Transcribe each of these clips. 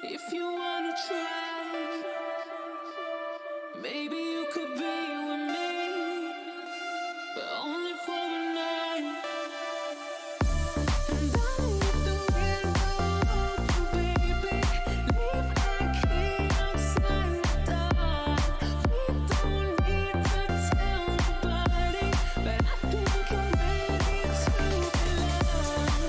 If you wanna try, maybe you could be with me, but only for a night. And I'll let the window open, baby. Leave my key outside the door. We don't need to tell nobody, but I think I'm ready to be loved.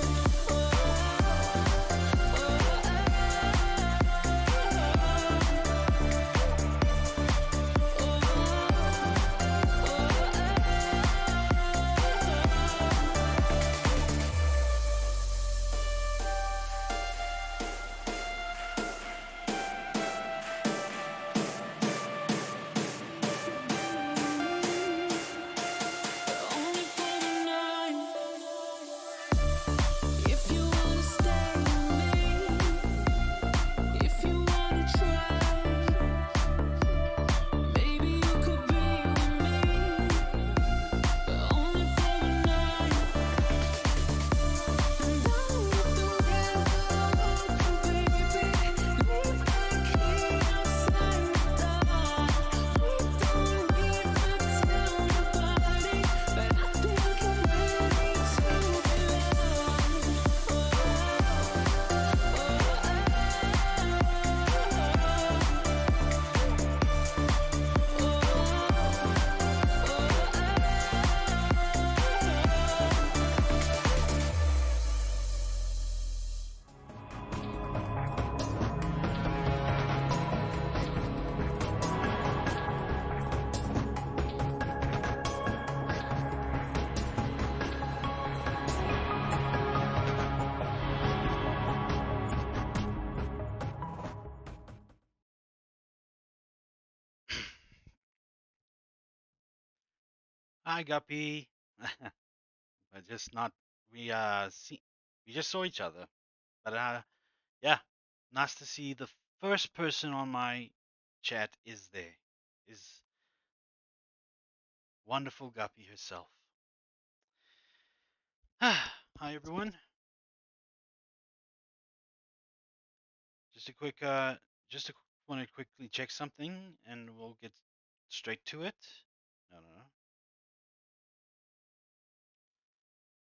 Only for the night. If you wanna stay with me, if you wanna try, maybe you could be with me, but only for a night. And I'll let the window open, baby. Leave my key outside the door. We don't need to tell nobody, but I think I'm ready to be Hi, Guppy. But just not we just saw each other. But yeah, nice to see the first person on my chat is there. Is wonderful Guppy herself. Hi everyone. Just a quick want to quickly check something and we'll get straight to it. No, no, no.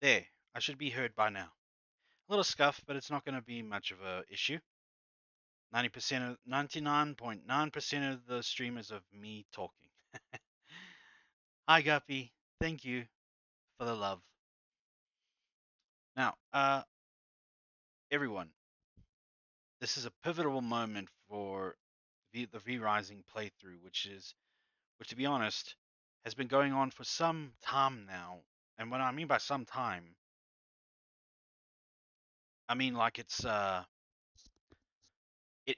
There. I should be heard by now. A little scuff, but it's not going to be much of a issue. 90% of 99.9% of the stream is of me talking. Hi Guppy, thank you for the love. Now, everyone, this is a pivotal moment for the V Rising playthrough, which to be honest, has been going on for some time now. And what I mean by some time, I mean like it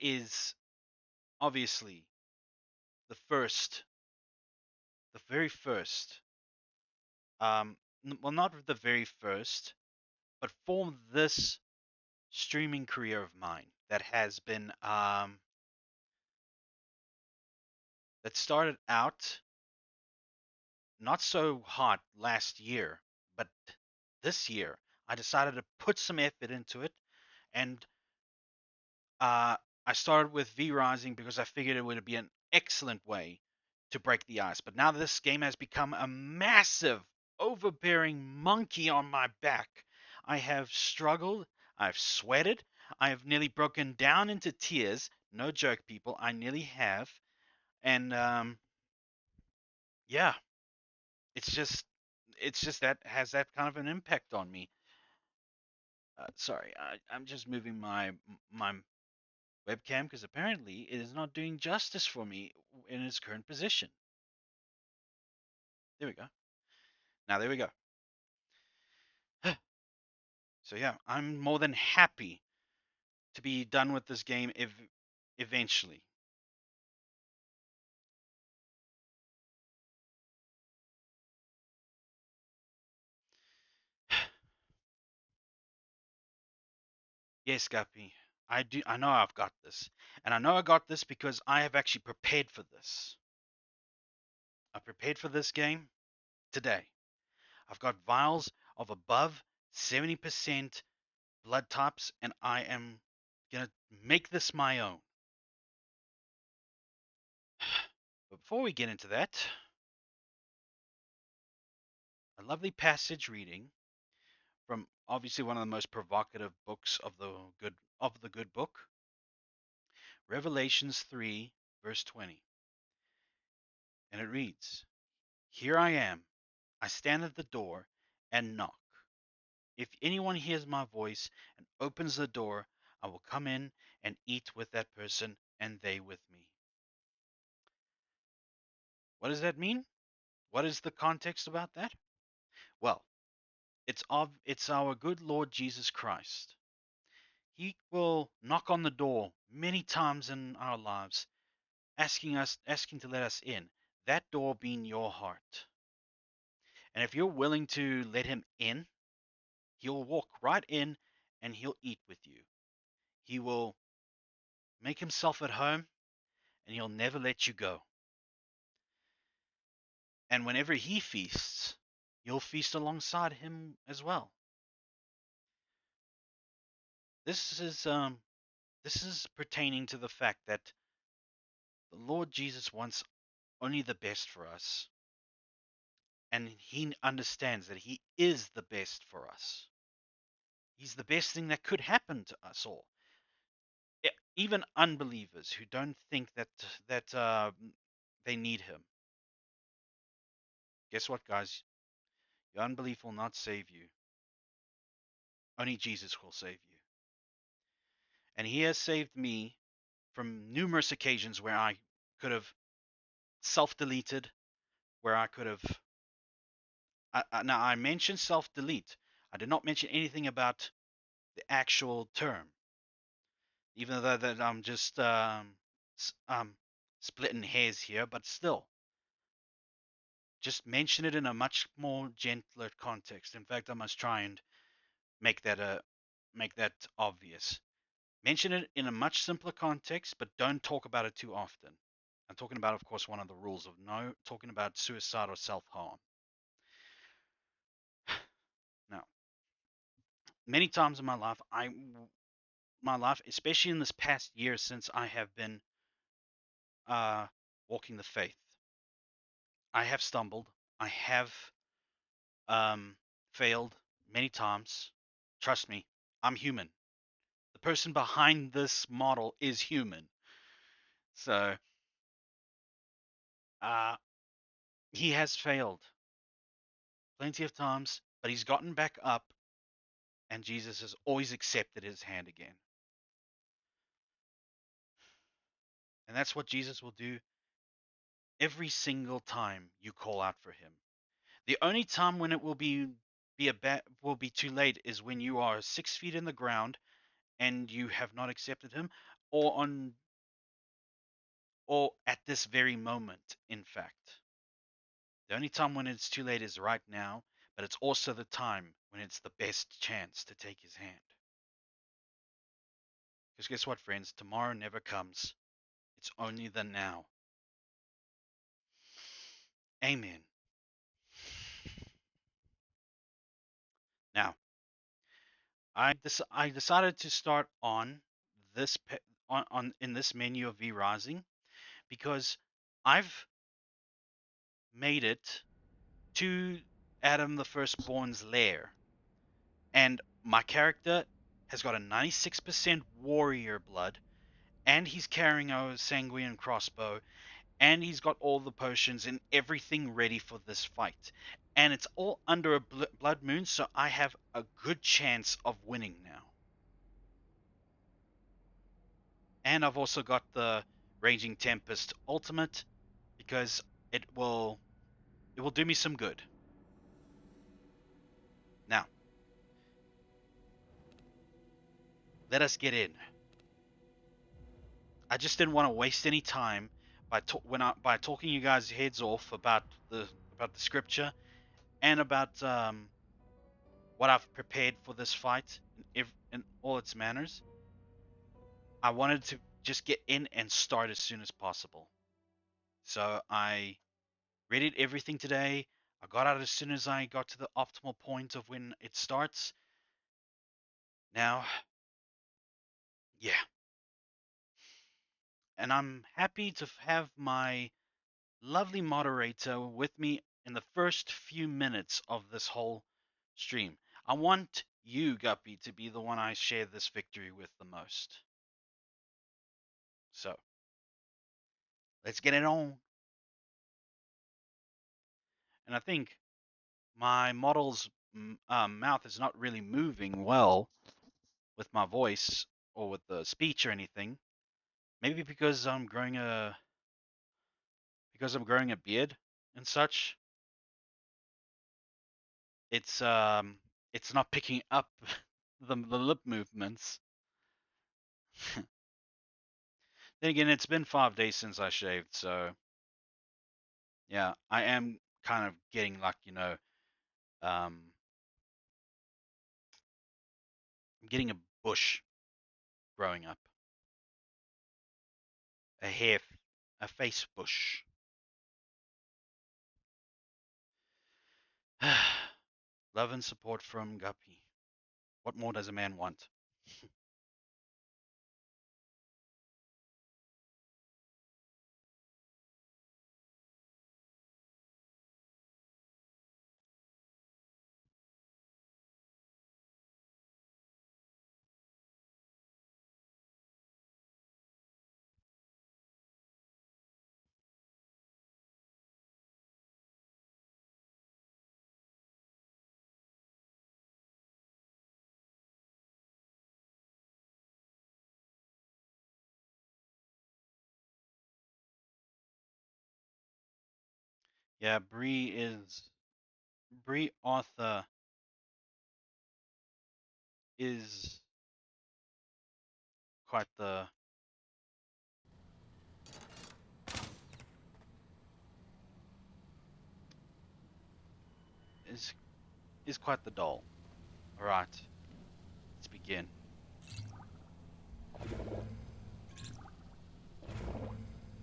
is obviously the first, the very first, well, not the very first, but for this streaming career of mine that has been that started out not so hot last year, but this year I decided to put some effort into it, and uh, I started with V Rising because I figured it would be an excellent way to break the ice. But now this game has become a massive, overbearing monkey on my back. I have struggled, I've sweated, I have nearly broken down into tears. No joke, people, I nearly have. And yeah, it's just that has that kind of an impact on me. Sorry, I'm just moving my webcam because apparently it is not doing justice for me in its current position. There we go. Now there we go. So yeah, I'm more than happy to be done with this game eventually. Yes, Guppy, I do. I know I've got this, and I know I got this because I have actually prepared for this. I prepared for this game today. I've got vials of above 70% blood types, and I am gonna make this my own. But before we get into that, a lovely passage reading from obviously one of the most provocative books of the good book, Revelations 3 verse 20. And it reads, "Here I am. I stand at the door and knock. If anyone hears my voice and opens the door, I will come in and eat with that person and they with me." What does that mean? What is the context about that? Well, it's our good Lord Jesus Christ. He will knock on the door many times in our lives, asking to let us in. That door being your heart. And if you're willing to let him in, he'll walk right in and he'll eat with you. He will make himself at home and he'll never let you go. And whenever he feasts, you'll feast alongside him as well. This is um this is pertaining to the fact that the Lord Jesus wants only the best for us, and he understands that he is the best for us. He's the best thing that could happen to us all. Even unbelievers who don't think that they need him. Guess what, guys? Your unbelief will not save you. Only Jesus will save you. And he has saved me from numerous occasions where I could have self-deleted, where I could have. Now, I mentioned self-delete. I did not mention anything about the actual term, even though that I'm just splitting hairs here, but still, just mention it in a much more gentler context. In fact, I must try and make that obvious. Mention it in a much simpler context, but don't talk about it too often. I'm talking about, of course, one of the rules of no talking about suicide or self-harm. Now, many times in my life, especially in this past year since I have been uh, walking the faith, I have stumbled. I have um, failed many times. Trust me, I'm human. The person behind this model is human. So uh, he has failed plenty of times, but he's gotten back up, and Jesus has always accepted his hand again. And that's what Jesus will do every single time you call out for him. The only time when it will be too late is when you are 6 feet in the ground and you have not accepted him, or on or at this very moment, in fact. The only time when it's too late is right now, but it's also the time when it's the best chance to take his hand. Because guess what, friends? Tomorrow never comes. It's only the now. Amen. Now, I decided to start on this on in this menu of V Rising because I've made it to Adam the Firstborn's lair, and my character has got a 96% warrior blood, and he's carrying a sanguine crossbow, and he's got all the potions and everything ready for this fight. And it's all under a blood moon, so I have a good chance of winning now. And I've also got the Raging Tempest ultimate because it will it will do me some good. Now, let us get in. I just didn't want to waste any time by talking you guys' heads off about the scripture and about what I've prepared for this fight in all its manners. I wanted to just get in and start as soon as possible. So I readied everything today. I got out as soon as I got to the optimal point of when it starts. Now, yeah, and I'm happy to have my lovely moderator with me in the first few minutes of this whole stream. I want you, Guppy, to be the one I share this victory with the most. So, let's get it on. And I think my model's mouth is not really moving well with my voice or with the speech or anything. Maybe because I'm growing a beard and such. It's um it's not picking up the lip movements. Then again, it's been 5 days since I shaved, so yeah, I am kind of getting like um, I'm getting a bush growing up, a hair, a face bush. Love and support from Guppy. What more does a man want? Yeah, Bree Arthur is quite the is is quite the doll. All right, let's begin.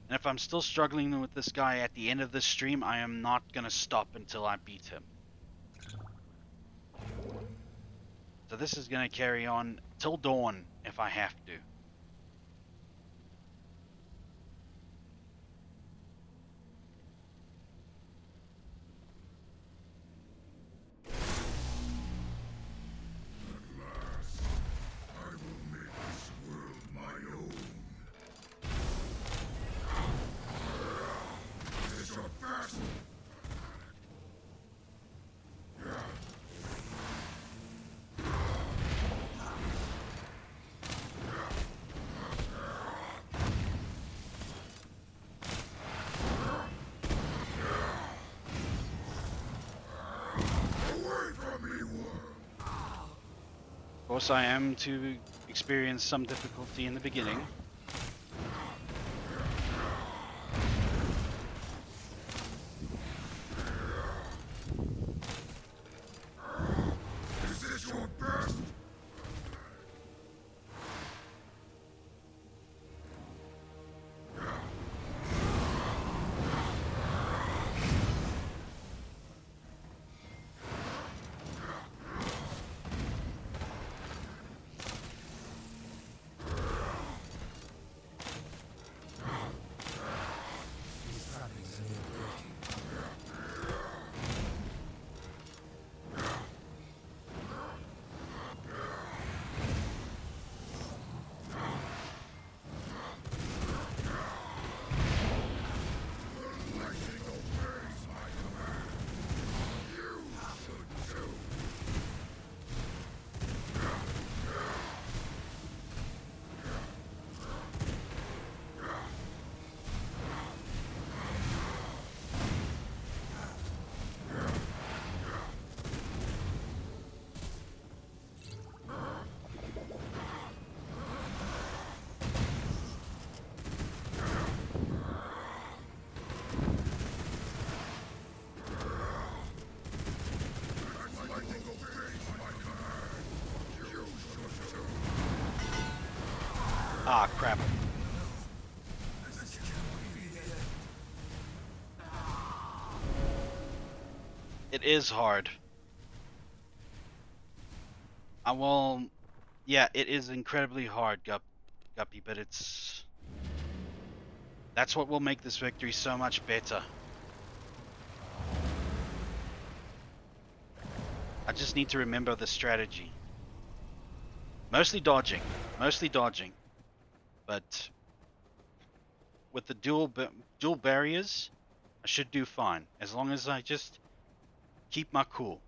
And if I'm still struggling with this guy at the end of this stream, I am not gonna stop until I beat him. So this is gonna carry on till dawn if I have to. Of course, I am to experience some difficulty in the beginning. Ah, crap. It is hard. I will. Yeah, it is incredibly hard, Guppy, but it's That's what will make this victory so much better. I just need to remember the strategy. Mostly dodging. Mostly dodging. But with the dual barriers, I should do fine. As long as I just keep my cool.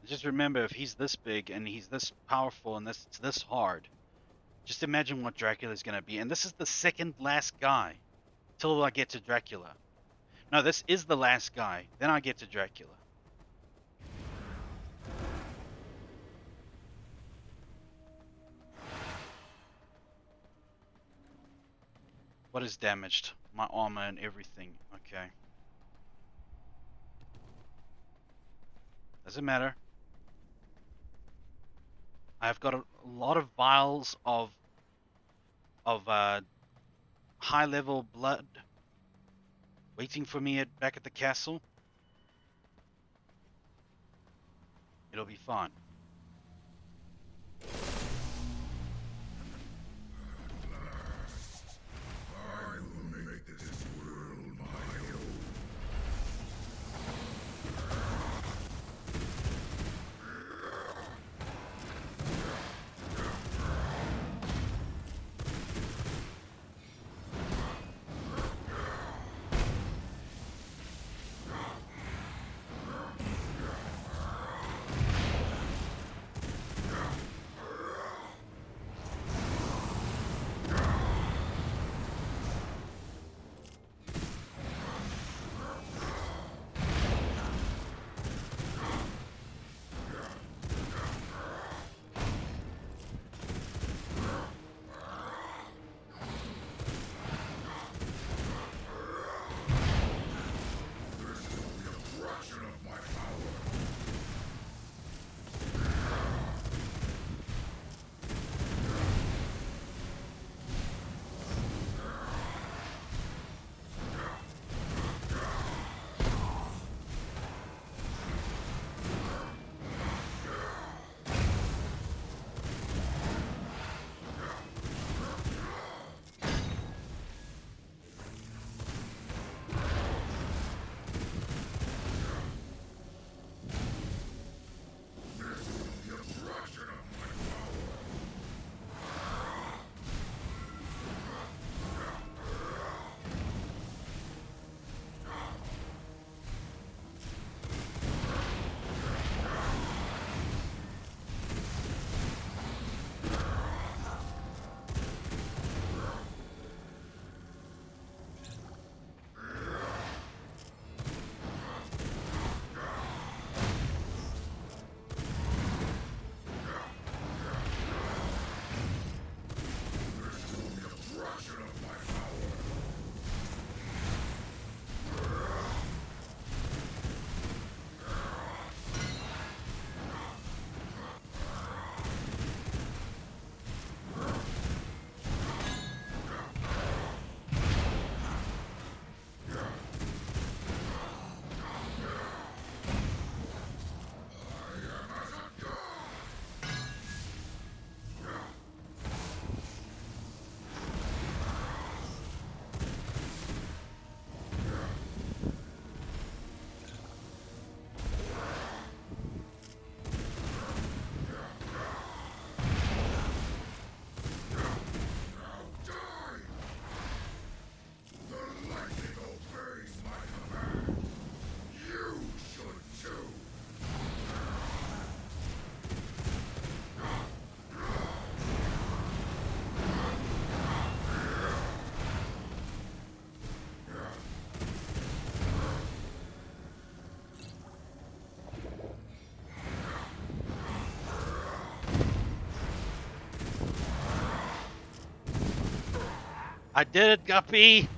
Just remember, if he's this big and he's this powerful and this hard, just imagine what Dracula's going to be. And this is the second last guy till I get to Dracula. No, this is the last guy. Then I get to Dracula. What is damaged? My armor and everything. Okay. Doesn't matter. I've got a lot of vials of high level blood waiting for me back at the castle. It'll be fine. I will make this world my own. I did it, Guppy!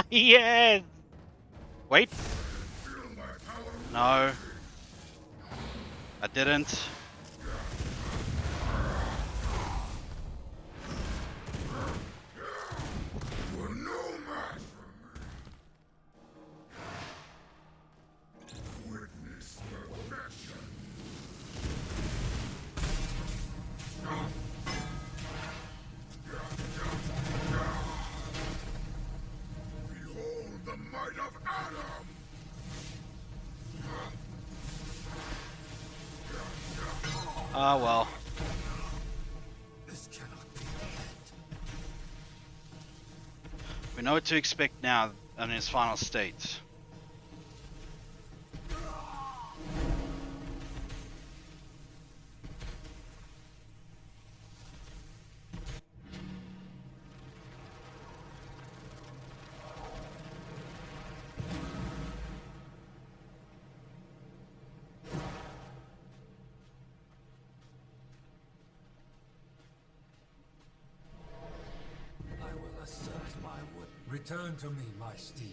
Yes! Wait. No. I didn't. You are no match for me. Witness perfection. Ah, well. This cannot be it. We know what to expect now in his final state. I will assert my will. Return to me, my steed.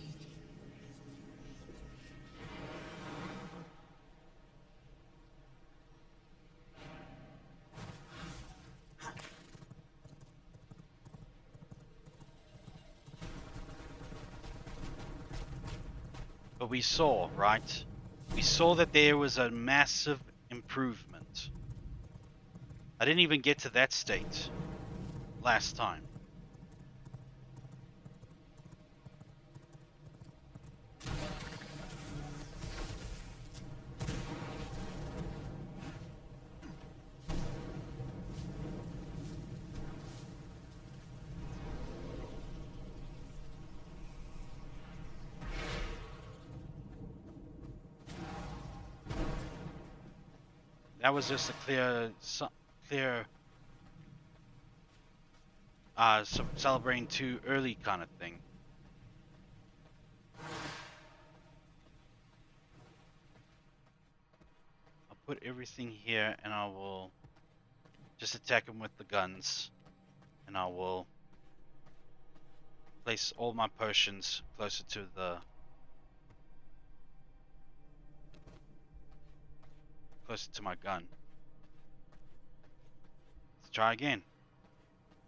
But we saw, right? We saw that there was a massive improvement. I didn't even get to that state last time. That was just a clear celebrating too early kind of thing. I'll put everything here and I will just attack him with the guns, and I will place all my potions closer to my gun. Let's try again.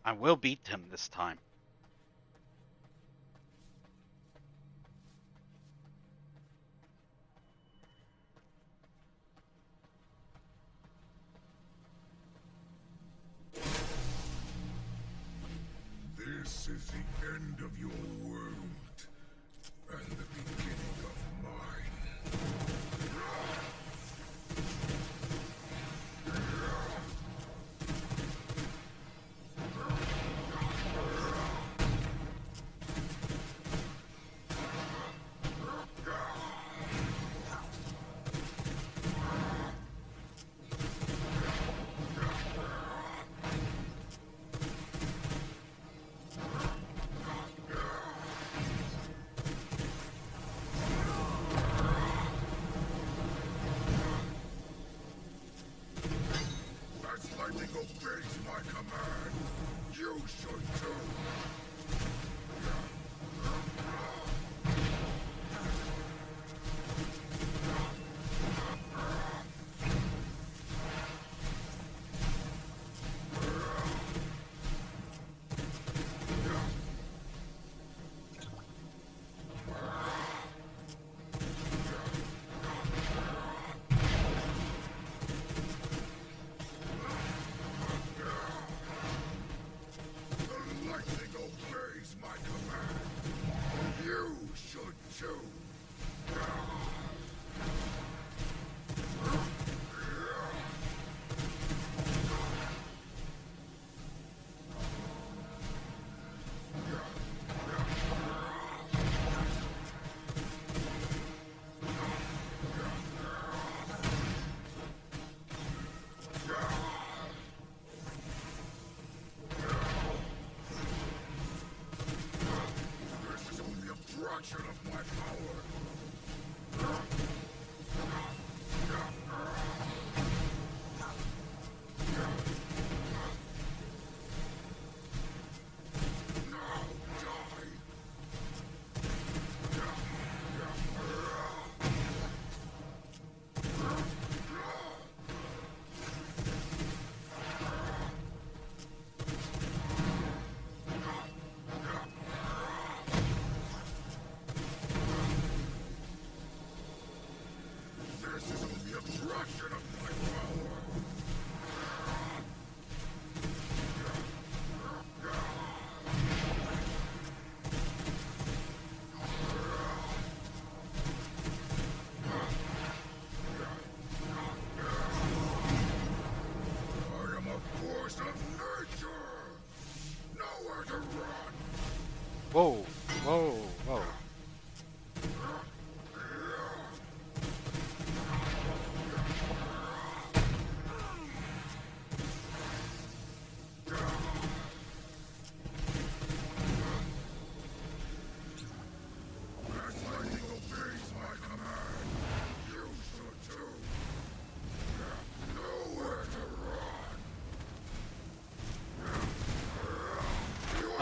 I will beat him this time. This is the end of your world, and the beginning of mine.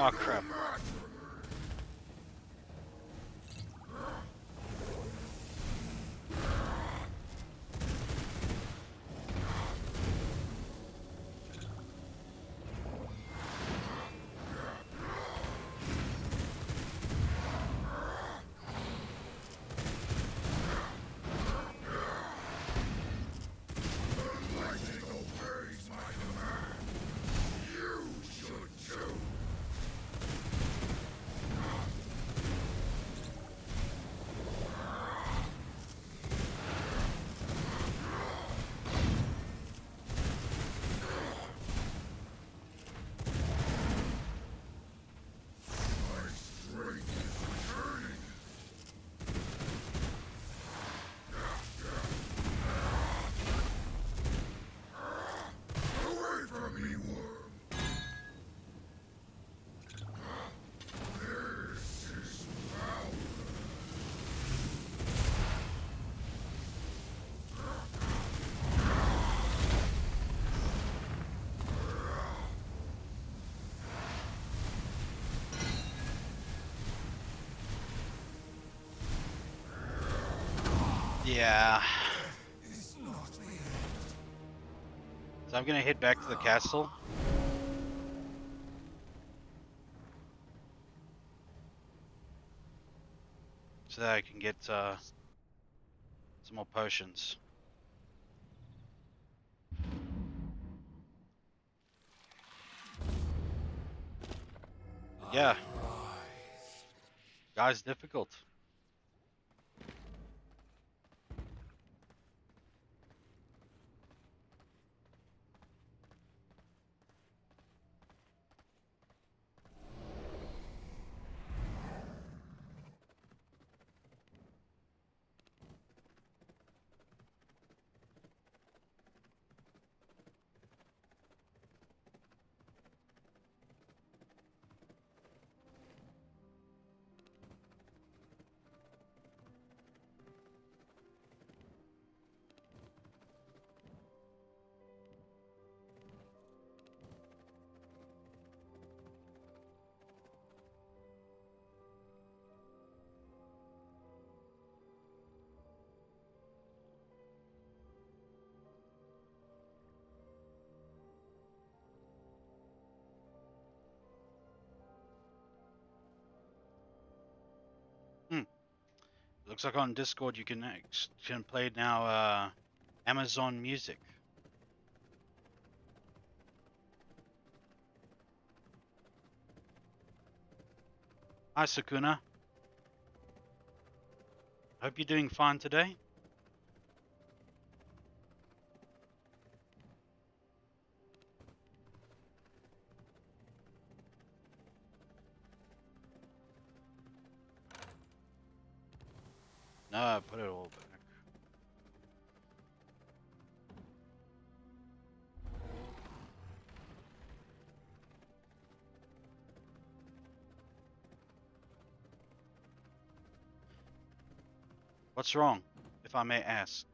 Oh crap. Lightning obeys my command. You should too. My strength is returning. Away from me, worm. This is power. Yeah. It's not the end. So I'm gonna head back to the castle. So that I can get some more potions. Yeah, Rise. guy's difficult. Hmm. Looks like on Discord you can play now Amazon Music. Hi Sakuna. Hope you're doing fine today. No, put it all back. What's wrong, if I may ask?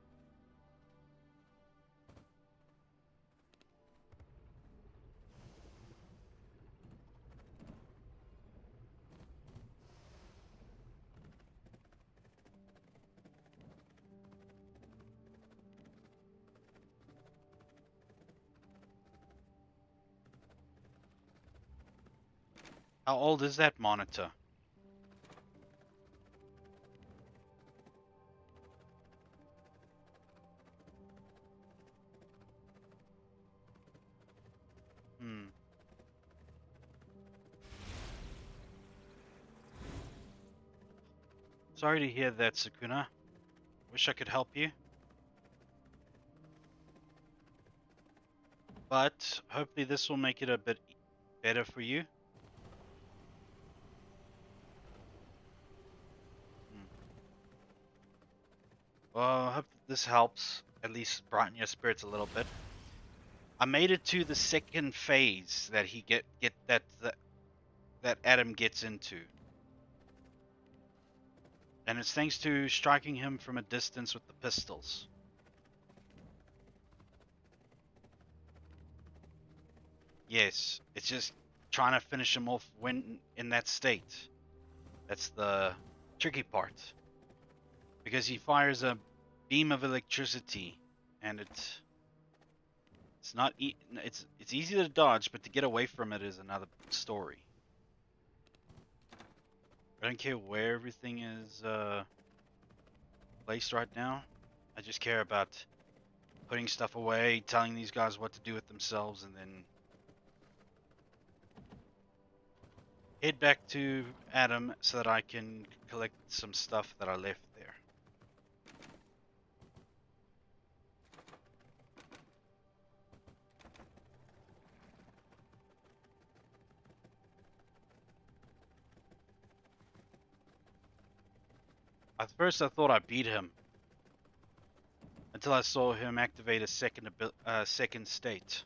How old is that monitor? Hmm. Sorry to hear that, Sakuna. Wish I could help you. But hopefully this will make it a bit better for you. Hmm. Well, I hope that this helps at least brighten your spirits a little bit. I made it to the second phase that he get that Adam gets into. And it's thanks to striking him from a distance with the pistols. Yes, it's just trying to finish him off when in that state. That's the tricky part. Because he fires a beam of electricity, and it's not it's easy to dodge, but to get away from it is another story. I don't care where everything is placed right now. I just care about putting stuff away, telling these guys what to do with themselves, and then head back to Adam so that I can collect some stuff that I left there. At first I thought I beat him, until I saw him activate a second state.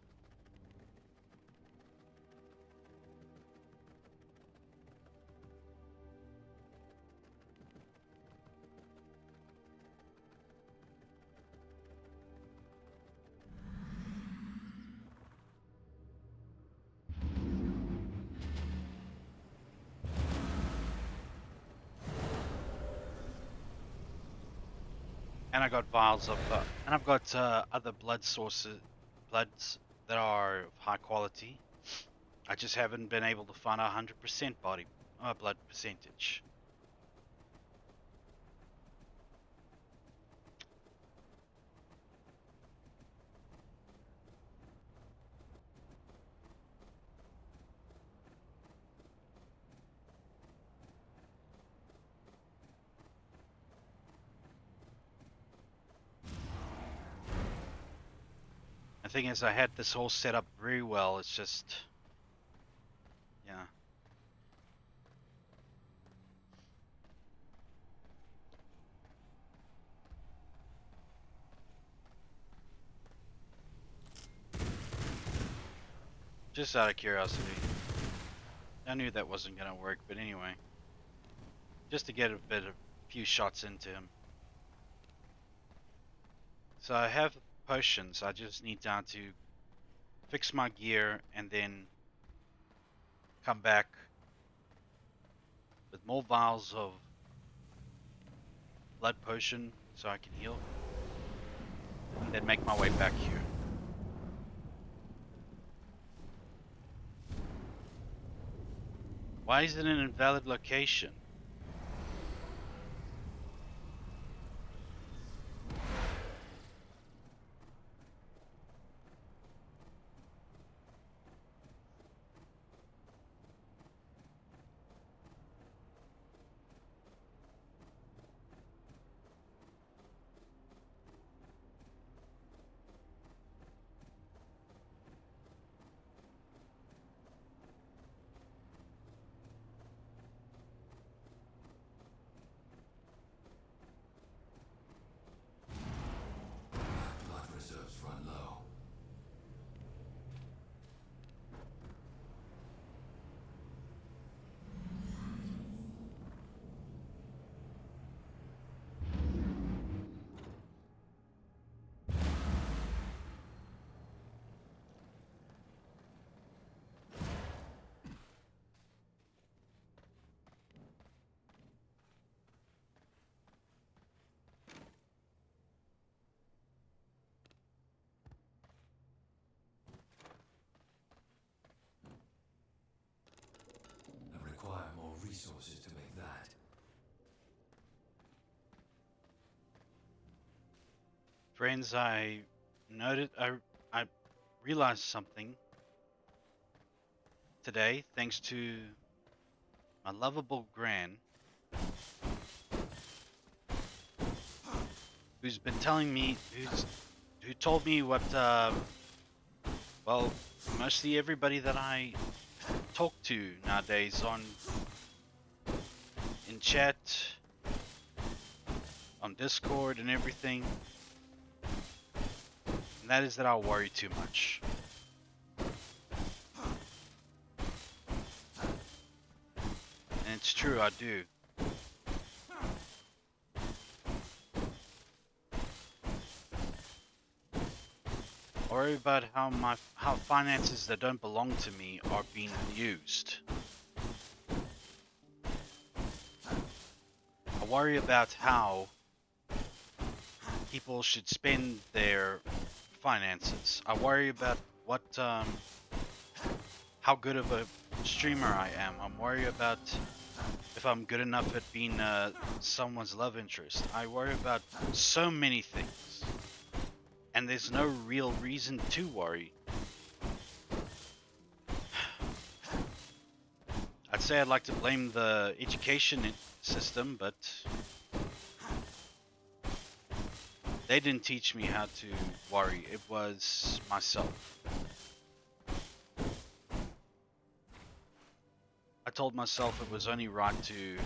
And I got vials of, and I've got other bloods that are of high quality. I just haven't been able to find 100% blood percentage. The thing is, I had this whole set up very well. It's just, yeah. Just out of curiosity. I knew that wasn't gonna work, but anyway. Just to get a few shots into him. So I have potions. I just need time to fix my gear and then come back with more vials of blood potion so I can heal. And then make my way back here. Why is it an invalid location? Blood reserves run low. I require more resources to make that. Friends, I realized something today thanks to my lovable Gran, who's been telling me, who told me what, well, mostly everybody that I talk to nowadays in chat, on Discord and everything, and that is that I worry too much. And it's true, I do. worry about how finances that don't belong to me are being used. I worry about how people should spend their finances. I worry about what how good of a streamer I am. I'm worried about if I'm good enough at being someone's love interest. I worry about so many things, and there's no real reason to worry. I'd say I'd like to blame the education system, but they didn't teach me how to worry. It was myself. I told myself it was only right to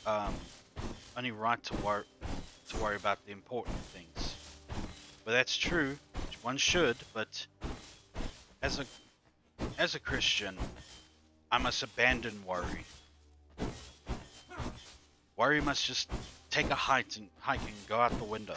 um, only right to worry about the important things. But that's true. One should, but as a as a Christian, I must abandon worry. Worry must just take a hike and go out the window.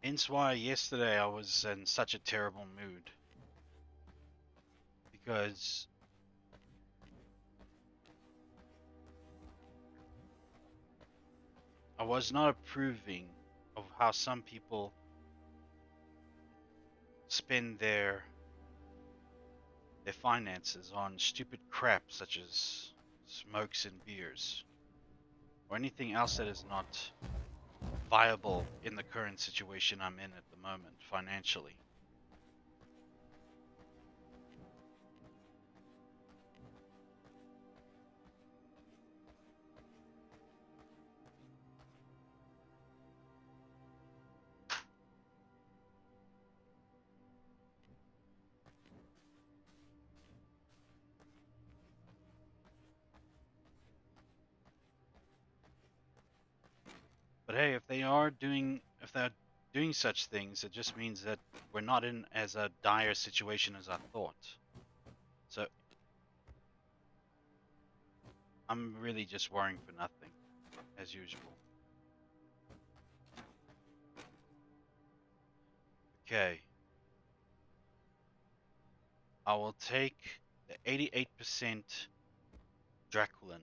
Hence why yesterday I was in such a terrible mood. Because I was not approving of how some people spend their finances on stupid crap such as smokes and beers, or anything else that is not viable in the current situation I'm in at the moment financially. But hey, if they're doing such things, it just means that we're not in as a dire situation as I thought. So I'm really just worrying for nothing, as usual. Okay. I will take the 88% Draculin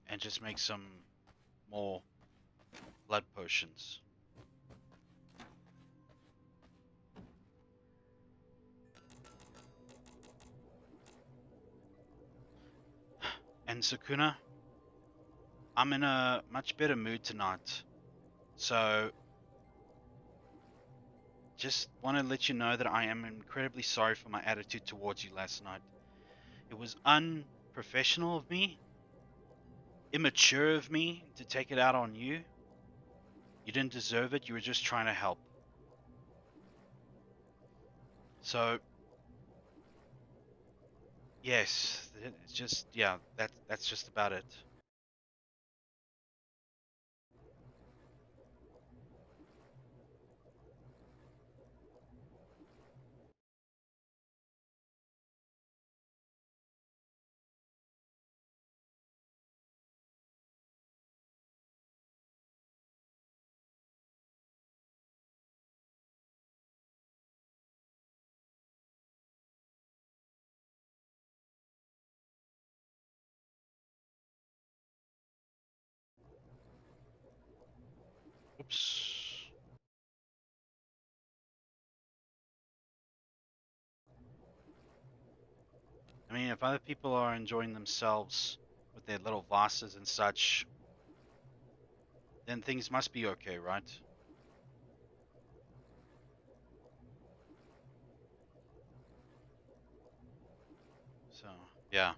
and just make some more blood potions. And Sukuna, I'm in a much better mood tonight. So just want to let you know that I am incredibly sorry for my attitude towards you last night. It was unprofessional of me, immature of me to take it out on you. You didn't deserve it. You were just trying to help. So yes, it's just yeah, that's just about it. Oops. I mean, if other people are enjoying themselves with their little vices and such, then things must be okay, right? So, yeah.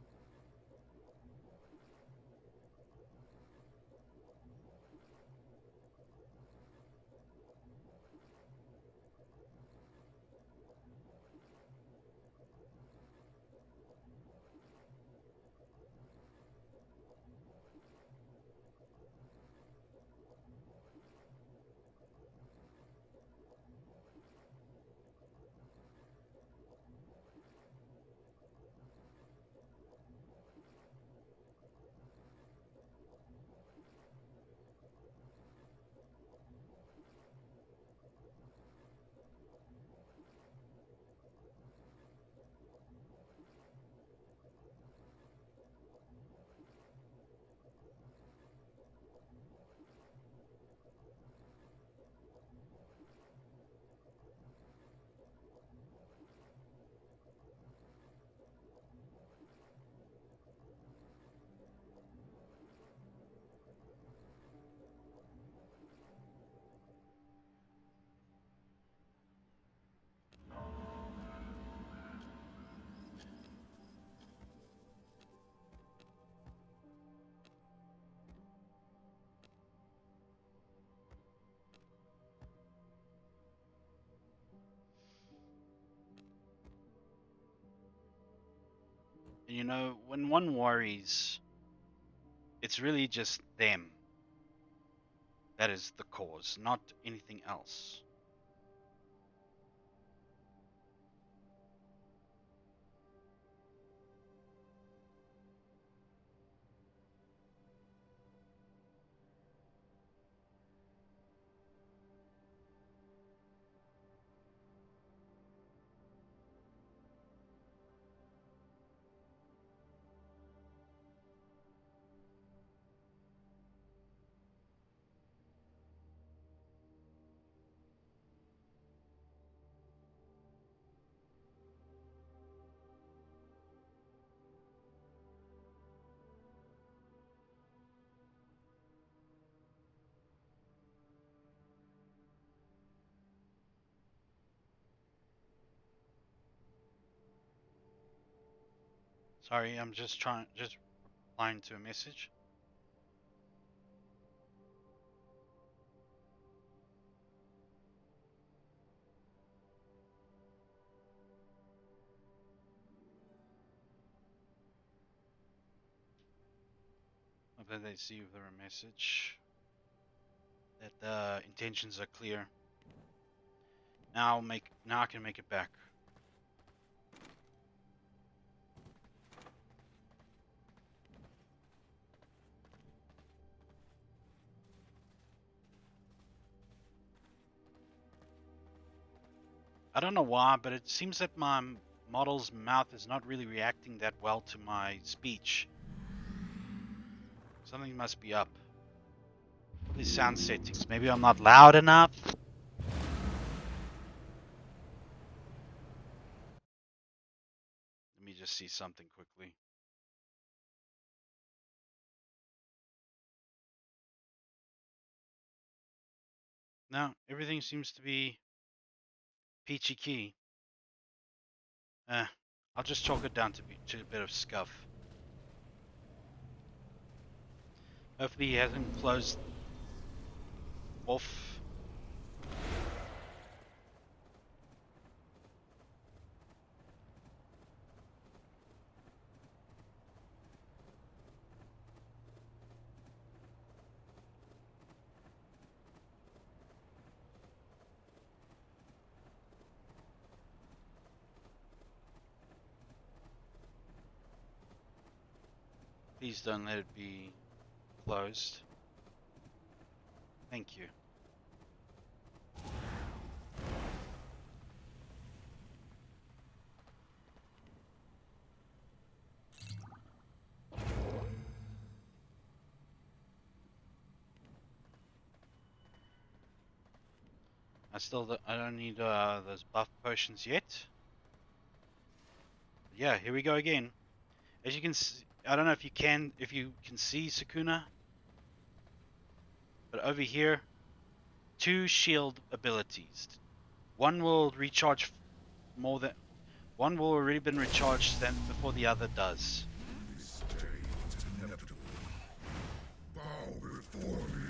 And you know, when one worries, it's really just them that is the cause, not anything else. Sorry, I'm just replying to a message. Hope that they see the message, that the intentions are clear. Now I can make it back. I don't know why, but it seems that my model's mouth is not really reacting that well to my speech. Something must be up. These sound settings. Maybe I'm not loud enough. Let me just see something quickly. No, everything seems to be peachy key. Eh, I'll just chalk it down to a bit of scuff. Hopefully he hasn't closed off. Please don't let it be closed. Thank you. I don't need those buff potions yet. Yeah, here we go again. As you can see, I don't know if you can see Sakuna. But over here, 2 shield abilities. One will recharge more than one will already been recharged than before the other does. This day is inevitable. Bow before me.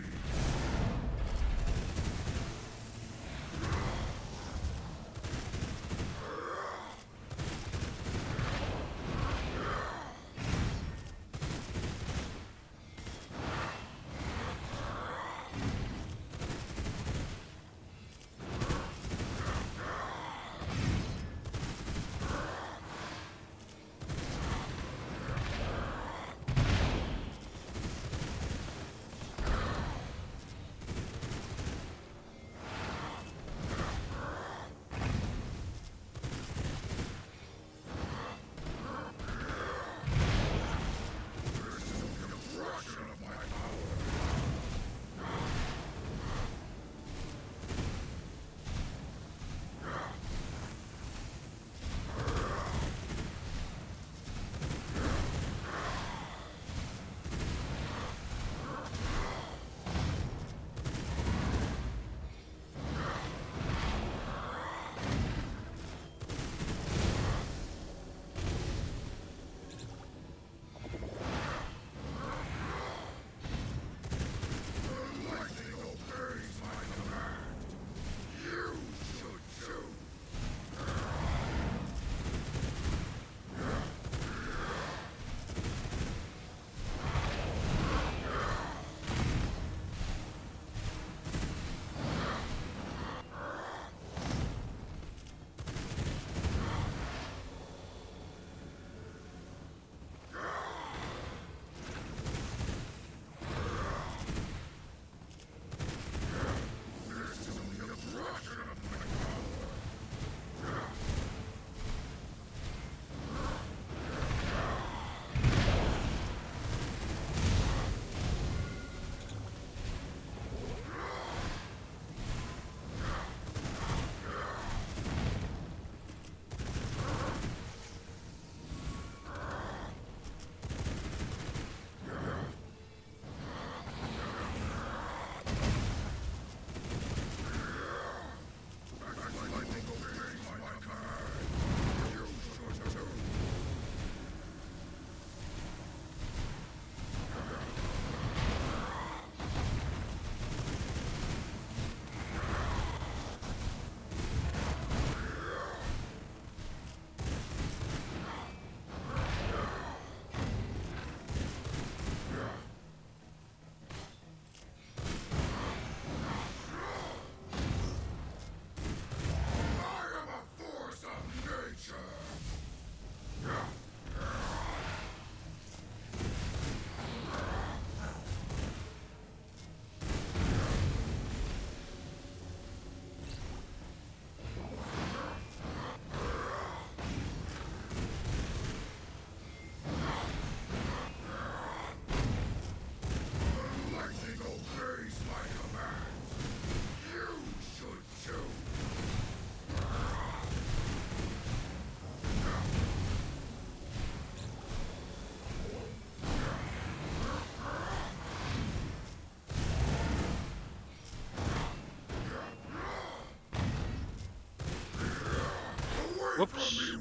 Whoops.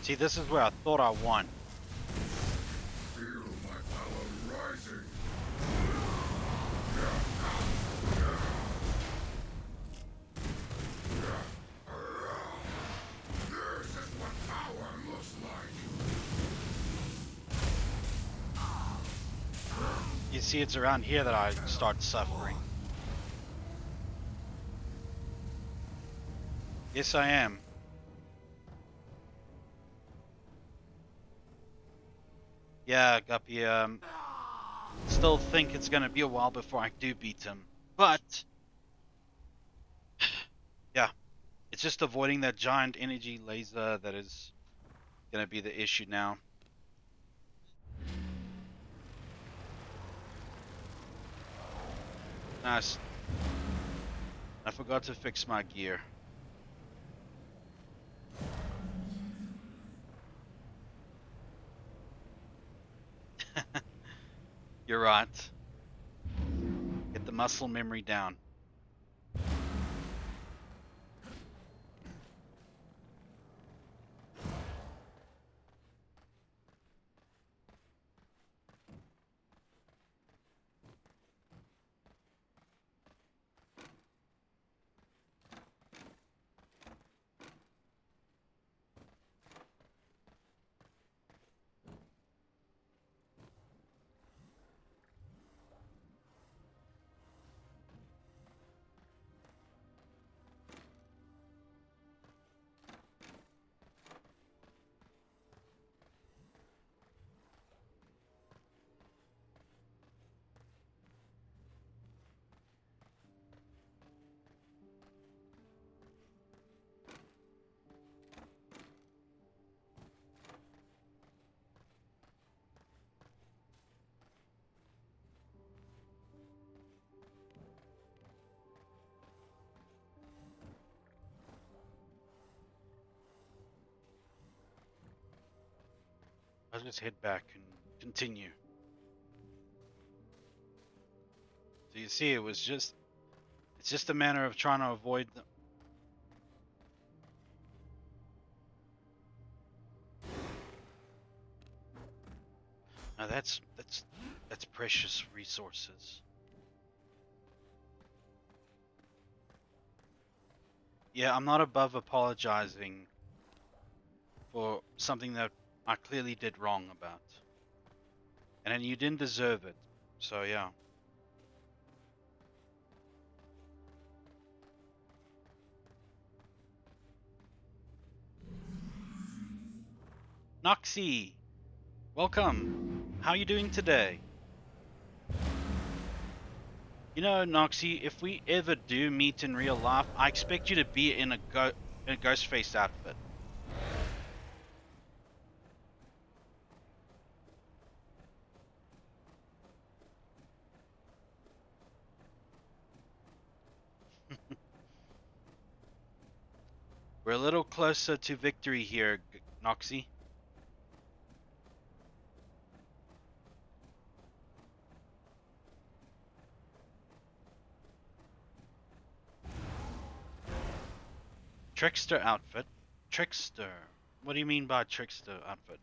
See, this is where I thought I won. Feel my power rising. This is what power looks like. You see, it's around here that I start suffering. Yes, I am. Yeah, Guppy, still think it's gonna be a while before I do beat him. But, yeah, it's just avoiding that giant energy laser that is gonna be the issue now. Nice. I forgot to fix my gear. You're right. Get the muscle memory down. I'll just head back and continue. So you see, it's just a matter of trying to avoid the. Now that's precious resources. Yeah, I'm not above apologizing for something that I clearly did wrong about. And you didn't deserve it. So yeah. Noxie, welcome. How you doing today? You know, Noxie, if we ever do meet in real life, I expect you to be in a ghost face outfit. We're a little closer to victory here, Noxie. Trickster outfit? Trickster? What do you mean by trickster outfit?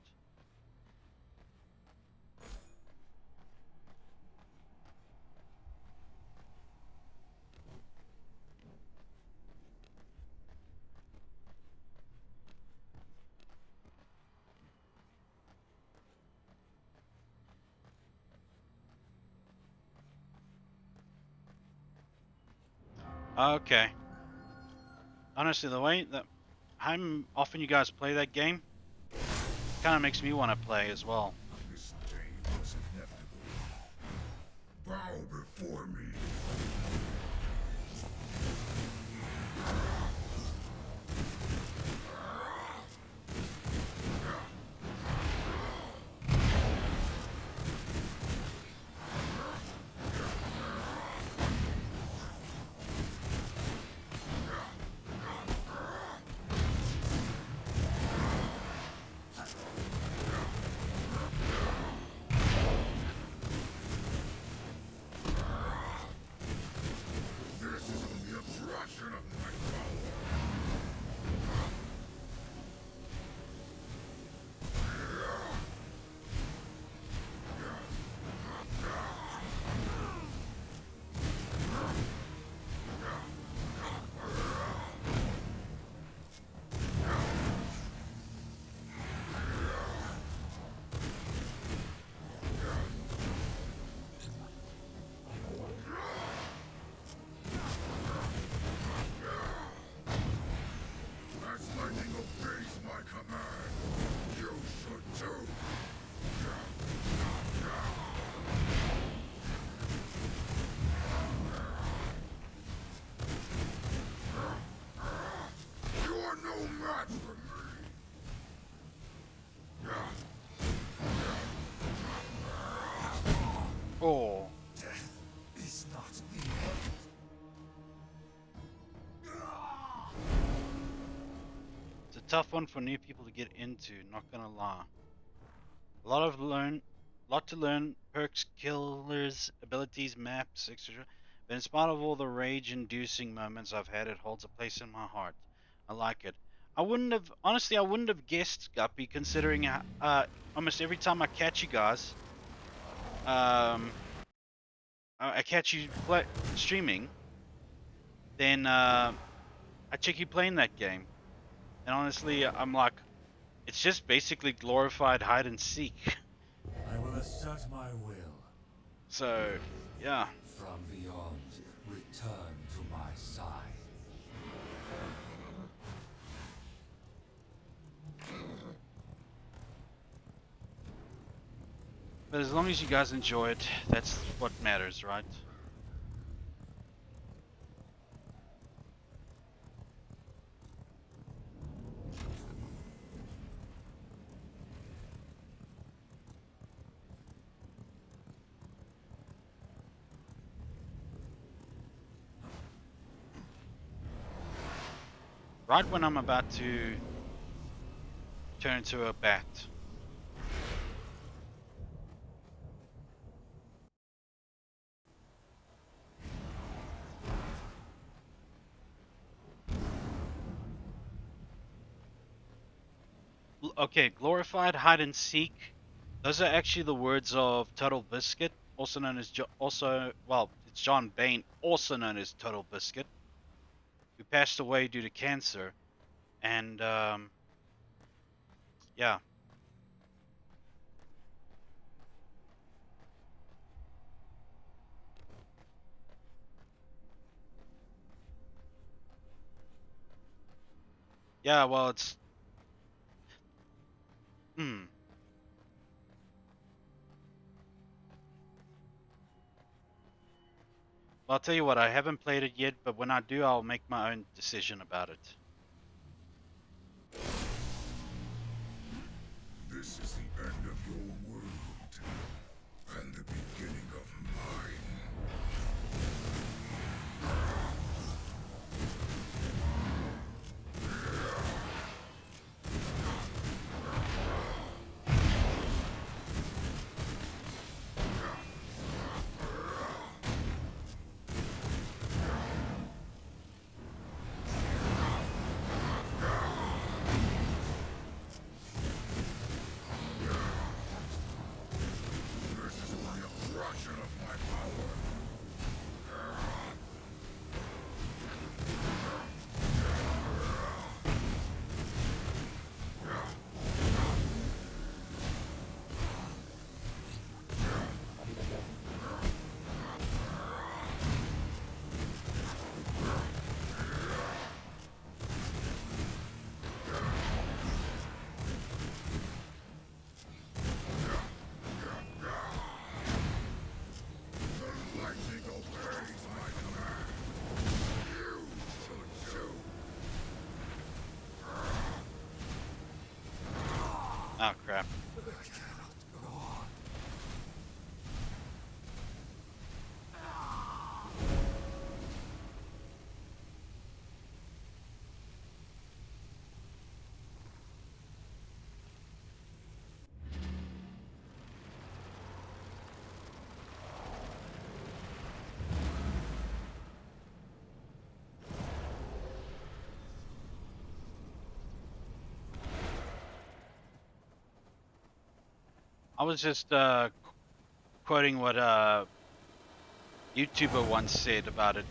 Okay. Honestly, the way that how often you guys play that game kind of makes me want to play as well. This day was inevitable. Bow before me. This is only a fraction of my power. As lightning obeys my command, you should too. You are no match for me. Oh, Death is not the end. tough one for new people to get into, not gonna lie. A lot to learn, perks, killers, abilities, maps, etc. But in spite of all the rage-inducing moments I've had, it holds a place in my heart. I like it. I wouldn't have guessed Guppy, considering almost every time I catch you guys, um, I catch you streaming, then I check you playing that game, and honestly, I'm like, it's just basically glorified hide and seek. I will assert my will. So, yeah. From beyond, return to my side. But as long as you guys enjoy it, that's what matters, right? Right when I'm about to turn into a bat. Okay, glorified hide and seek. Those are actually the words of Total Biscuit, also known as it's John Bain, also known as Total Biscuit, who passed away due to cancer. And yeah, yeah. Well, it's hmm. Well, I'll tell you what. I haven't played it yet, but when I do, I'll make my own decision about it. This is the end of your world, and the beginning of mine. This is only a fraction of my power. The lightning obeys my command. You should too. Oh crap. I was just quoting what a YouTuber once said about it.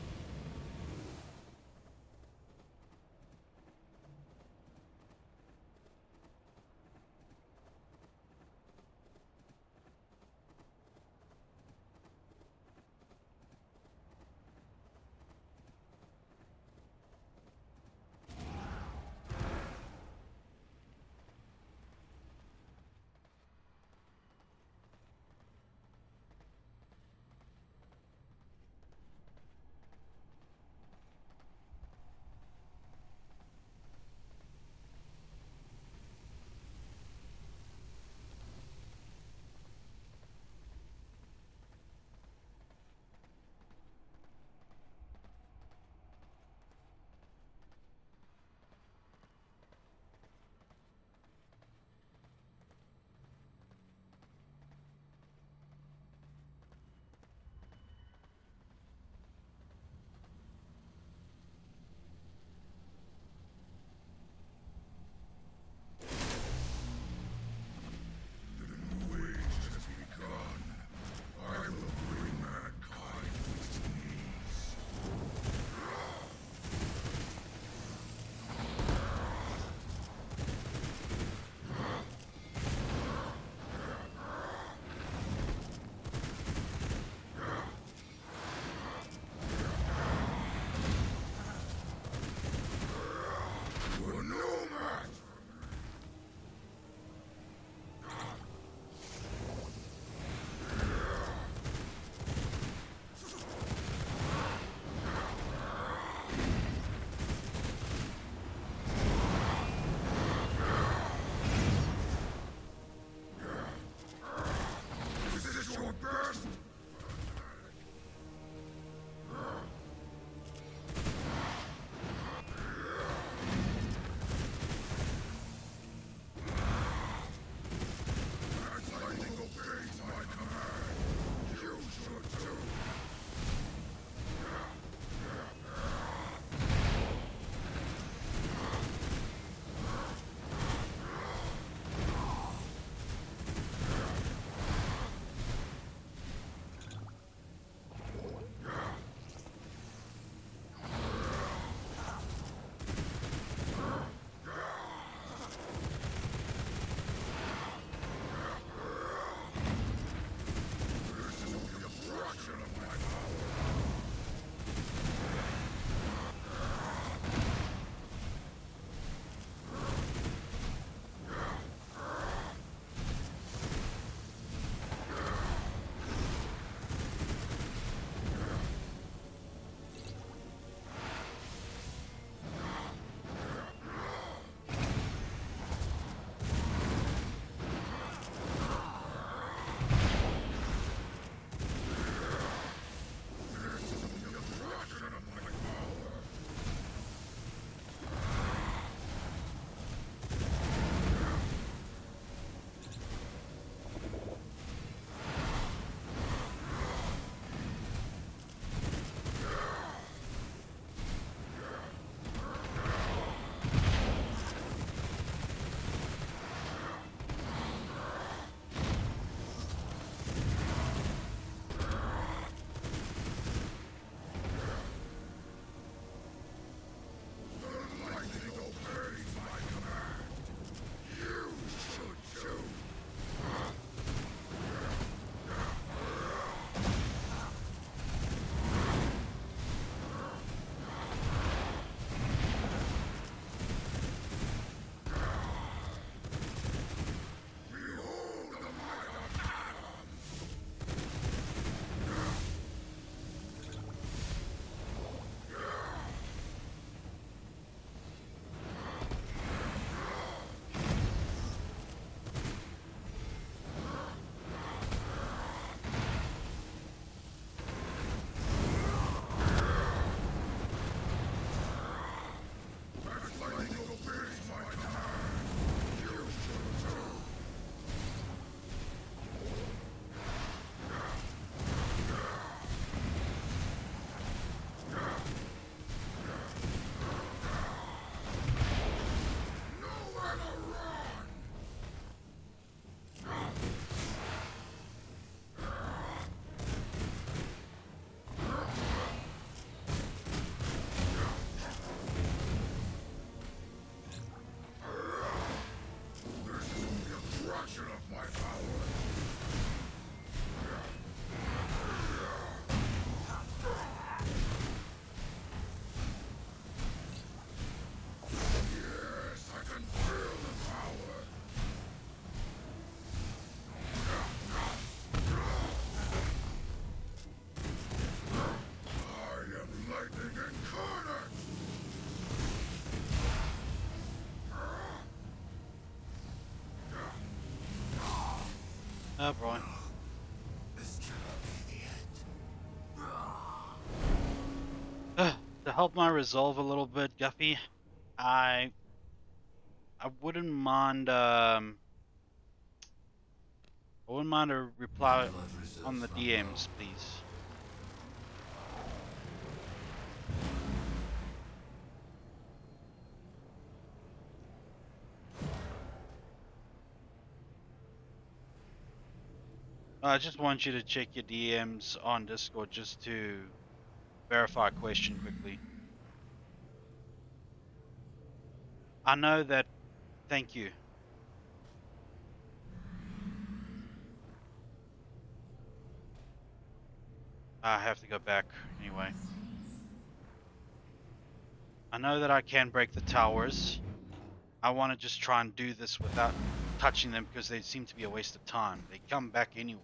Oh boy. This cannot be the end. To help my resolve a little bit, Guffy, I wouldn't mind I wouldn't mind a reply Blood on reserves the run low. DMs, please. I just want you to check your DMs on Discord just to verify a question quickly. I know that. Thank you. I have to go back anyway. I know that I can break the towers. I want to just try and do this without touching them because they seem to be a waste of time. They come back anyway.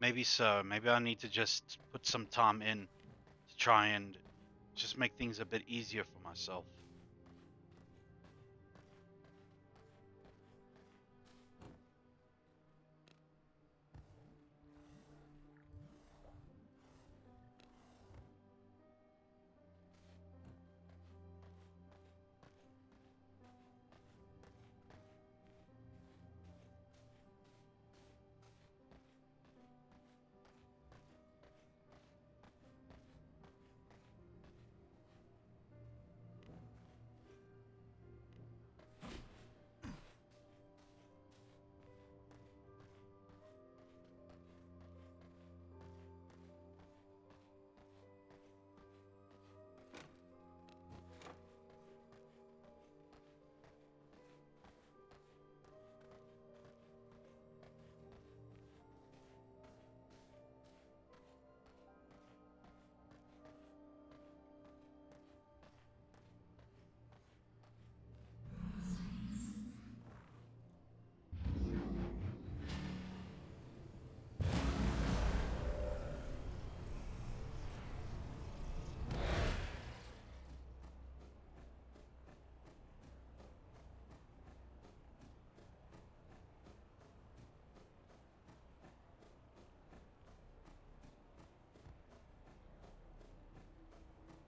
Maybe so. Maybe I need to just put some time in to try and just make things a bit easier for myself.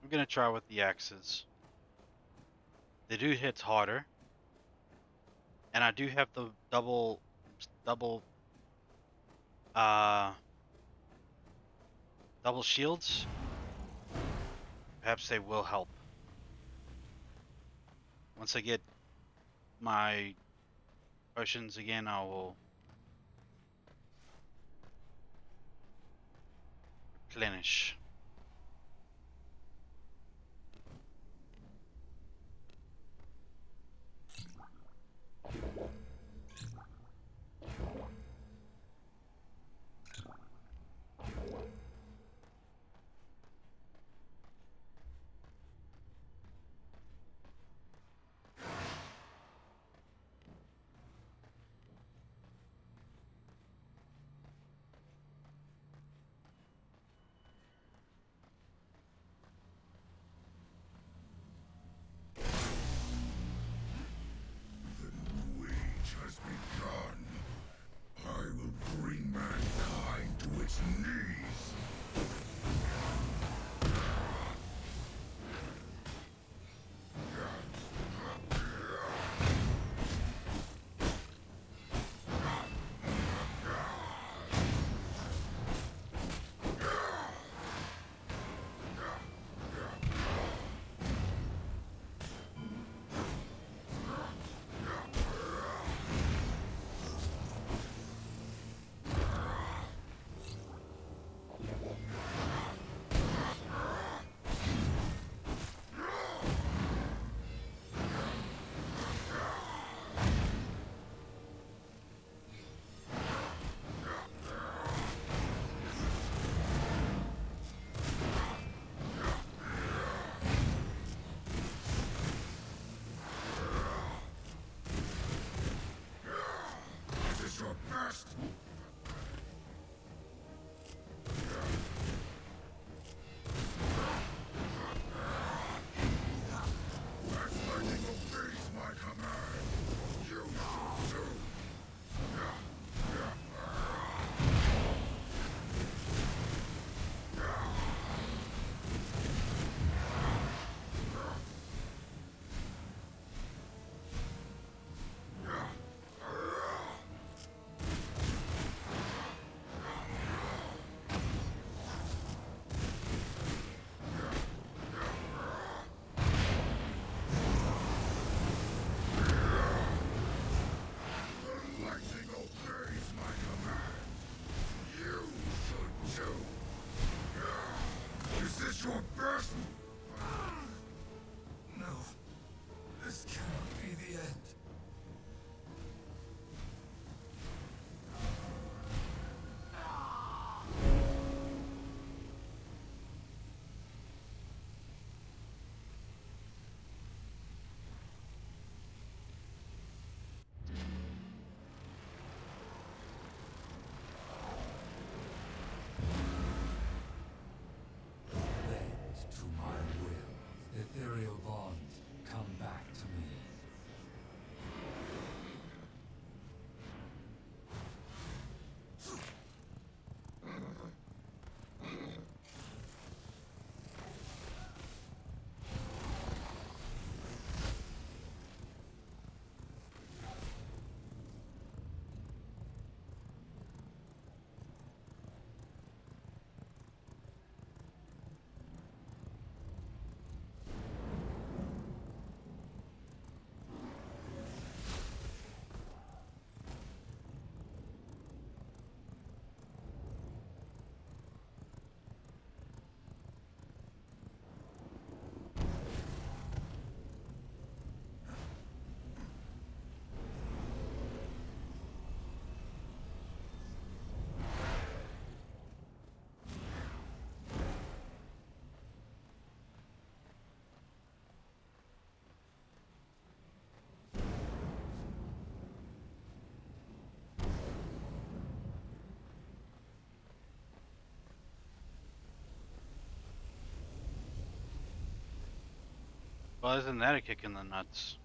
I'm gonna try with the axes. They do hit harder, and I do have the double uh double shields. Perhaps they will help. Once I get my potions again, I will replenish. Well, isn't that a kick in the nuts?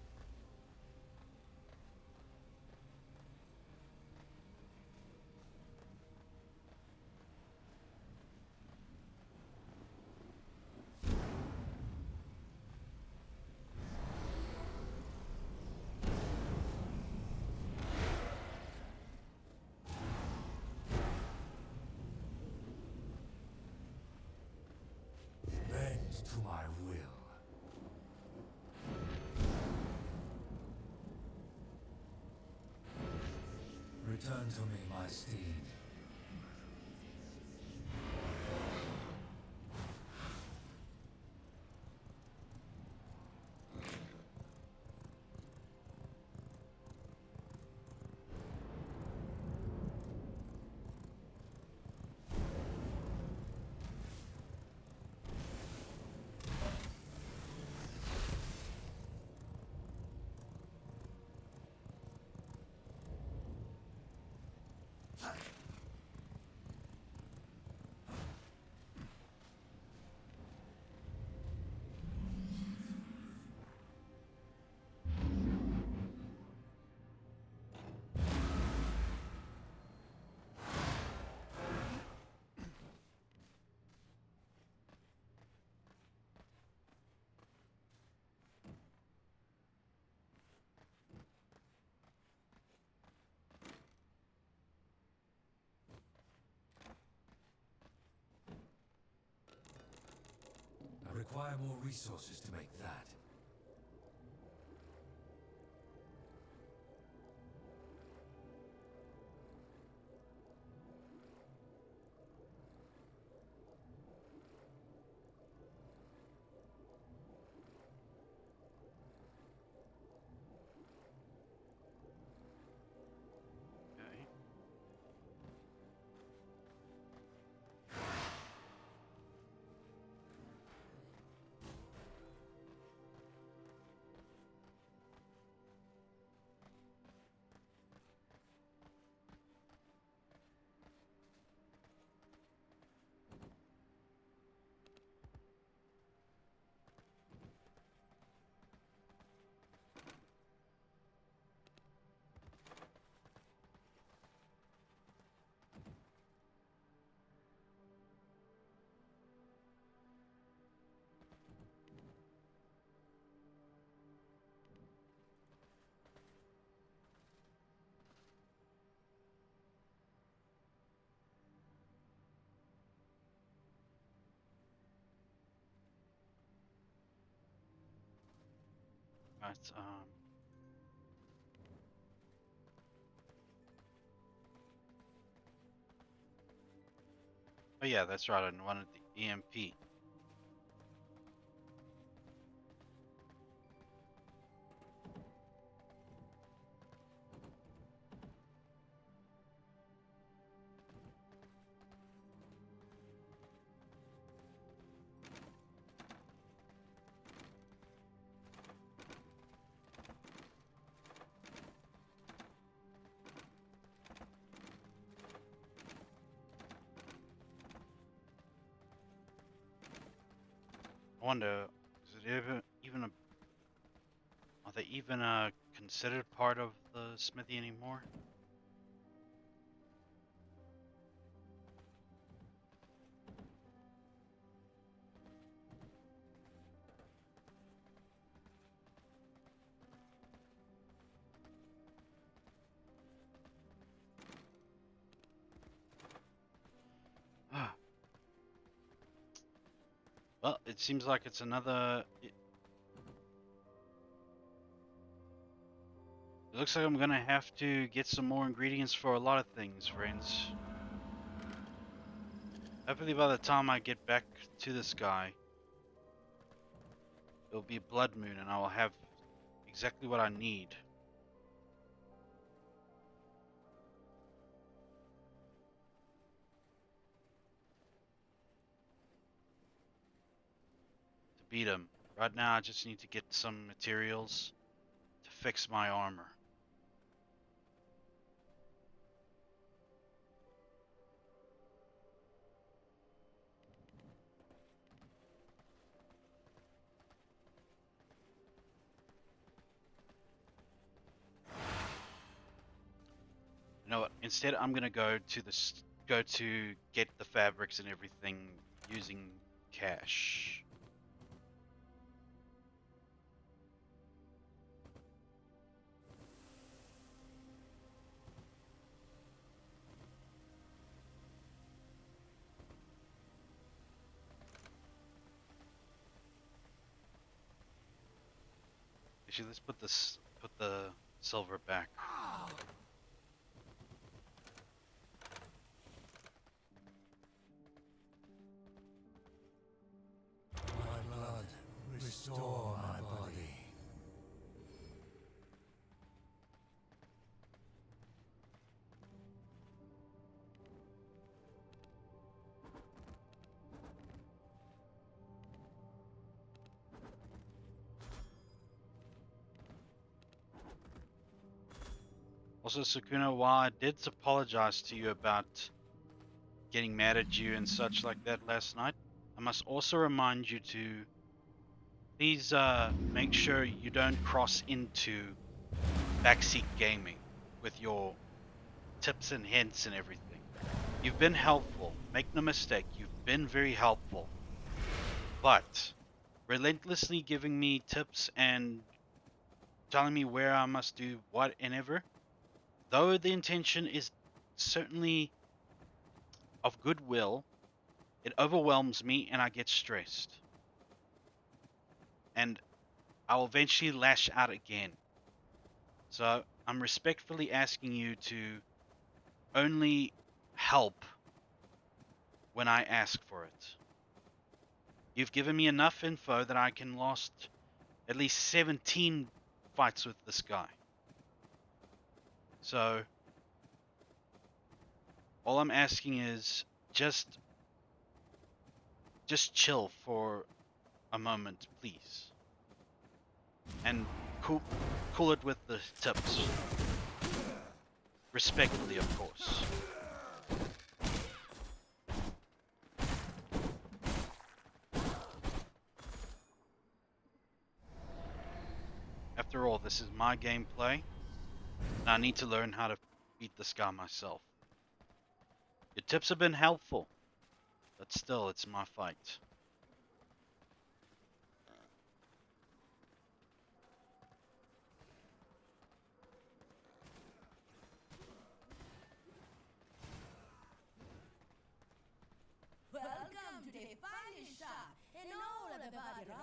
Bend to my will. Return to me, my steed. I require more resources to make that. Okay. Right. Oh yeah, that's right. I wanted the EMP. I wonder, is it even a are they even considered part of the smithy anymore? Ah, well, it seems like it's another. It looks like I'm gonna have to get some more ingredients for a lot of things, friends. Hopefully by the time I get back to this guy, it'll be blood moon and I will have exactly what I need. To beat him. Right now I just need to get some materials to fix my armor. instead I'm gonna go to get the fabrics and everything using cash. Actually, let's put the silver back. My blood, restore my body. Also, Sukuna, while I did apologize to you about getting mad at you and such like that last night, I must also remind you to please make sure you don't cross into backseat gaming with your tips and hints and everything. You've been helpful, make no mistake, you've been very helpful. But relentlessly giving me tips and telling me where I must do what and ever, though the intention is certainly of goodwill, it overwhelms me and I get stressed. And I'll eventually lash out again. So I'm respectfully asking you to only help when I ask for it. You've given me enough info that I can last at least 17 fights with this guy. So all I'm asking is just chill for a moment, please. And cool it with the tips. Respectfully, of course. After all, this is my gameplay, and I need to learn how to beat this guy myself. Your tips have been helpful, but still, it's my fight. Welcome to the finest shop in all of the body run.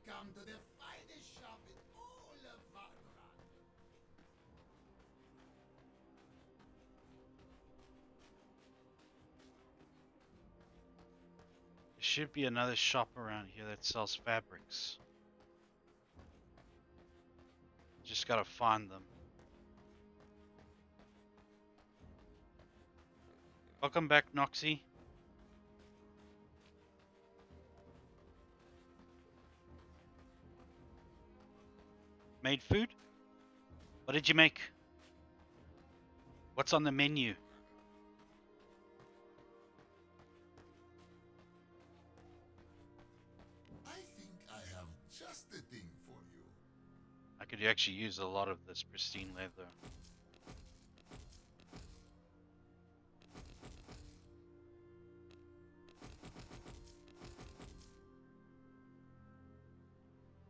Welcome to the finest shop in all of Valorant. There should be another shop around here that sells fabrics. Just gotta find them. Welcome back, Noxy. Made food? What did you make? What's on the menu? I think I have just the thing for you. I could actually use a lot of this pristine leather.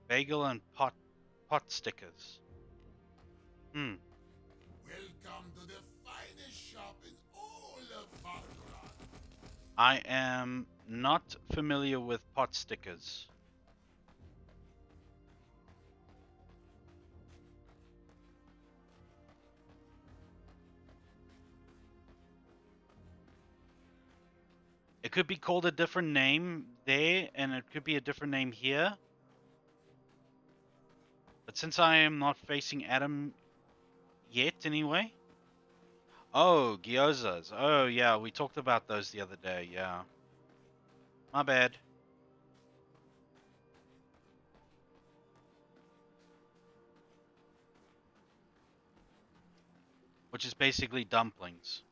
Bagel and pot stickers. Welcome to the finest shop in all of Valorant. I am not familiar with pot stickers. It could be called a different name there, and it could be a different name here. But since I am not facing Adam yet, anyway. Oh, gyozas. Oh, yeah, we talked about those the other day, yeah. My bad. which is basically dumplings.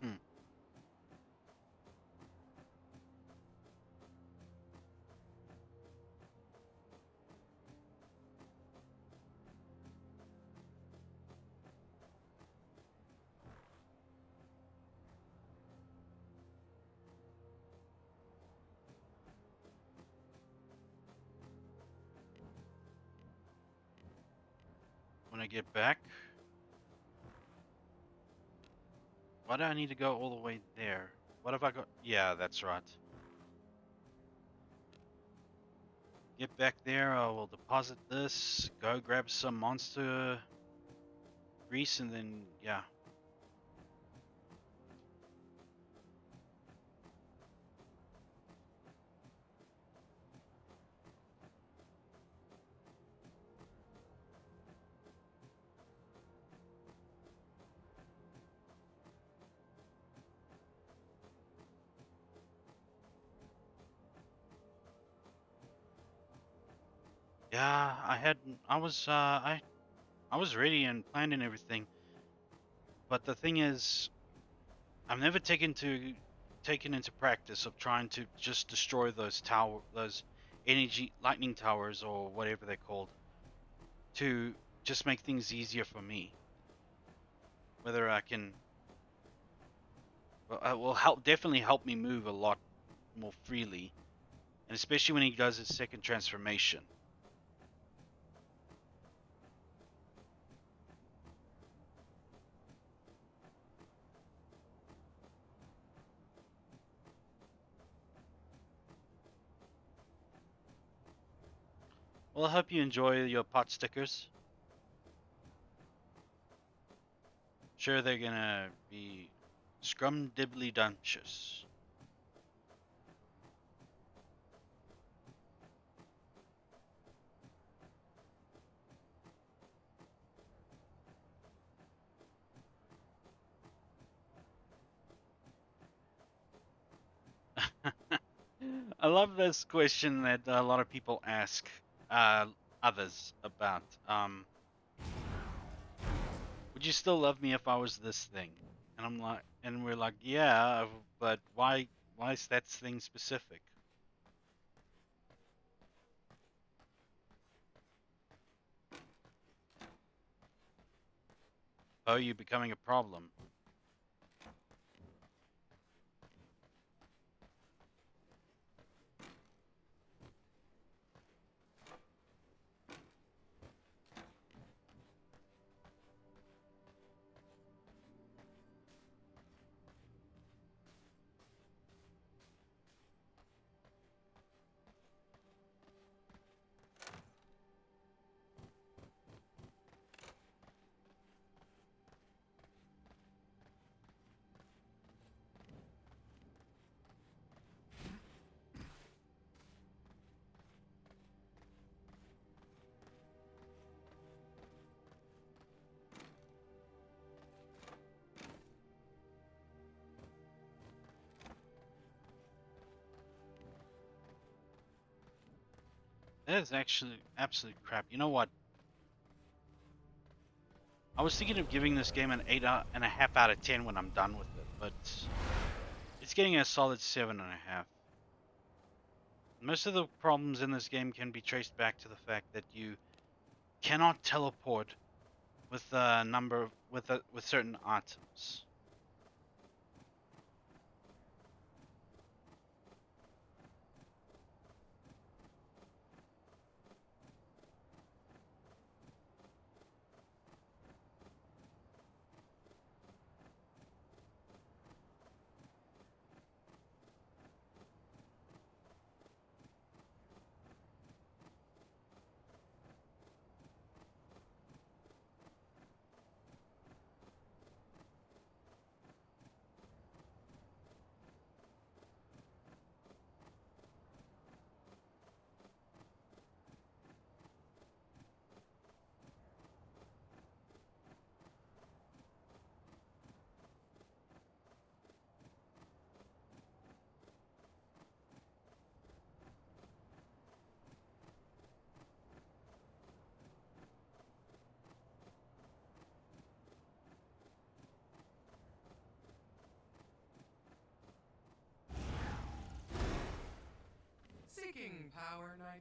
Hmm. When I get back, why do I need to go all the way there? What have I got? Yeah, that's right. Get back there, I will deposit this, go grab some monster grease, and then, yeah. Yeah, I was ready and planned and everything, but the thing is, I've never taken into practice of trying to just destroy those energy lightning towers or whatever they're called, to just make things easier for me. Whether I can, well, it will definitely help me move a lot more freely, and especially when he does his second transformation. Well, I hope you enjoy your pot stickers. Sure, they're gonna be scrumdiddly-dumptious. I love this question that a lot of people ask uh, others about. Would you still love me if I was this thing? And I'm like, and we're like, yeah, but why? Why is that thing specific? Oh, you becoming a problem? That is actually absolute crap. You know what? I was thinking of giving this game an 8.5 out of 10 when I'm done with it, but it's getting a solid 7.5. Most of the problems in this game can be traced back to the fact that you cannot teleport with a number with certain items.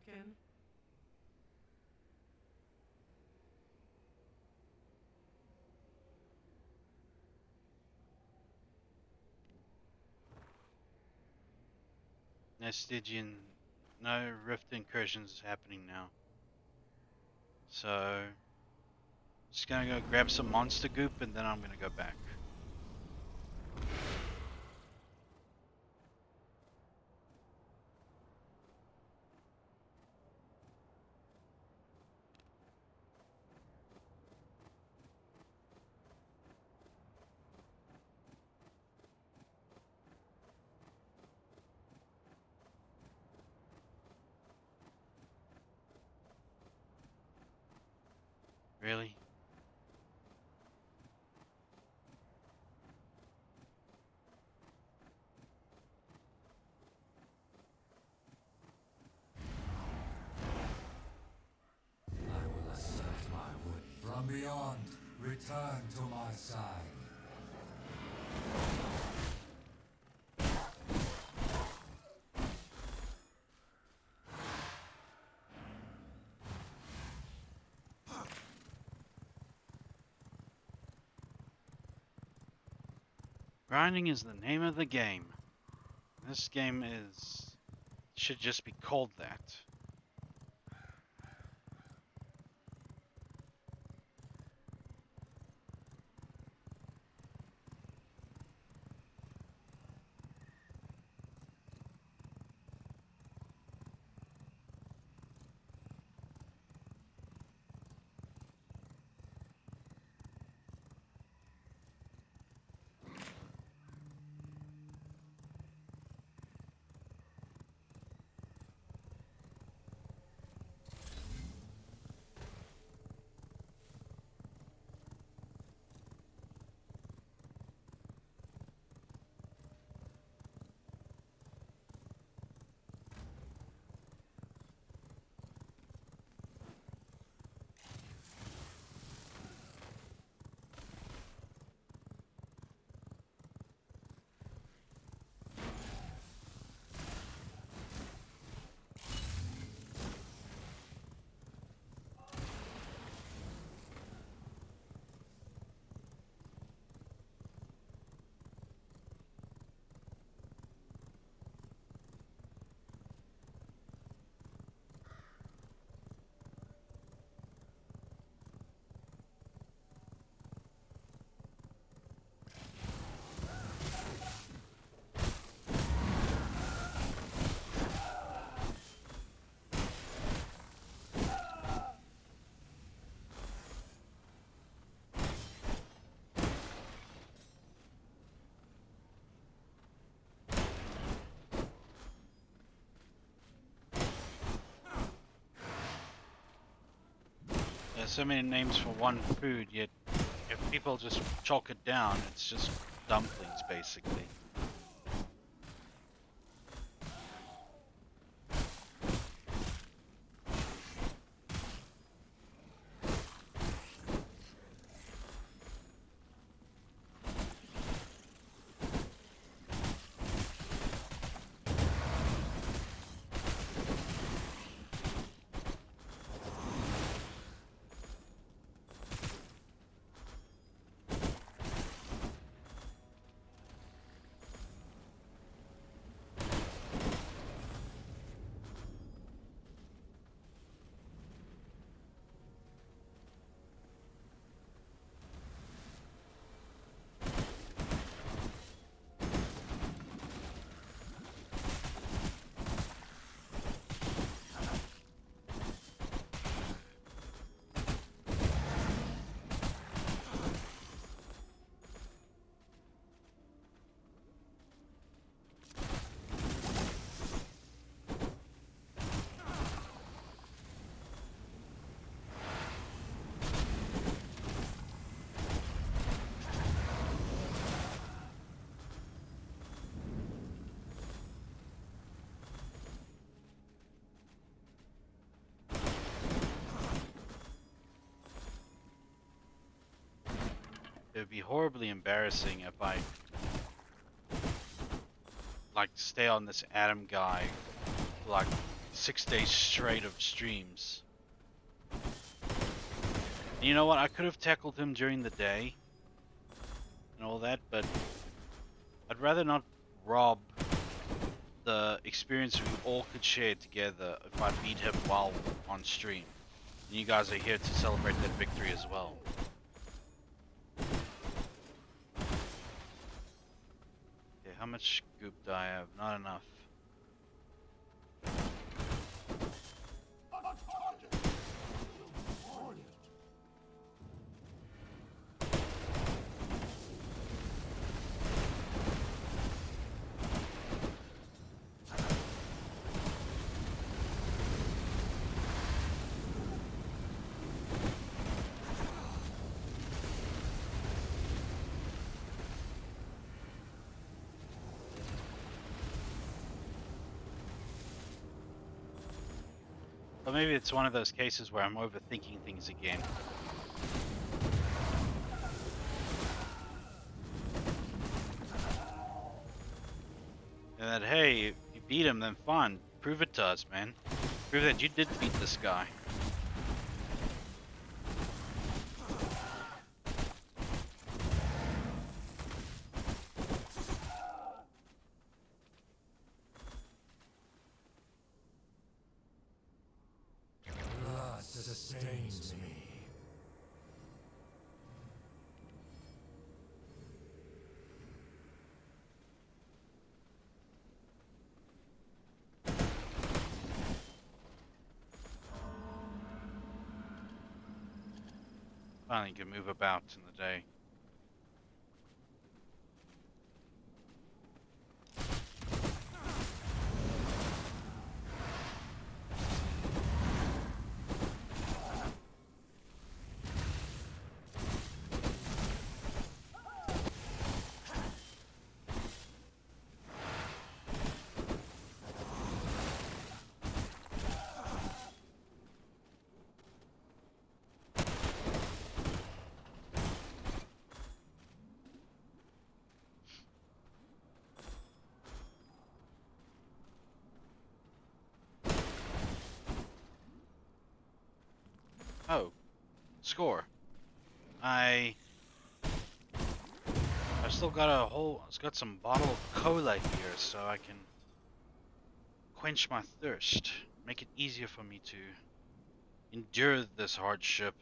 again. Stygian, no rift incursions happening now. So, just gonna go grab some monster goop and then I'm gonna go back. Really? I will assert my wood. From beyond, return to my side. Grinding is the name of the game. This game should just be called that. There's so many names for one food, yet if people just chalk it down, it's just dumplings basically. It would be horribly embarrassing if I like stay on this Adam guy for like 6 days straight of streams. And you know what? I could have tackled him during the day and all that, but I'd rather not rob the experience we all could share together if I beat him while on stream. And you guys are here to celebrate that victory as well. Okay, how much goop do I have? Not enough. But maybe it's one of those cases where I'm overthinking things again. And that, hey, if you beat him, then fine. Prove it to us, man. Prove that you did beat this guy. Blood sustains me. Finally can move about in the day. Oh, score. I've still got I've got some bottle of cola here so I can quench my thirst. Make it easier for me to endure this hardship.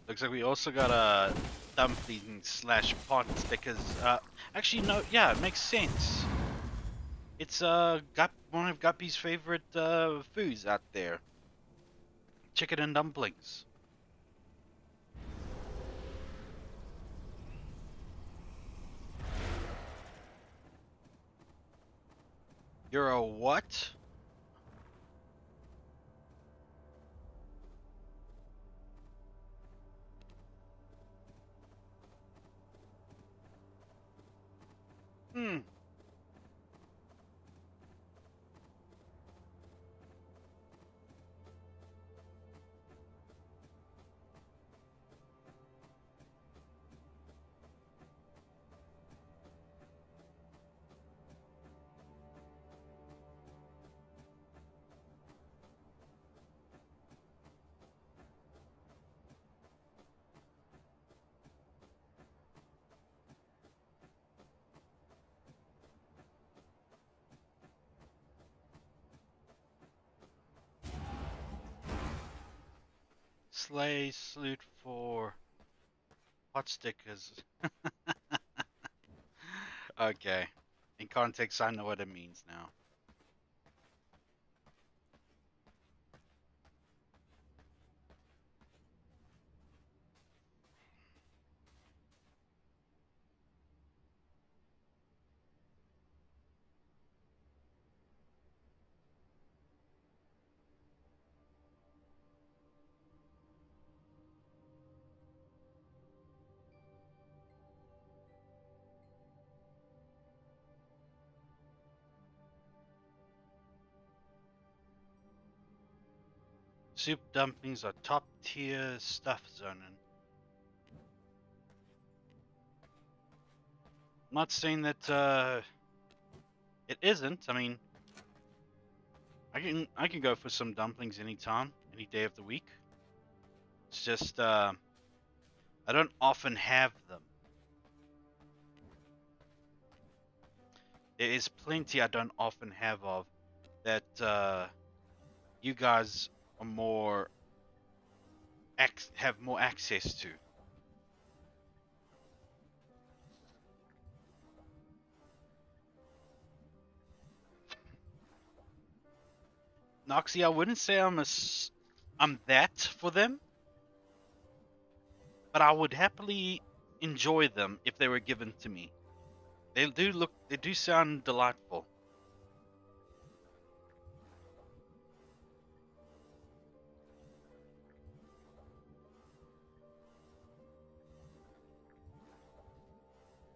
Looks like we also got a dumpling slash pot stickers. Actually, no, yeah, it makes sense. It's one of Guppy's favorite foods out there. Chicken and dumplings. You're a what? Hmm. Slay salute for pot stickers. Okay. In context, I know what it means now. Soup dumplings are top tier stuff, Zonin. I'm not saying that it isn't. I mean, I can go for some dumplings anytime, any day of the week. It's just I don't often have them. There is plenty I don't often have of that you guys are more have more access to. Noxy, I wouldn't say I'm that for them, but I would happily enjoy them if they were given to me. They do sound delightful.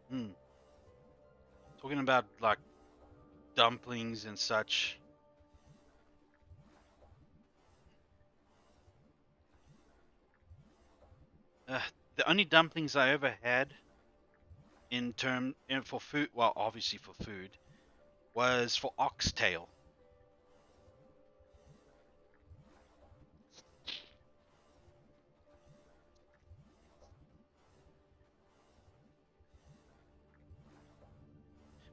Hmm. Talking about like dumplings and such. Uh, the only dumplings I ever had for food, well, obviously for food, was for oxtail.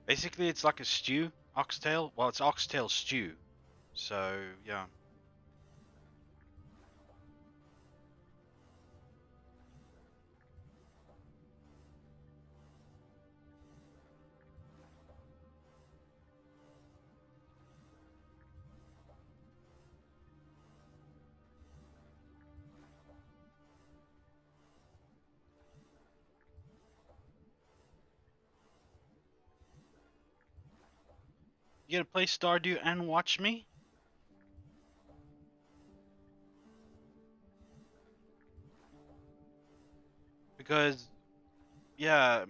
Basically, it's like a stew, oxtail. Well, it's oxtail stew. So yeah. You gonna play Stardew and watch me? Because yeah,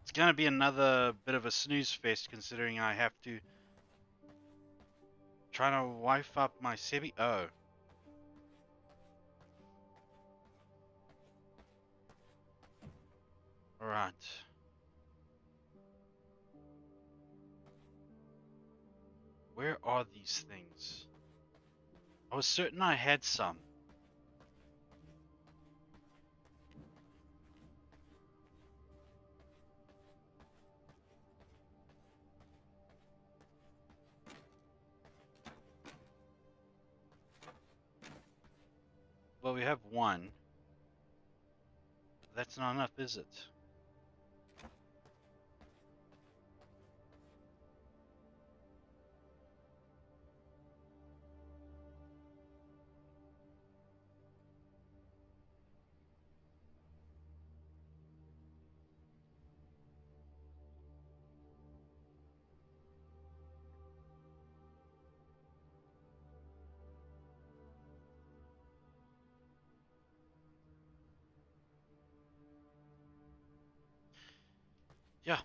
it's gonna be another bit of a snooze fest considering I have to try to wife up my Sebi. Oh, alright. Where are these things? I was certain I had some. Well, we have one. That's not enough, is it? Yeah.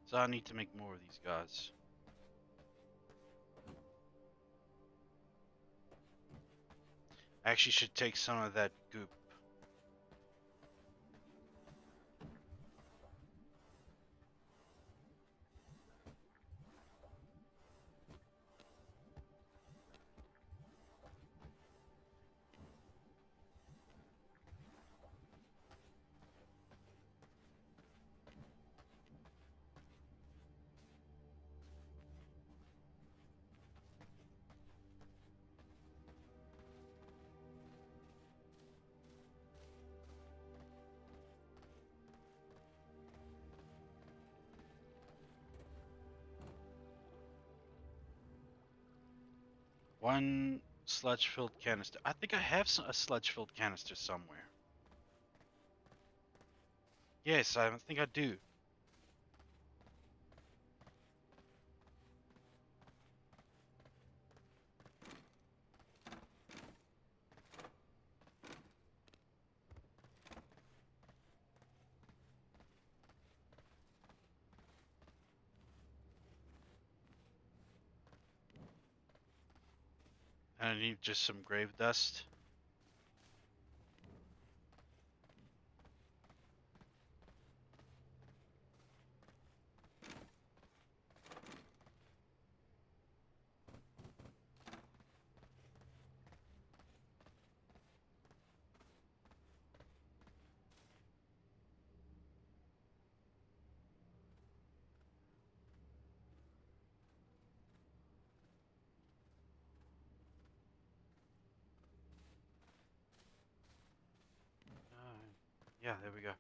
So I need to make more of these guys. I actually should take some of that goop. One sludge-filled canister. I think I have a sludge-filled canister somewhere. Yes, I think I do. I need just some grave dust. Yeah, there we go.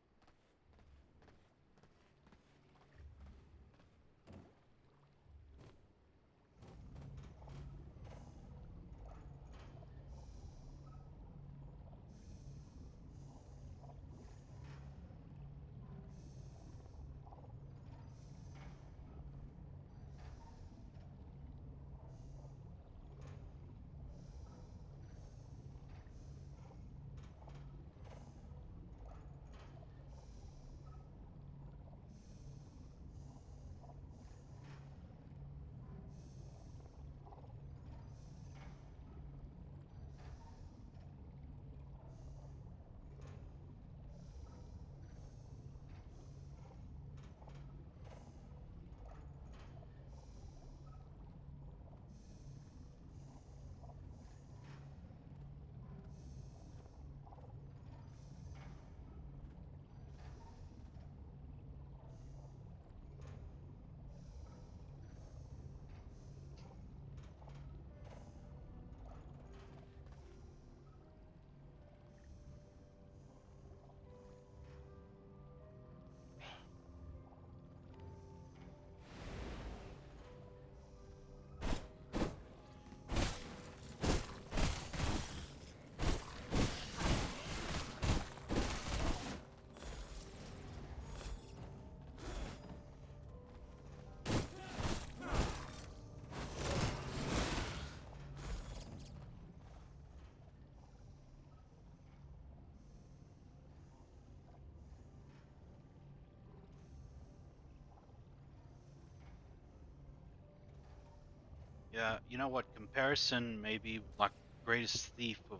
Yeah, you know what? Comparison may be like greatest thief of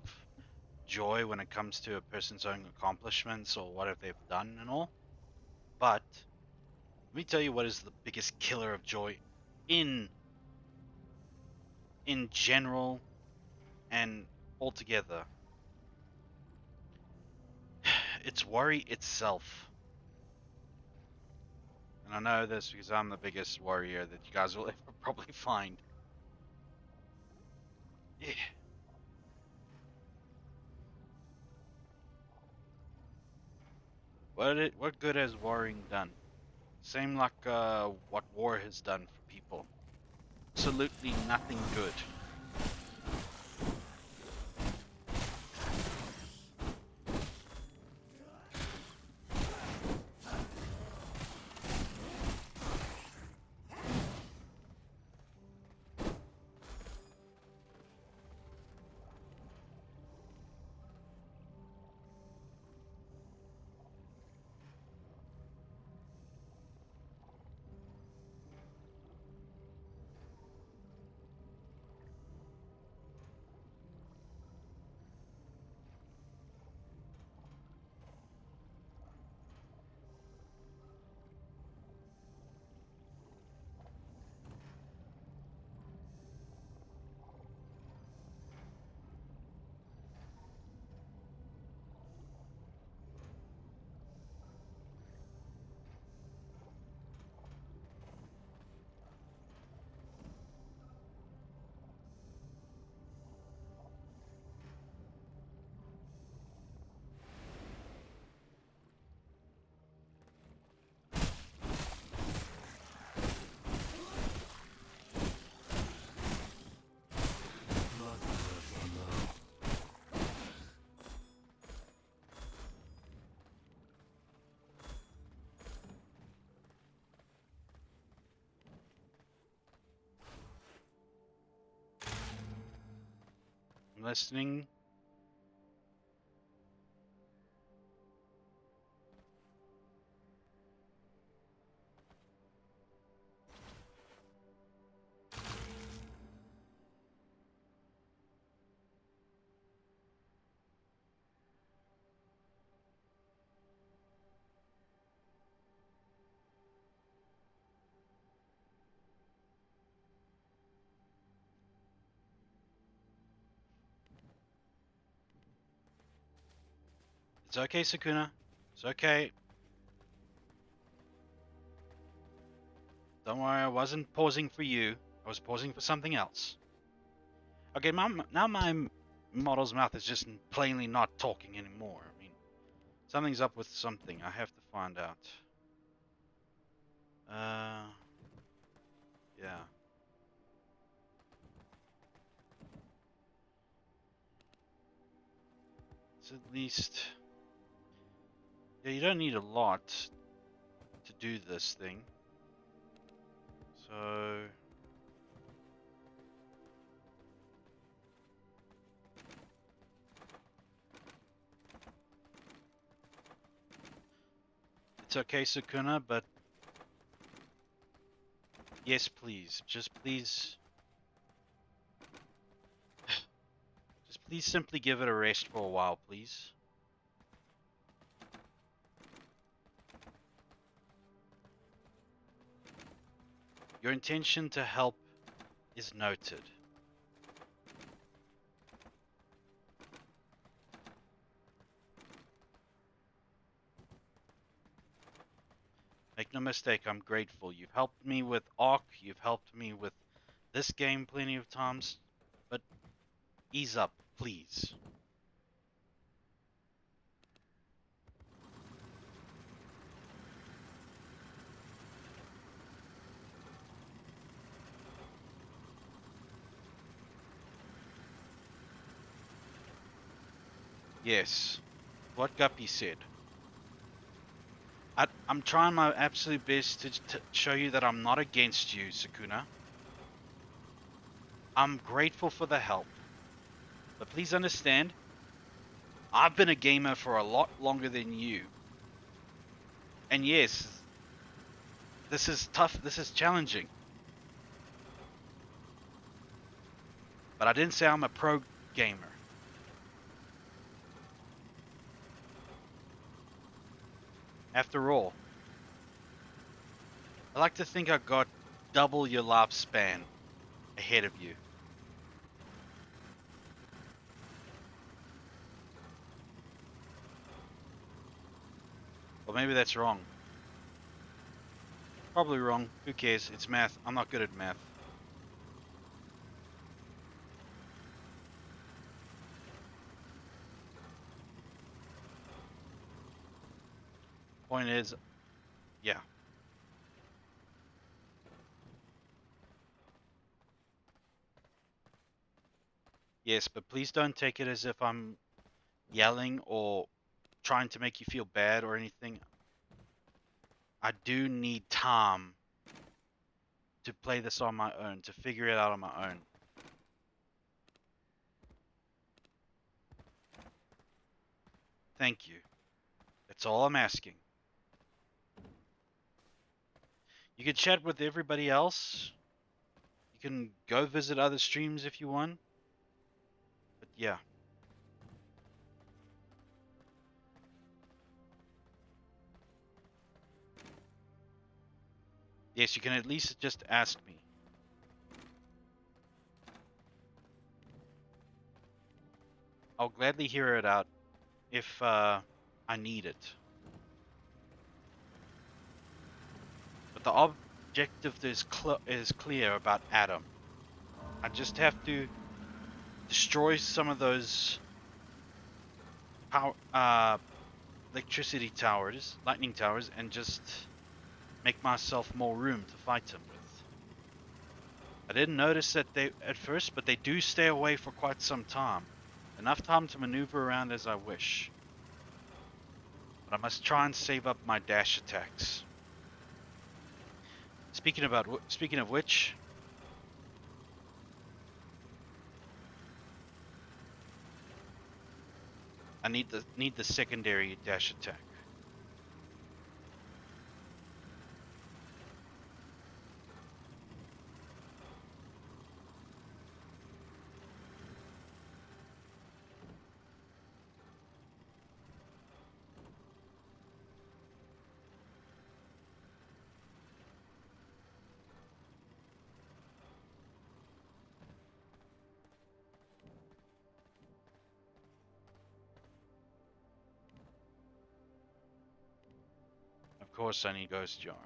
joy when it comes to a person's own accomplishments or what have they've done and all. But let me tell you what is the biggest killer of joy in in general and altogether. It's worry itself. And I know this because I'm the biggest warrior that you guys will ever probably find. Yeah. What good has worrying done? Same like what war has done for people. Absolutely nothing good. I'm listening. It's okay, Sakuna. It's okay. Don't worry, I wasn't pausing for you. I was pausing for something else. Okay, now my model's mouth is just plainly not talking anymore. I mean, something's up with something. I have to find out. Yeah. It's at least... Yeah, you don't need a lot to do this thing. So... It's okay, Sukuna, but... Yes, please. Just please... Just please simply give it a rest for a while, please. Your intention to help is noted. Make no mistake, I'm grateful. You've helped me with Ark, you've helped me with this game plenty of times, but ease up, please. Yes, what Guppy said. I'm trying my absolute best to show you that I'm not against you, Sukuna. I'm grateful for the help. But please understand, I've been a gamer for a lot longer than you. And yes, this is tough, this is challenging. But I didn't say I'm a pro gamer. After all, I like to think I got double your lifespan ahead of you. Or maybe that's wrong. Probably wrong. Who cares? It's math. I'm not good at math. Point is, yeah. Yes, but please don't take it as if I'm yelling or trying to make you feel bad or anything. I do need time to play this on my own, to figure it out on my own. Thank you. That's all I'm asking. You can chat with everybody else. You can go visit other streams if you want. But yeah. Yes, you can at least just ask me. I'll gladly hear it out if I need it. But the objective is clear about Adam. I just have to destroy some of those power, electricity towers, lightning towers, and just make myself more room to fight him with. I didn't notice that they at first, but they do stay away for quite some time. Enough time to maneuver around as I wish. But I must try and save up my dash attacks. Speaking of which, I need the secondary dash attack. course I need ghost yarn.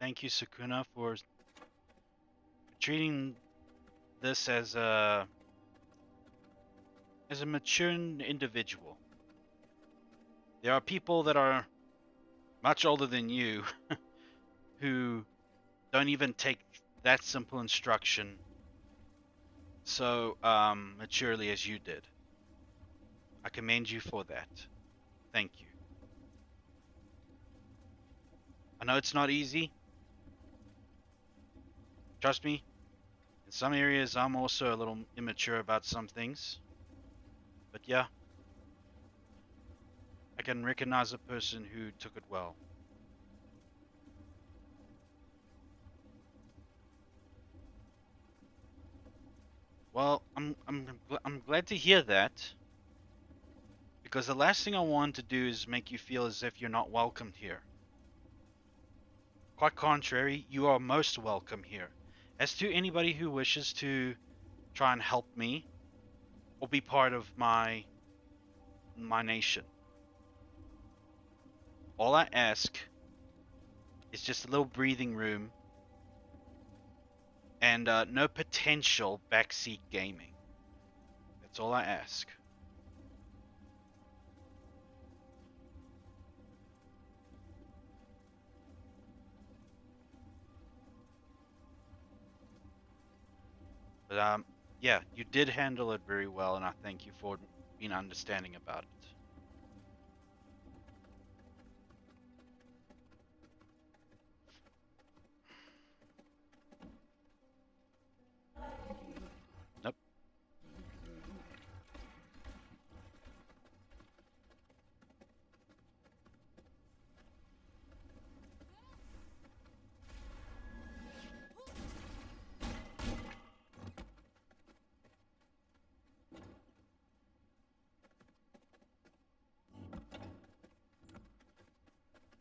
Thank you, Sakuna, for treating this as a mature individual. There are people that are much older than you who don't even take that simple instruction so maturely as you did. I commend you for that. Thank you. I know it's not easy. Trust me, in some areas I'm also a little immature about some things. But yeah, I can recognize a person who took it well. Well, I'm glad to hear that, because the last thing I want to do is make you feel as if you're not welcomed here. Quite contrary, you are most welcome here. As to anybody who wishes to try and help me or be part of my nation, all I ask is just a little breathing room and no potential backseat gaming. That's all I ask. But yeah, you did handle it very well, and I thank you for being understanding about it. Nope.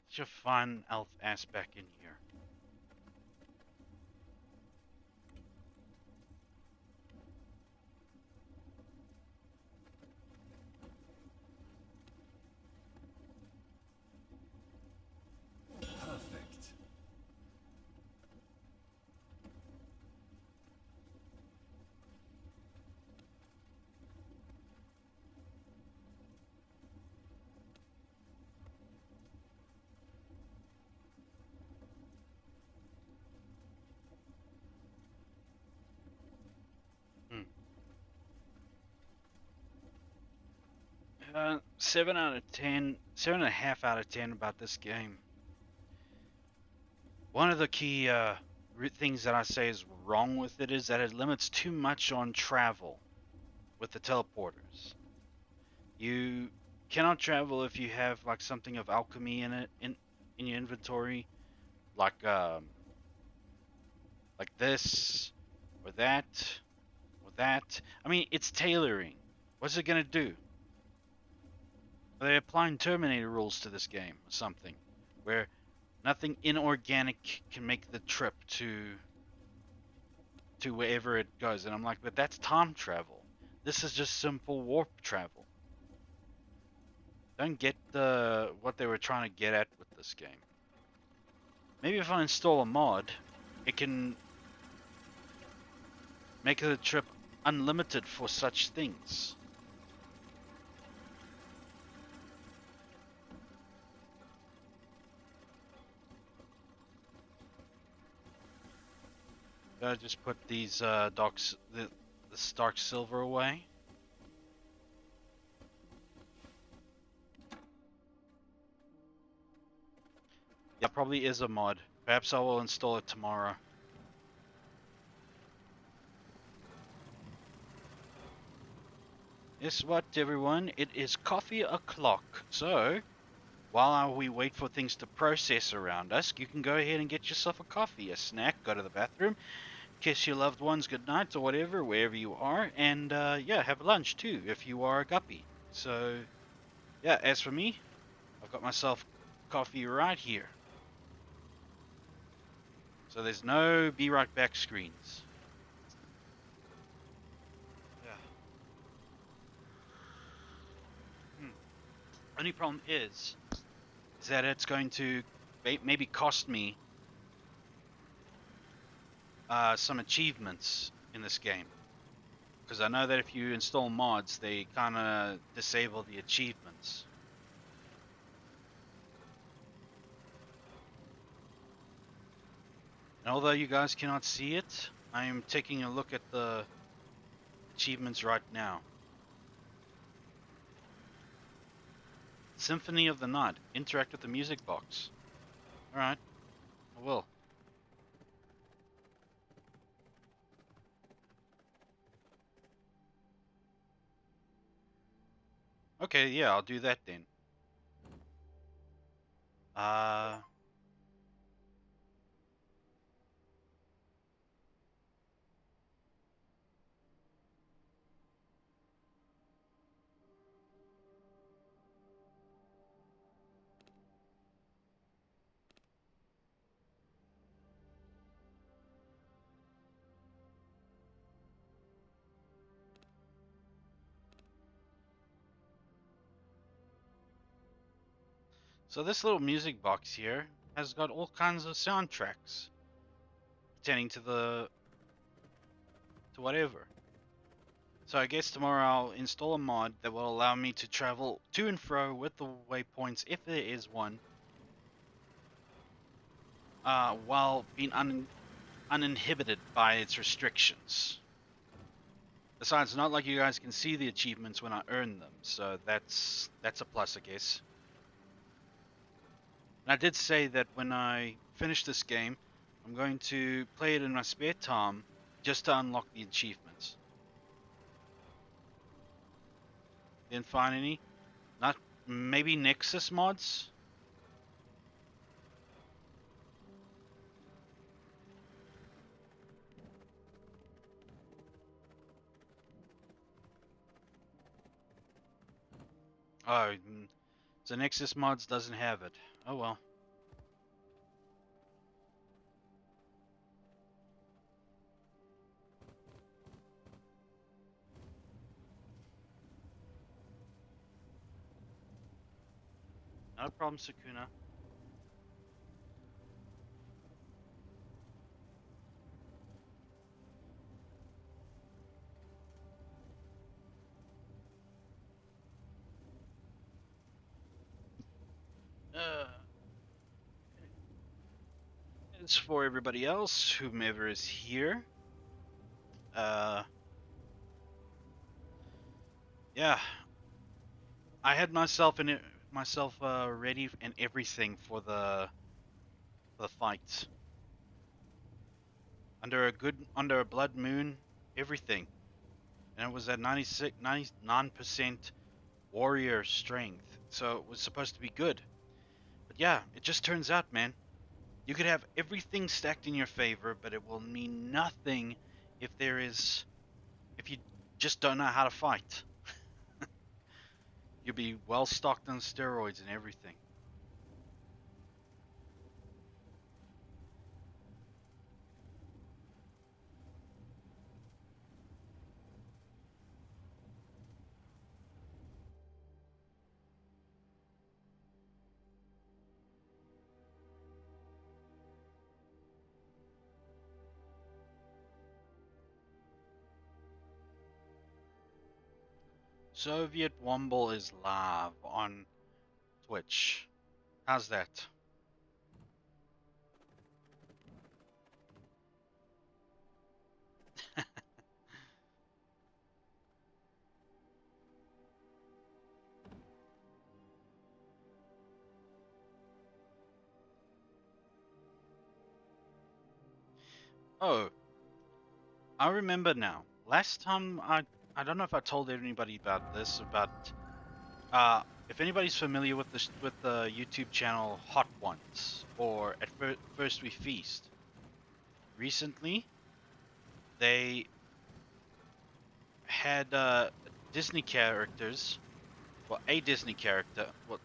Such a fun elf ass back in here. Perfect. Hmm. 7 out of 10, 7.5 out of 10 about this game. One of the key things that I say is wrong with it is that it limits too much on travel with the teleporters. You cannot travel if you have like something of alchemy in it in your inventory, like this or that or that. I mean, it's tailoring. What's it gonna do? Are they applying Terminator rules to this game or something, where Nothing inorganic can make the trip to wherever it goes. And I'm like, but that's time travel. This is just simple warp travel. Don't get what they were trying to get at with this game. Maybe if I install a mod, it can make the trip unlimited for such things. Gotta just put these the Stark Silver away. Yeah, probably is a mod. Perhaps I will install it tomorrow. Guess what, everyone? It is coffee o'clock. So, while we wait for things to process around us, you can go ahead and get yourself a coffee, a snack, go to the bathroom, kiss your loved ones goodnight or whatever, wherever you are, and yeah, have lunch too if you are a guppy. So, yeah, as for me, I've got myself coffee right here. So there's no be right back screens. Yeah. Only problem is that it's going to maybe cost me some achievements in this game. Because I know that if you install mods, they kind of disable the achievements. And although you guys cannot see it, I am taking a look at the achievements right now. Symphony of the Night. Interact with the music box. Alright, I will. Okay, yeah, I'll do that then. Uh... So this little music box here has got all kinds of soundtracks pertaining to whatever. So I guess tomorrow I'll install a mod that will allow me to travel to and fro with the waypoints, if there is one, while being uninhibited by its restrictions. Besides, not like you guys can see the achievements when I earn them, so that's a plus, I guess. And I did say that when I finish this game, I'm going to play it in my spare time just to unlock the achievements. Didn't find any. Not maybe Nexus mods? Oh, so Nexus mods doesn't have it. Oh well. Not a problem, Sukuna. Uh, as for everybody else, whomever is here, uh, yeah, I had myself ready and everything for the fight. Under a blood moon, everything, and it was at 99% warrior strength, so it was supposed to be good. But yeah, it just turns out, man, you could have everything stacked in your favor, but it will mean nothing if if you just don't know how to fight. You'll be well stocked on steroids and everything. Soviet Womble is live on Twitch. How's that? Oh, I remember now. Last time I don't know if I told anybody about this, about if anybody's familiar with this with the YouTube channel Hot Ones or at First We Feast. Recently, they had Disney characters, well, a Disney character. Well,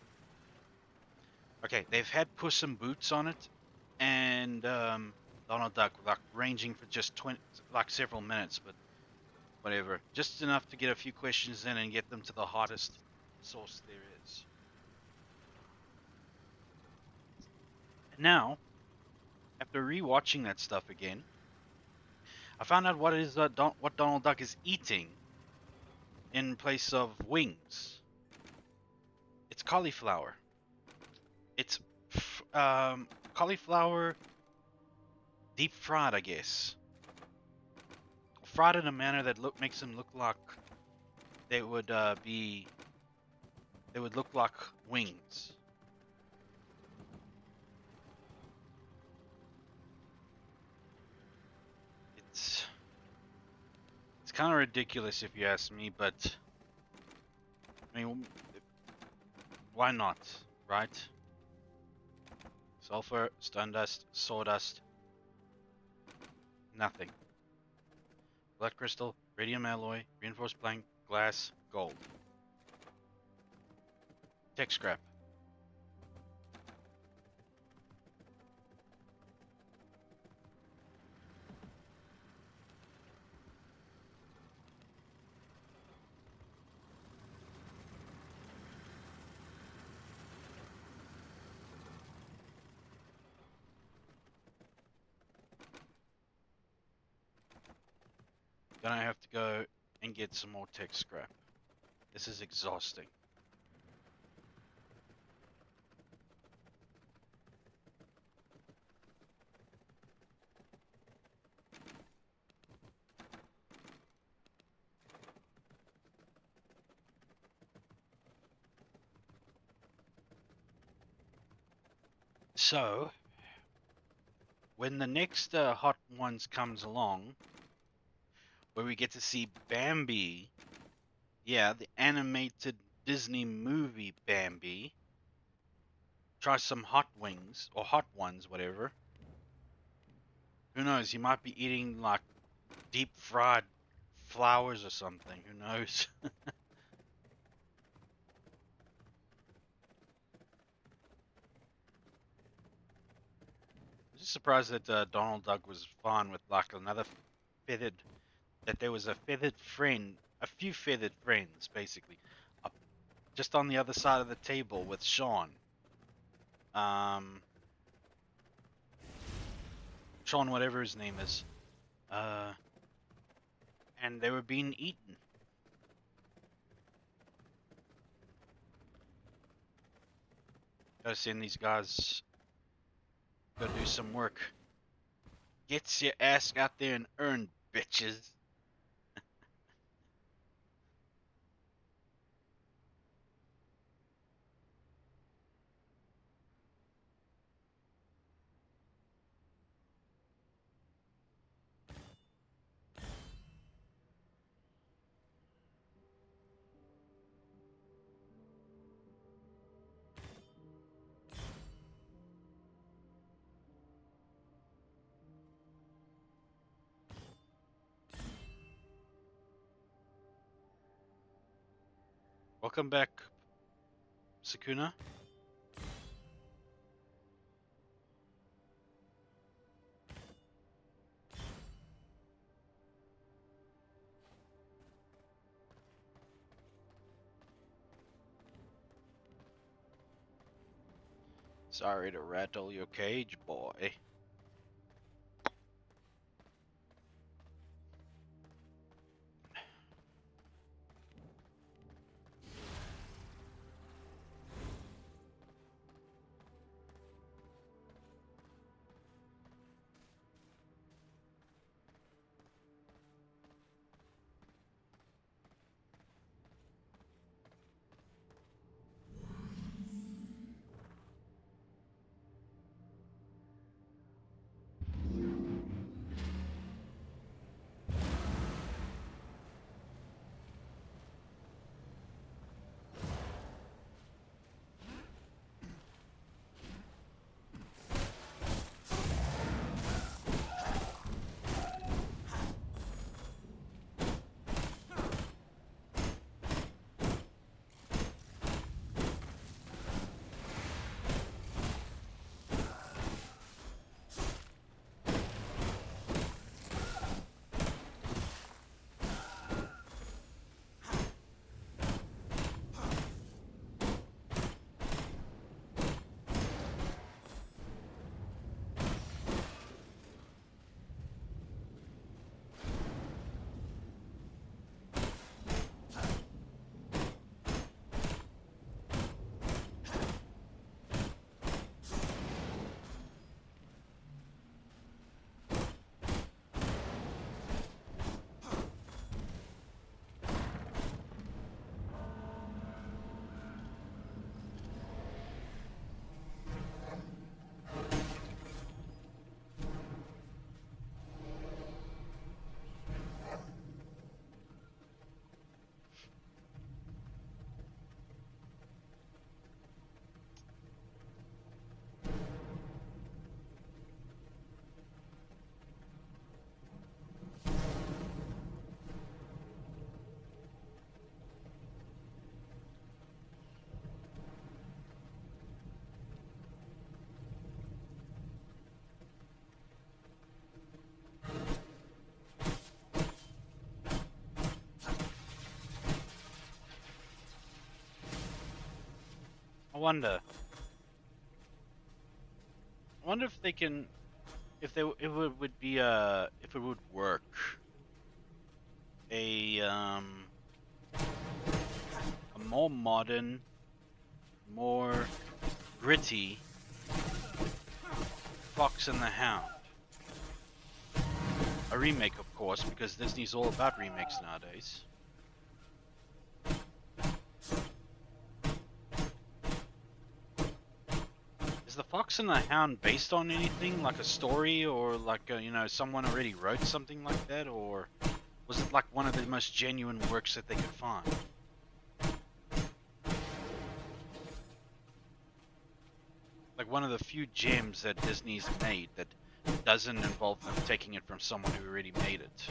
okay, they've had Puss in Boots on it, and Donald Duck, like ranging for just 20, like several minutes, but whatever, just enough to get a few questions in and get them to the hottest source there is. Now, after rewatching that stuff again, I found out what Donald Duck is eating in place of wings. It's cauliflower. It's cauliflower deep fried, I guess. Fried in a manner that makes them look like they would they would look like wings. It's kind of ridiculous if you ask me, but I mean, why not, right? Sulfur, stone dust, sawdust, nothing. Blood crystal, radium alloy, reinforced plank, glass, gold. Tech scrap. Gonna have to go and get some more tech scrap. This is exhausting. So, when the next Hot Ones comes along, where we get to see Bambi, yeah, the animated Disney movie Bambi, try some hot wings, or hot ones, whatever. Who knows, he might be eating like deep fried flowers or something, who knows? I'm just surprised that Donald Duck was fine with like another feathered, that there was a feathered friend, a few feathered friends, basically, up just on the other side of the table with Sean. Sean, whatever his name is. And they were being eaten. Gotta send these guys, go do some work. Get your ass out there and earn, bitches. Welcome back, Sakuna. Sorry to rattle your cage, boy. I wonder. I wonder if they can, if they, if it would be if it would work. A more modern, more gritty Fox and the Hound. A remake, of course, because Disney's all about remakes nowadays. Is the Fox and the Hound based on anything, like a story, or like you know, someone already wrote something like that, or was it like one of the most genuine works that they could find? Like one of the few gems that Disney's made that doesn't involve them taking it from someone who already made it.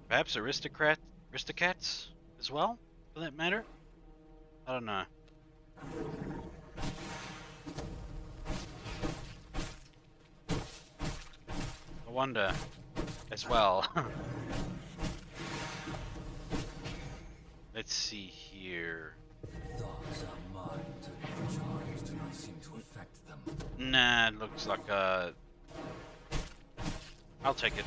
Perhaps Aristocats as well, for that matter? I don't know. I wonder as well. Let's see here. Thoughts are mine to the charms do not seem to affect them. Nah, it looks like I'll take it.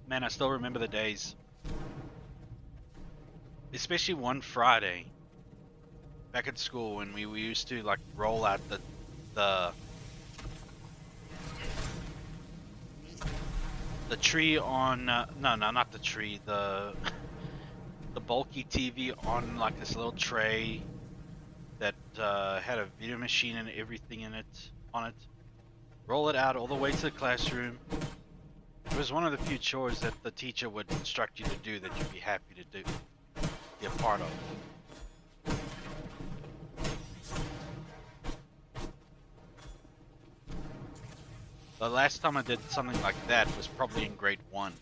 Man, I still remember the days. Especially one Friday back at school when we used to like roll out the the tree on no, not the tree, the the bulky TV on like this little tray that had a video machine and everything in it on it. Roll it out all the way to the classroom. It was one of the few chores that the teacher would instruct you to do that you'd be happy to do, be a part of. The last time I did something like that was probably in grade 1.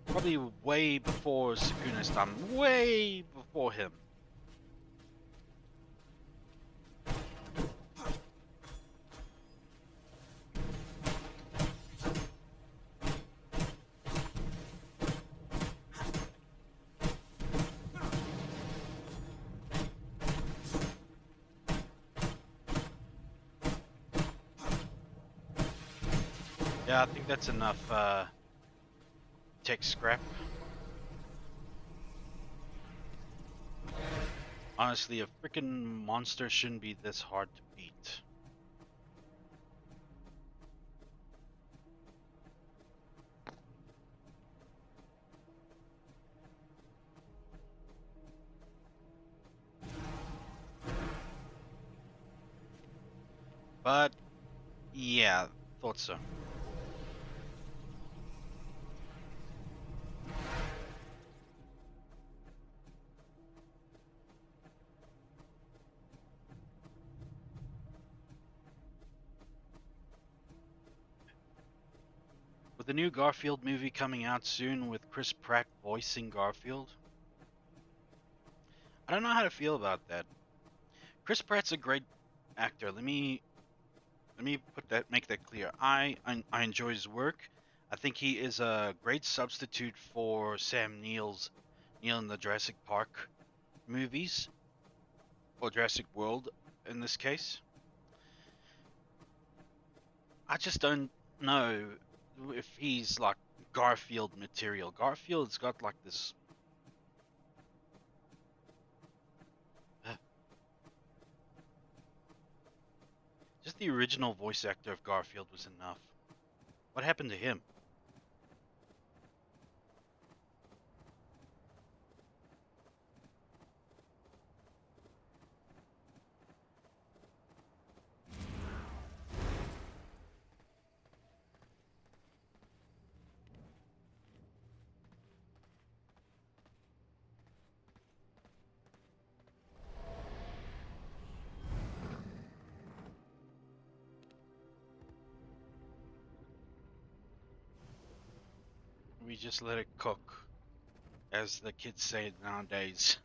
Probably way before Sukuna's time, way before him. Yeah, I think that's enough tech scrap. Honestly, a freaking monster shouldn't be this hard to beat. But, yeah, thought so. With the new Garfield movie coming out soon with Chris Pratt voicing Garfield, I don't know how to feel about that. Chris Pratt's a great actor. Let me make that clear. I enjoy his work. I think he is a great substitute for Sam Neil in the Jurassic Park movies, or Jurassic World in this case. I just don't know if he's like Garfield material. Garfield's got like this. Just the original voice actor of Garfield was enough. What happened to him? We just let it cook, as the kids say nowadays.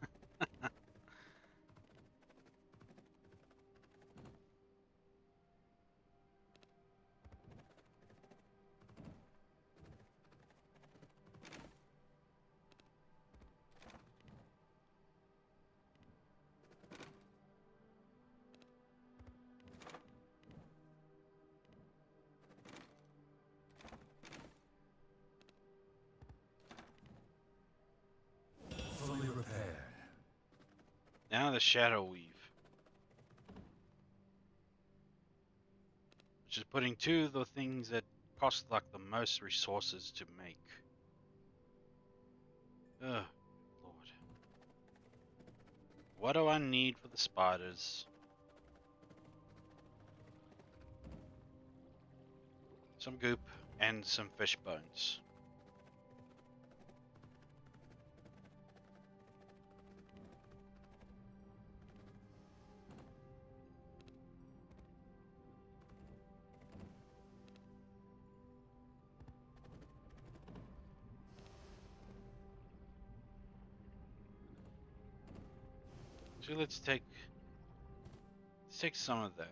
Fully repaired. Now the Shadow Weave, which is putting two of the things that cost like the most resources to make. Ugh, Lord. What do I need for the spiders? Some goop and some fish bones. So let's take some of that.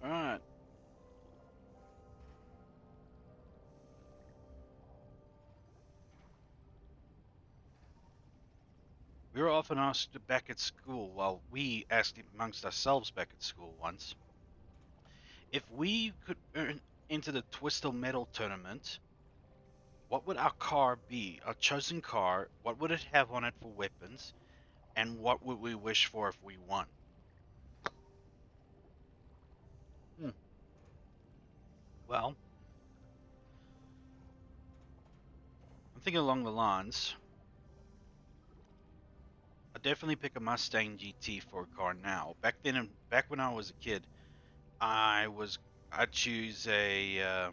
Alright. We were often asked back at school, well, we asked amongst ourselves back at school once, if we could enter the Twisted Metal tournament, what would our car be? Our chosen car, what would it have on it for weapons? And what would we wish for if we won? Well, I'm thinking along the lines. I'd definitely pick a Mustang GT for a car now. Back when I was a kid, I'd choose a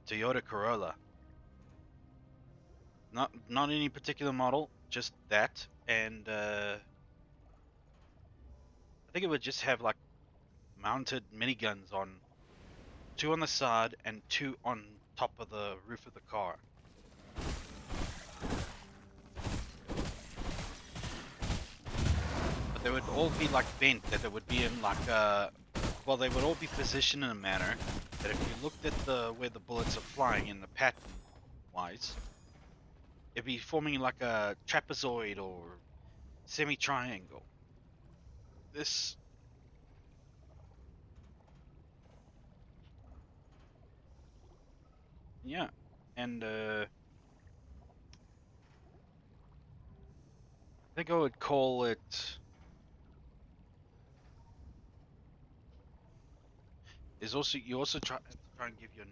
Toyota Corolla. Not any particular model, just that, and I think it would just have like mounted miniguns on, two on the side and two on top of the roof of the car. But they would all be like bent, that they would be in like well, they would all be positioned in a manner that if you looked at where the bullets are flying in the pattern wise, it'd be forming like a trapezoid or semi-triangle. This, yeah, and I think I would call it. There's also you also have to try and give your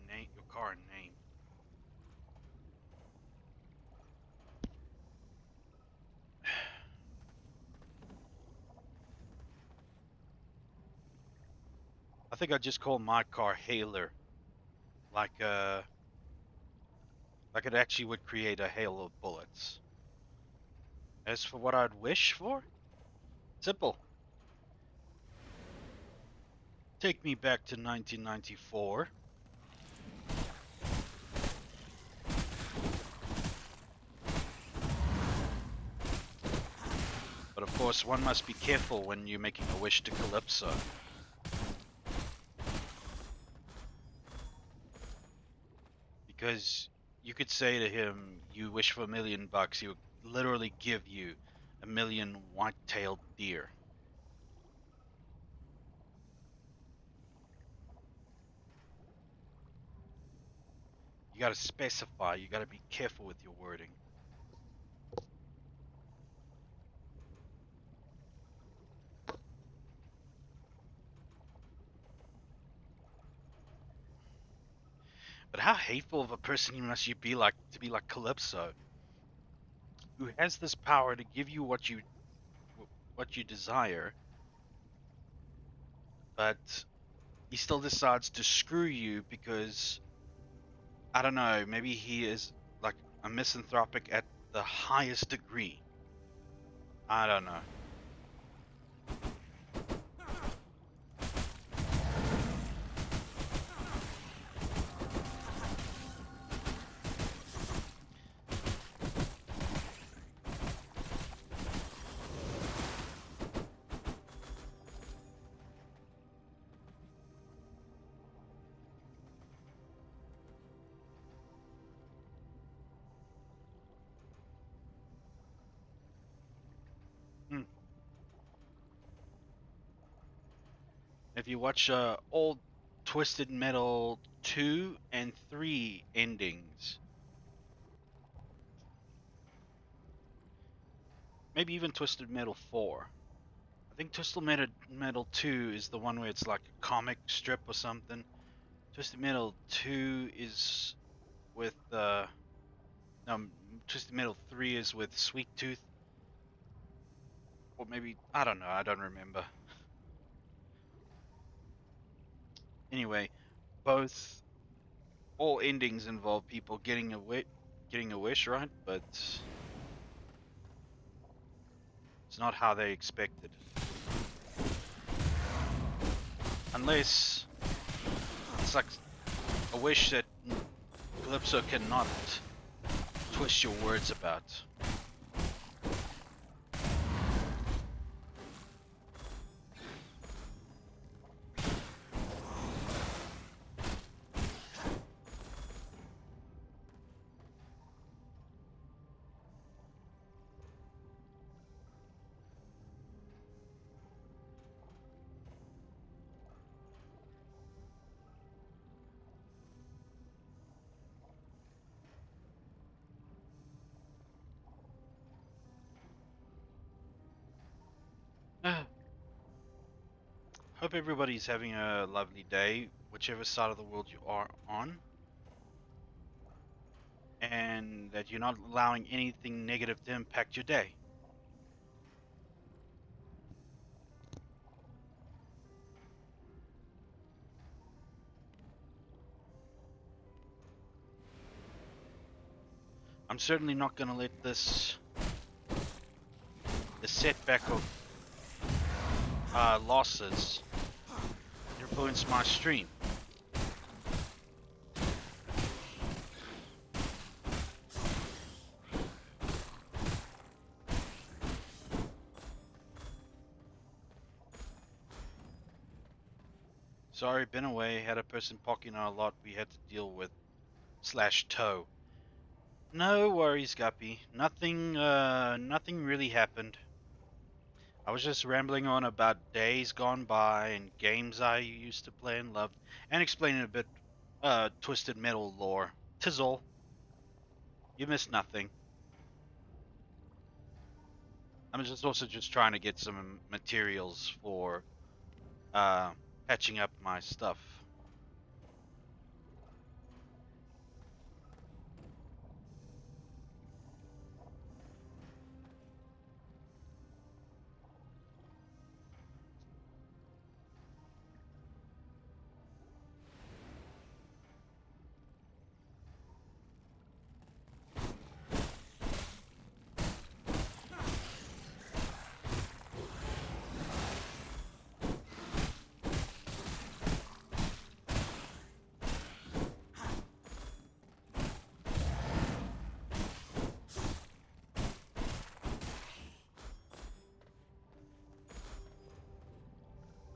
car a name. I think I'd just call my car Hailer, like like it actually would create a hail of bullets. As for what I'd wish for, simple. Take me back to 1994. But of course, one must be careful when you're making a wish to Calypso. Because you could say to him, you wish for $1,000,000, he would literally give you 1,000,000 white-tailed deer. gotta specify. You gotta be careful with your wording. But how hateful of a person must you be like to be like Calypso, who has this power to give you what you desire, but he still decides to screw you because I don't know, maybe he is like a misanthropic at the highest degree. I don't know. Hmm. If you watch old Twisted Metal 2 and 3 endings, maybe even Twisted Metal 4. I think Metal 2 is the one where it's like a comic strip or something. Twisted Metal 2 is with no, Twisted Metal 3 is with Sweet Tooth, or maybe I don't know, I don't remember. Anyway, both all endings involve people getting a wish, right? But it's not how they expected. Unless it's like a wish that Calypso cannot twist your words about. Hope everybody's having a lovely day, whichever side of the world you are on, and that you're not allowing anything negative to impact your day. I'm certainly not going to let the setback of losses influence my stream. Sorry, been away, had a person parking on a lot we had to deal with slash tow. No worries, Guppy. Nothing really happened. I was just rambling on about days gone by and games I used to play and loved, and explaining a bit Twisted Metal lore. 'Tis all. You missed nothing. I'm just trying to get some materials for uh patching up my stuff.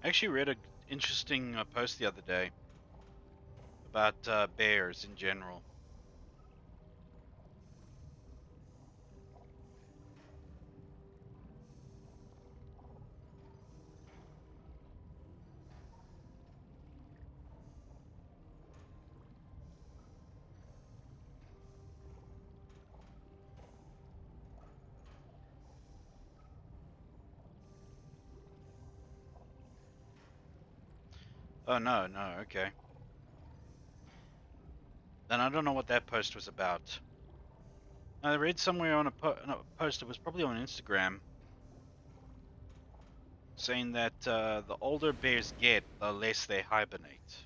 I actually read a interesting post the other day about bears in general. Oh no, no, okay. Then I don't know what that post was about. I read somewhere on a post, it was probably on Instagram, saying that the older bears get, the less they hibernate.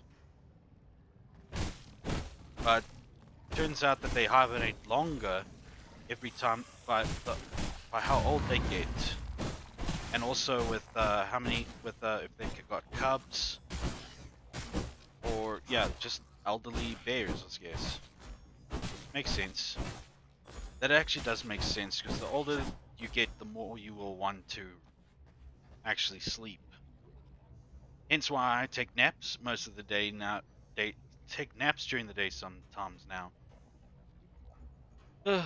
But turns out that they hibernate longer every time by how old they get, and also with how many with if they got cubs or yeah, just elderly bears, I guess. Makes sense. That actually does make sense because the older you get, the more you will want to actually sleep. Hence why I take naps most of the day now. Day take naps during the day sometimes now. Ugh.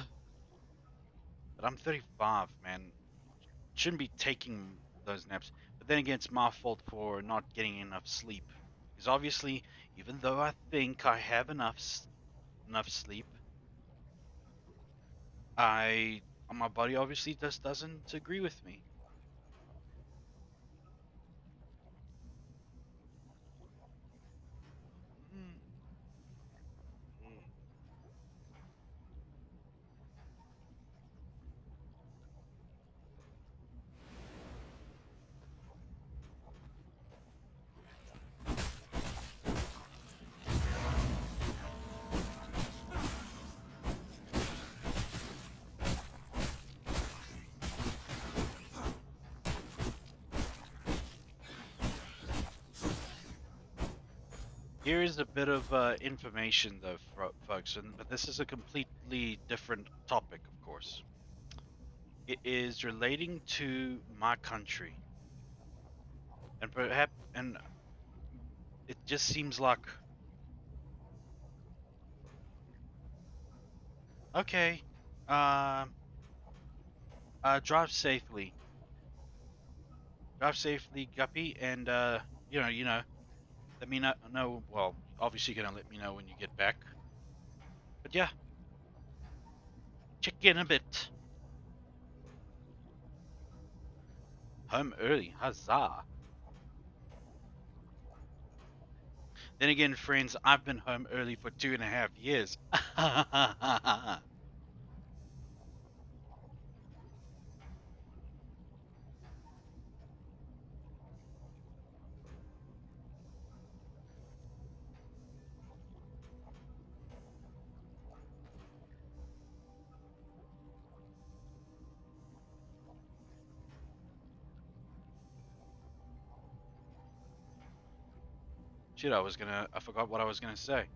But I'm 35, man. Shouldn't be taking those naps. But then again, it's my fault for not getting enough sleep. Because obviously, even though I think I have enough sleep, I my body obviously just doesn't agree with me. Mm, mm. Here is a bit of information, though, folks, but this is a completely different topic, of course. It is relating to my country, and perhaps, and it just seems like okay, um, drive safely, Guppy, and let me know. Well, obviously, you're gonna let me know when you get back, but yeah, check in a bit. Home early, huzzah! Then again, friends, I've been home early for 2.5 years. Shit, I forgot what I was gonna say.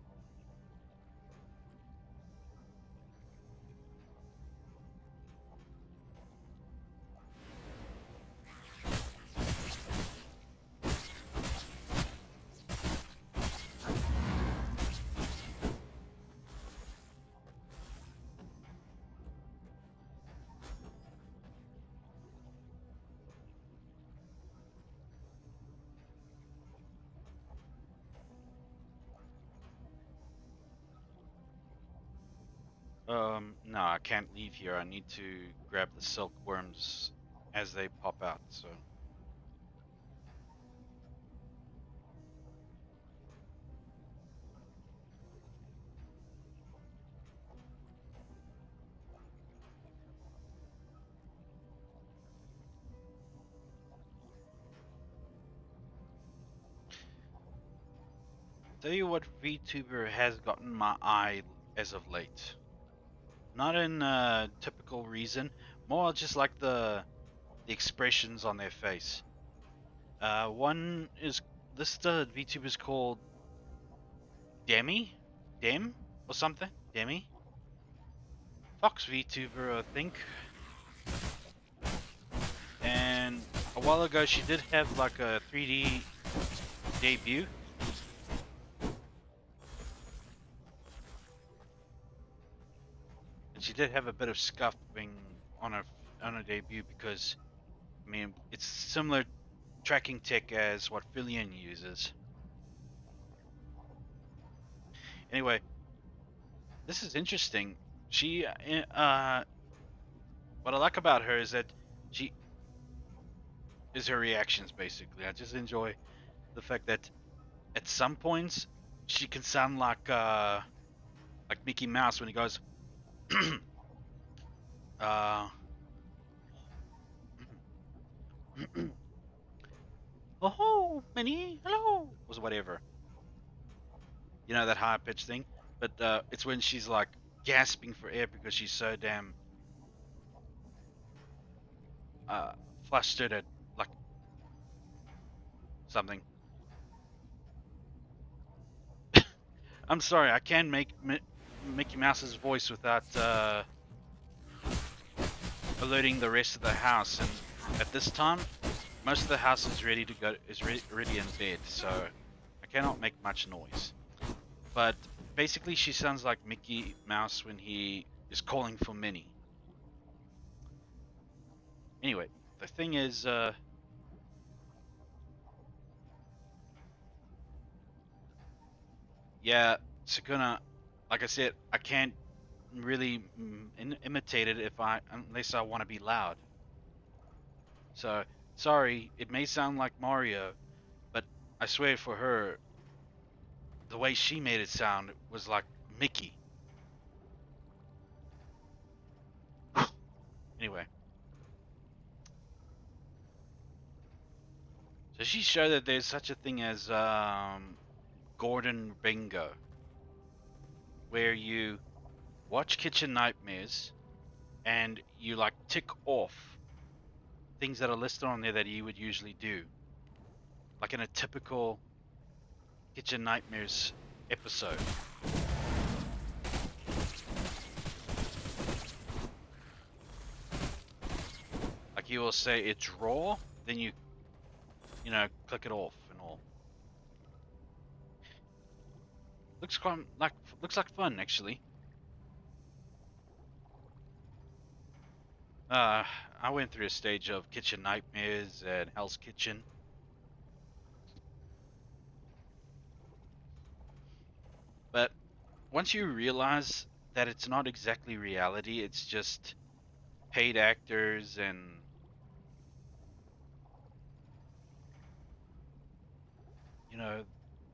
No, I can't leave here. I need to grab the silkworms as they pop out. So, tell you what VTuber has gotten my eye as of late. Not in typical reason, more just like the expressions on their face. One is this the VTuber is called Demi, Dem or something. Demi Fox VTuber, I think. And a while ago, she did have like a 3D debut. And she did have a bit of scuffing on her debut because I mean it's similar tracking tech as what Fillion uses. Anyway, this is interesting. She what I like about her is that she is her reactions basically. I just enjoy the fact that at some points she can sound like Mickey Mouse when he goes uh oh Minnie, hello, or whatever. You know, that high pitched thing. But it's when she's like gasping for air because she's so damn uh flustered at like something. I'm sorry, I can make Mickey Mouse's voice without alerting the rest of the house. And at this time, most of the house is ready to go, is already in bed, so I cannot make much noise. But basically, she sounds like Mickey Mouse when he is calling for Minnie. Anyway, the thing is, yeah, Sakuna, like I said, I can't really imitate it if I unless I want to be loud. So sorry, it may sound like Mario, but I swear for her, the way she made it sound was like Mickey. Anyway, so she showed that there's such a thing as Gordon Bingo, where you watch Kitchen Nightmares and you like tick off things that are listed on there that you would usually do, like in a typical Kitchen Nightmares episode. Like you will say it's raw, then you know click it off and all. Looks like fun actually. Uh, I went through a stage of Kitchen Nightmares and Hell's Kitchen, but once you realize that it's not exactly reality, it's just paid actors and you know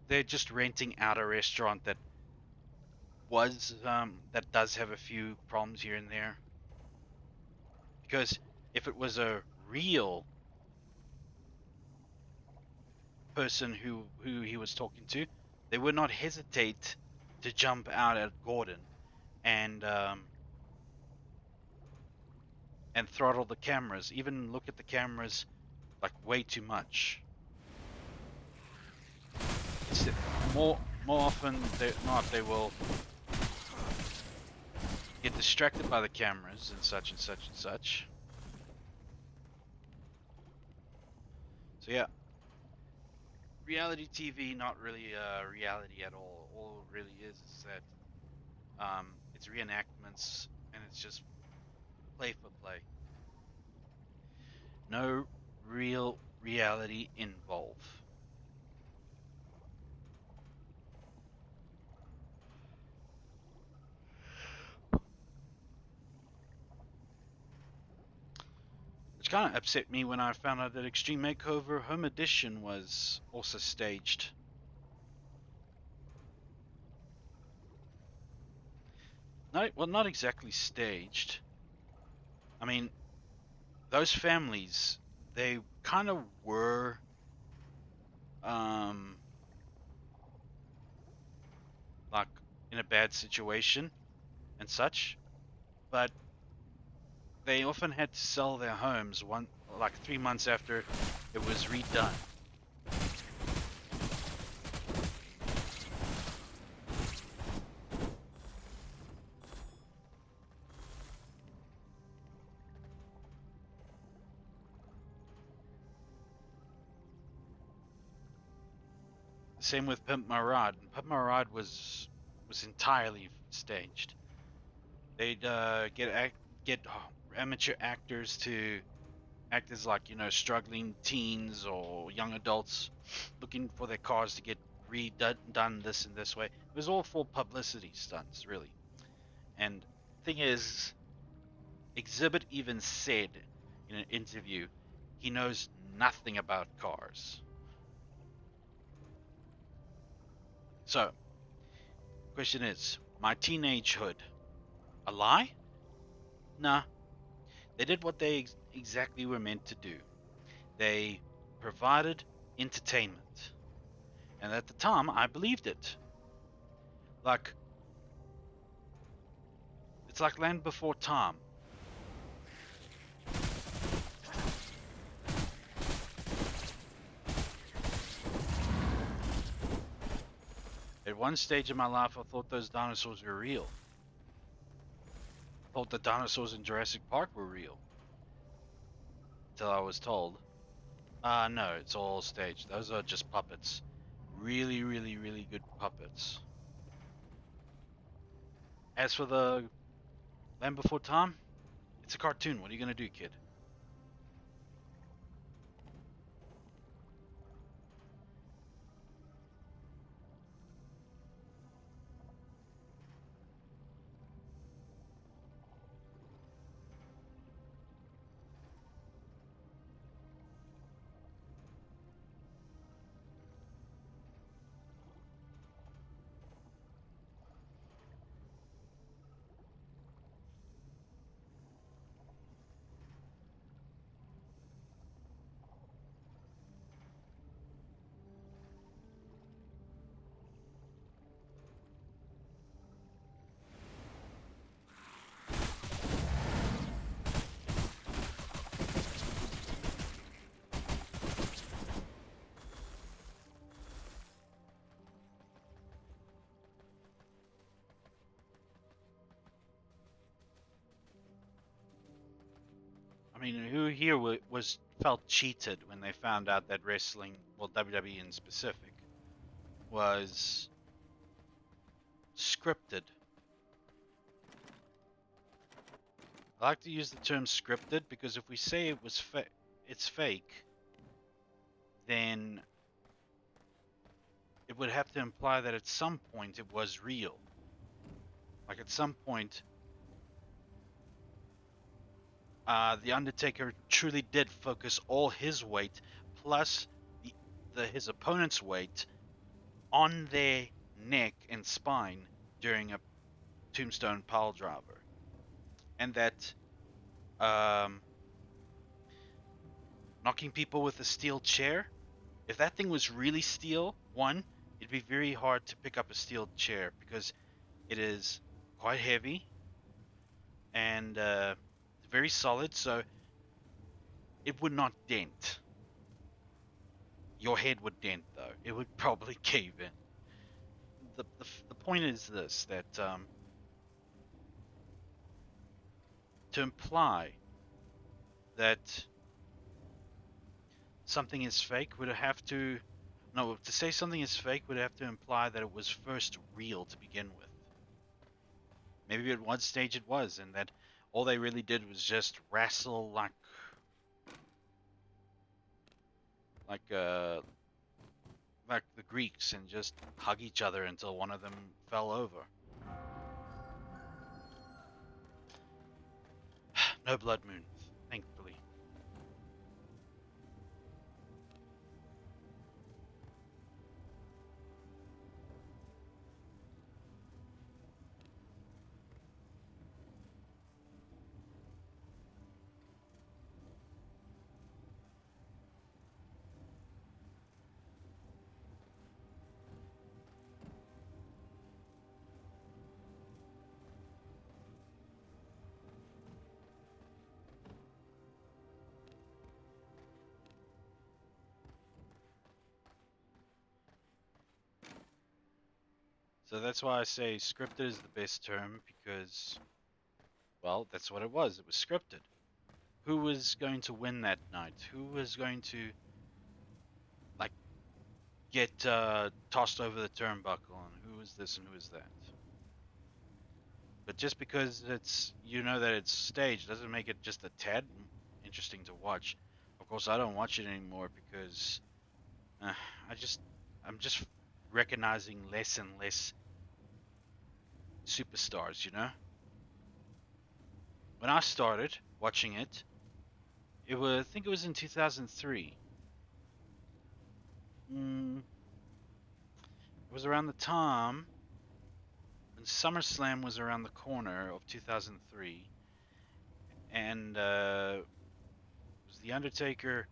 they're just renting out a restaurant that does have a few problems here and there. Because if it was a real person who he was talking to, they would not hesitate to jump out at Gordon and and throttle the cameras, even look at the cameras like way too much. It's more often than not they will get distracted by the cameras and such and such and such. So yeah, reality TV not really reality at all. All it really is that it's reenactments and it's just play for play. No real reality involved. Which kind of upset me when I found out that Extreme Makeover Home Edition was also staged. Not exactly staged. I mean, those families, they kind of were, um, like in a bad situation and such, but they often had to sell their homes like 3 months after it was redone. Same with Pimp My Ride. Pimp My Ride was entirely staged. They'd get amateur actors to act as like struggling teens or young adults looking for their cars to get redone this and this way. It was all for publicity stunts, really. And thing is, Exhibit even said in an interview he knows nothing about cars. So, question is, my teenagehood, a lie? Nah, they did what they exactly were meant to do. They provided entertainment. And at the time, I believed it. Like, it's like Land Before Time. At one stage in my life, I thought those dinosaurs were real. I thought the dinosaurs in Jurassic Park were real. Until I was told, no, it's all staged. Those are just puppets. Really, really, really good puppets. As for the Land Before Time, it's a cartoon. What are you gonna do, kid? I mean, who here was felt cheated when they found out that wrestling, well, WWE in specific, was scripted? I like to use the term scripted because if we say it was it's fake, then it would have to imply that at some point it was real. Like at some point, the Undertaker truly did focus all his weight plus his opponent's weight on their neck and spine during a tombstone pile driver, and that um, knocking people with a steel chair. If that thing was really steel, one, it'd be very hard to pick up a steel chair because it is quite heavy and very solid, so it would not dent. Your head would dent though. It would probably cave in. The point is this, that to imply that something is fake would have to no to say something is fake would have to imply that it was first real to begin with. Maybe at one stage it was, and that all they really did was just wrestle like uh like the Greeks and just hug each other until one of them fell over. No blood moon, thankfully. So that's why I say scripted is the best term because, well, that's what it was. It was scripted. Who was going to win that night? Who was going to like get tossed over the turnbuckle, and who is this and who is that? But just because it's that it's staged doesn't make it just a tad interesting to watch. Of course, I don't watch it anymore because uh, I just I'm just recognizing less and less superstars. When I started watching it, I think it was in 2003. Mm, It was around the time when SummerSlam was around the corner of 2003, and it was The Undertaker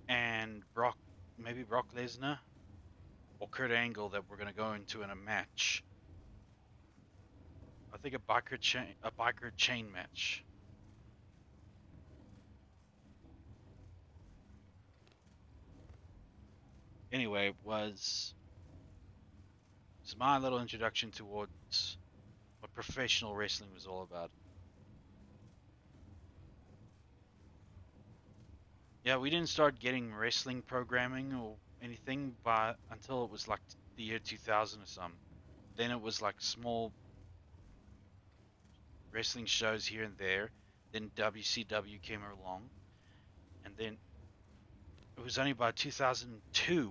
and maybe Brock Lesnar or Kurt Angle that were going to go into in a match. I think a biker chain match. Anyway, it was my little introduction towards what professional wrestling was all about. Yeah, we didn't start getting wrestling programming or anything until it was like the year 2000 or something. Then it was like small wrestling shows here and there. Then WCW came along, and then it was only by 2002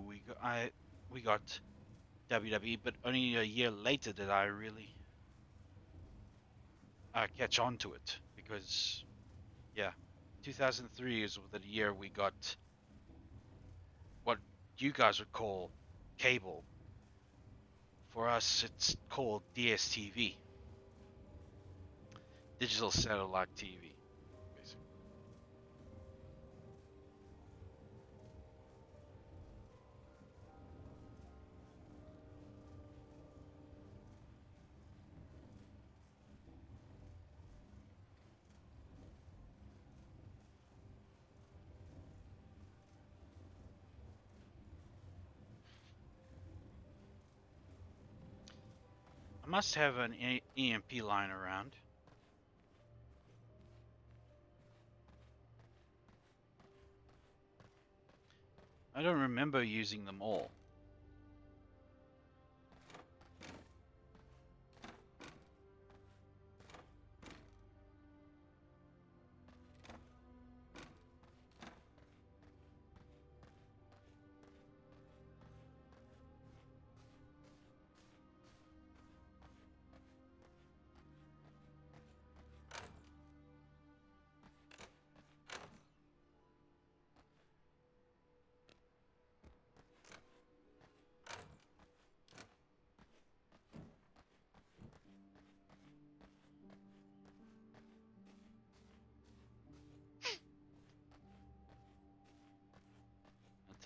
we got WWE, but only a year later did I really catch on to it because yeah, 2003 is the year we got what you guys would call cable. For us, it's called DSTV, digital satellite TV, basically. I must have an EMP line around. I don't remember using them all.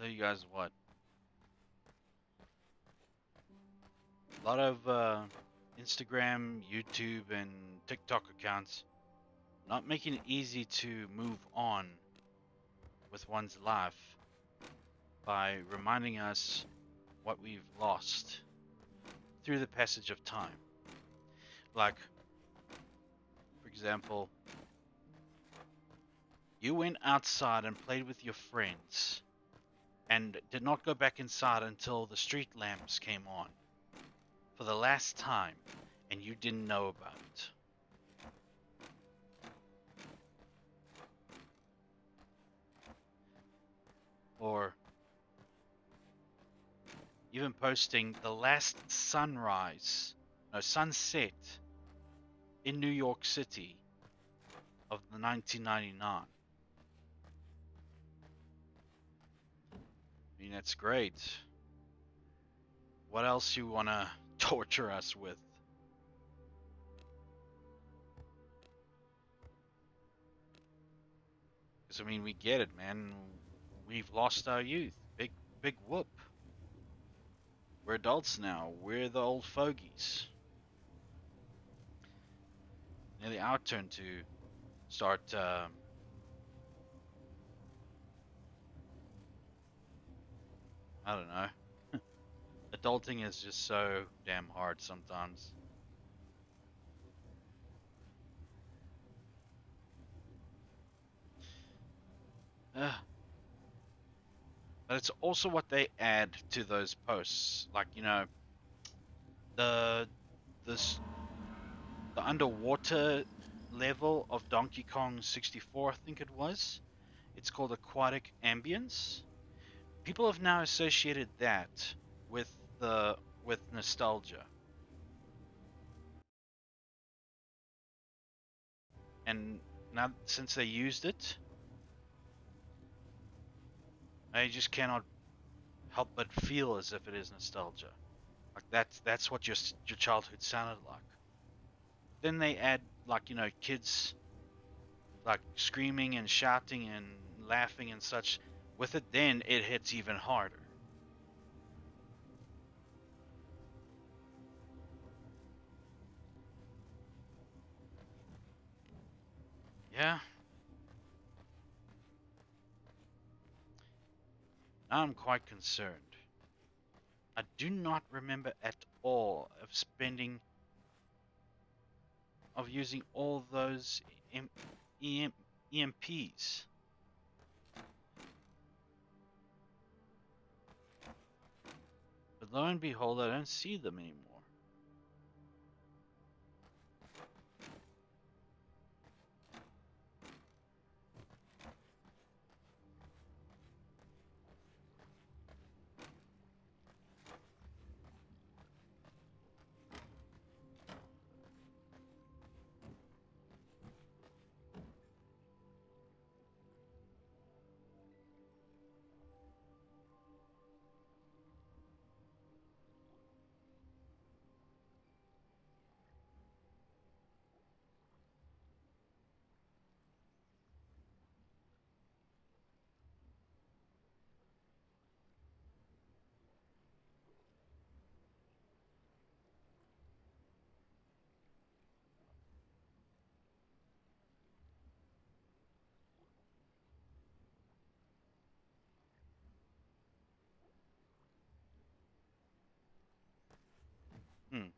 I'll tell you guys what. A lot of Instagram, YouTube, and TikTok accounts not making it easy to move on with one's life by reminding us what we've lost through the passage of time. Like, for example, you went outside and played with your friends and did not go back inside until the street lamps came on for the last time and you didn't know about it. Or even posting the last sunset in New York City of the 1999. I mean, that's great. What else you want to torture us with? Because, I mean, we get it, man. We've lost our youth. Big whoop. We're adults now. We're the old fogies. Nearly our turn to start I don't know. Adulting is just so damn hard sometimes. Ugh. But it's also what they add to those posts. Like, the this the underwater level of Donkey Kong 64, I think it was. It's called aquatic ambience. People have now associated that with with nostalgia. And now since they used it, I just cannot help but feel as if it is nostalgia. Like that's what your childhood sounded like. Then they add like kids like screaming and shouting and laughing and such with it. Then it hits even harder. Yeah, now I'm quite concerned. I do not remember at all of using all those em- EMPs. But lo and behold, I don't see them anymore. Hmm.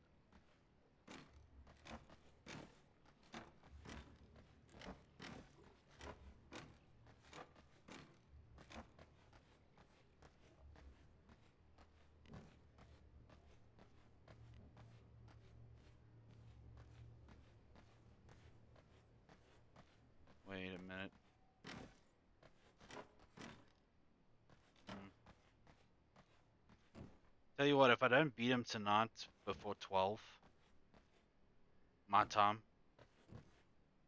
Wait a minute. Hmm. Tell you what, if I don't beat him tonight before 12 my time,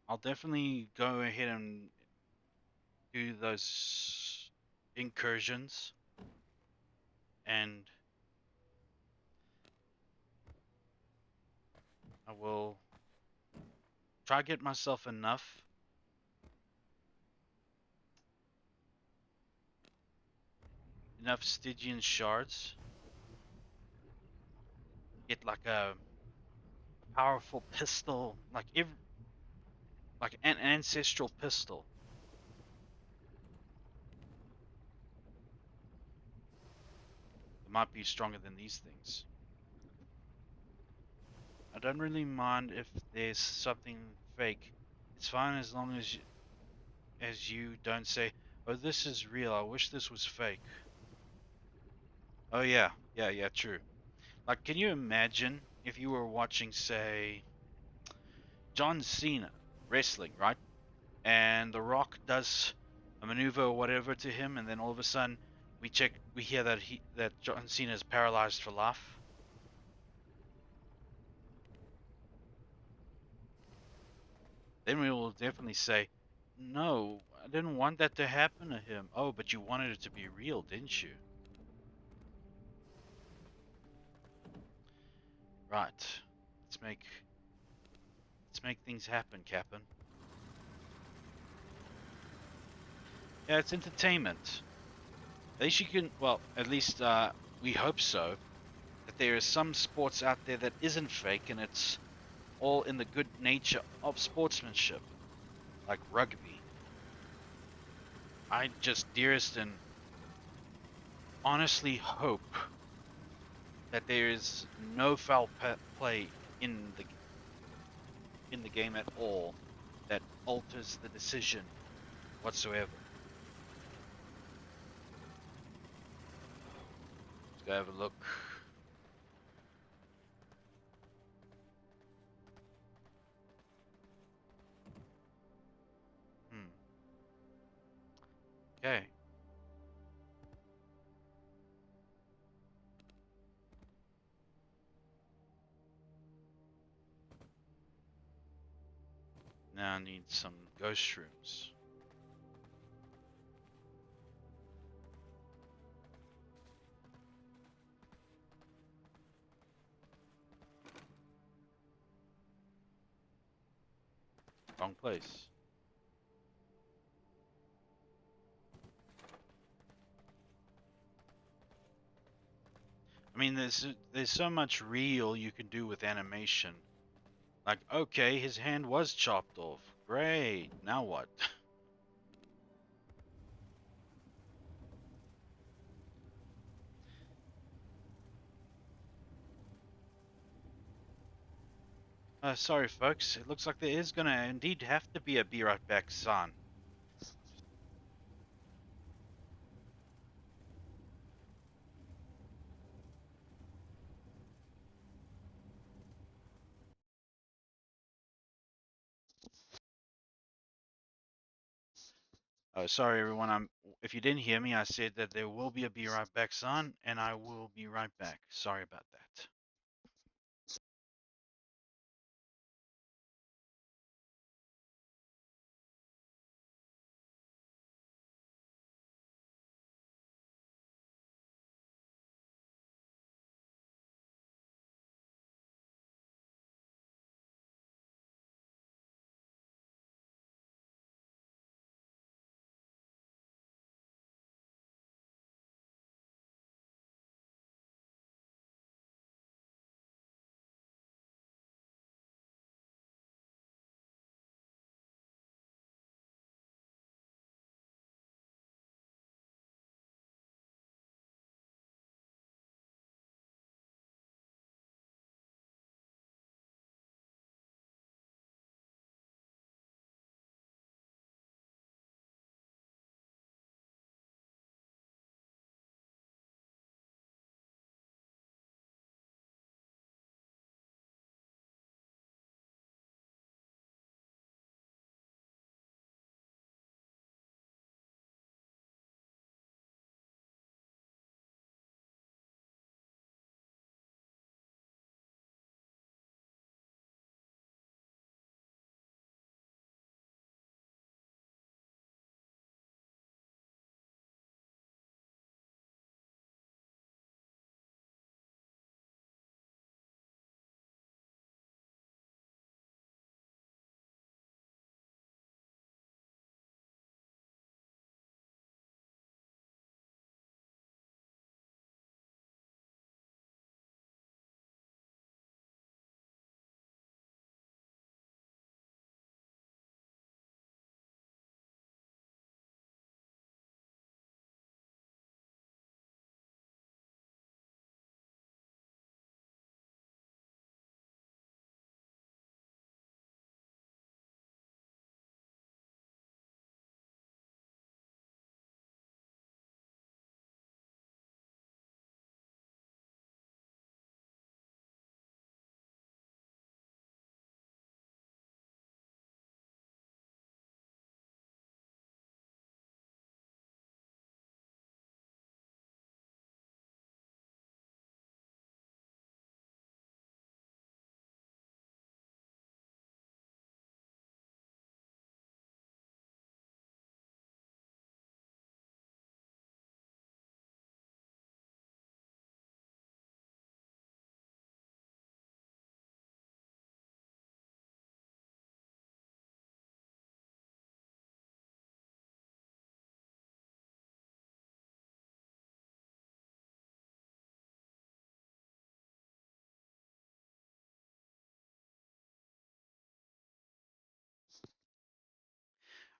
I'll definitely go ahead and do those incursions, and I will try to get myself enough Stygian shards, get like a powerful pistol, like an ancestral pistol. It might be stronger than these things. I don't really mind if there's something fake. It's fine as long as you don't say, "Oh, this is real. I wish this was fake." Oh yeah, yeah, yeah, true. Like, can you imagine if you were watching, say, John Cena wrestling, right? And The Rock does a maneuver or whatever to him, and then all of a sudden we hear that John Cena is paralyzed for life. Then we will definitely say, "No, I didn't want that to happen to him." Oh, but you wanted it to be real, didn't you? Right. Let's make let's make things happen, Captain. Yeah, it's entertainment. At least you can, well, at least we hope so, that there is some sports out there that isn't fake and it's all in the good nature of sportsmanship, like rugby. I just dearest and honestly hope that there is no foul play in the game at all that alters the decision whatsoever. Let's go have a look. Hmm. Okay. Now I need some ghost shrooms. Wrong place. I mean, there's so much real you can do with animation. Like, okay, his hand was chopped off. Great. Now what? Sorry, folks. It looks like there is gonna indeed have to be a be right back son. Oh, sorry, everyone. If you didn't hear me, I said that there will be a be right back son, and I will be right back. Sorry about that.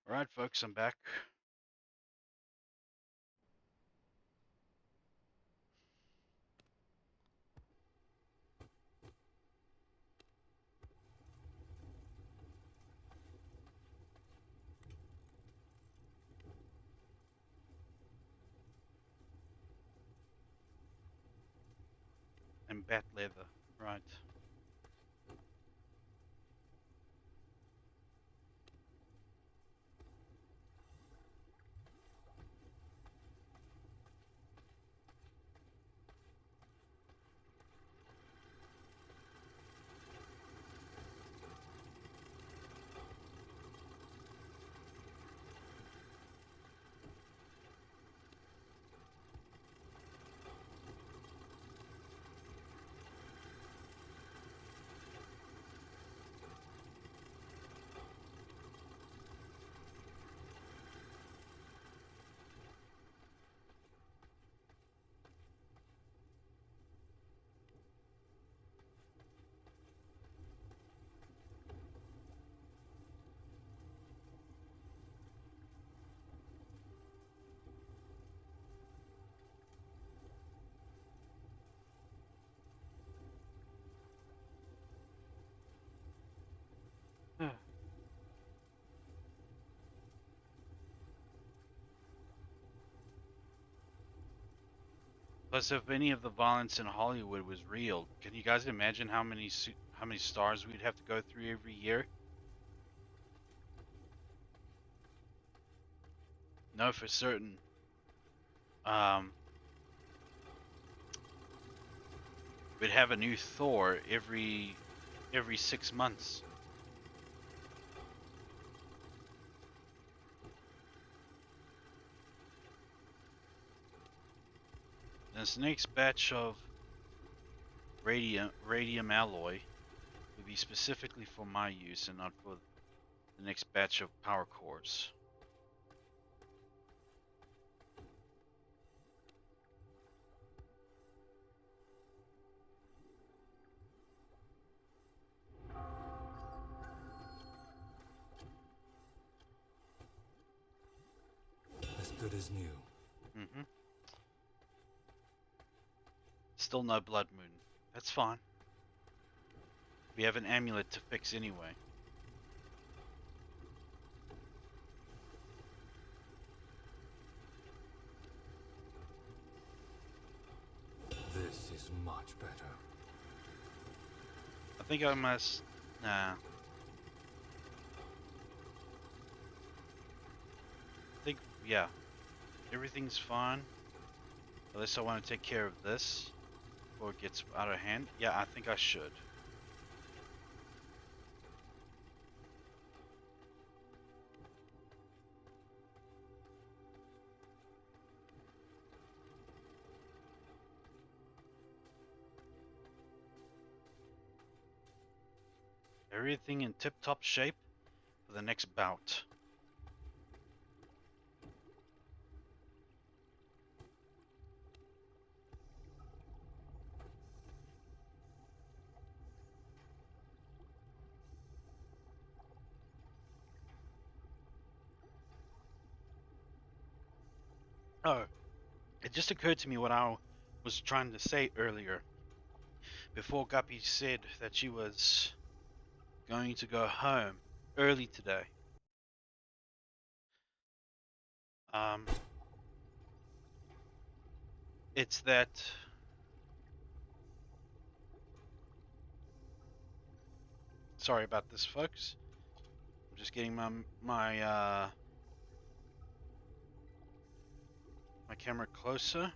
All right, folks, I'm back. And bat leather. Right. Plus, if any of the violence in Hollywood was real, can you guys imagine how many stars we'd have to go through every year? No, for certain. Um, we'd have a new Thor every 6 months. This next batch of radium alloy would be specifically for my use and not for the next batch of power cores. As good as new. Mm-hmm. Still no blood moon. That's fine. We have an amulet to fix anyway. This is much better. I think I must. Nah. I think, yeah. Everything's fine. Unless I want to take care of this before it gets out of hand. Yeah, I think I should. Everything in tip-top shape for the next bout. Oh, it just occurred to me what I was trying to say earlier. Before Guppy said that she was going to go home early today. Um, it's that sorry about this, folks. I'm just getting my camera closer.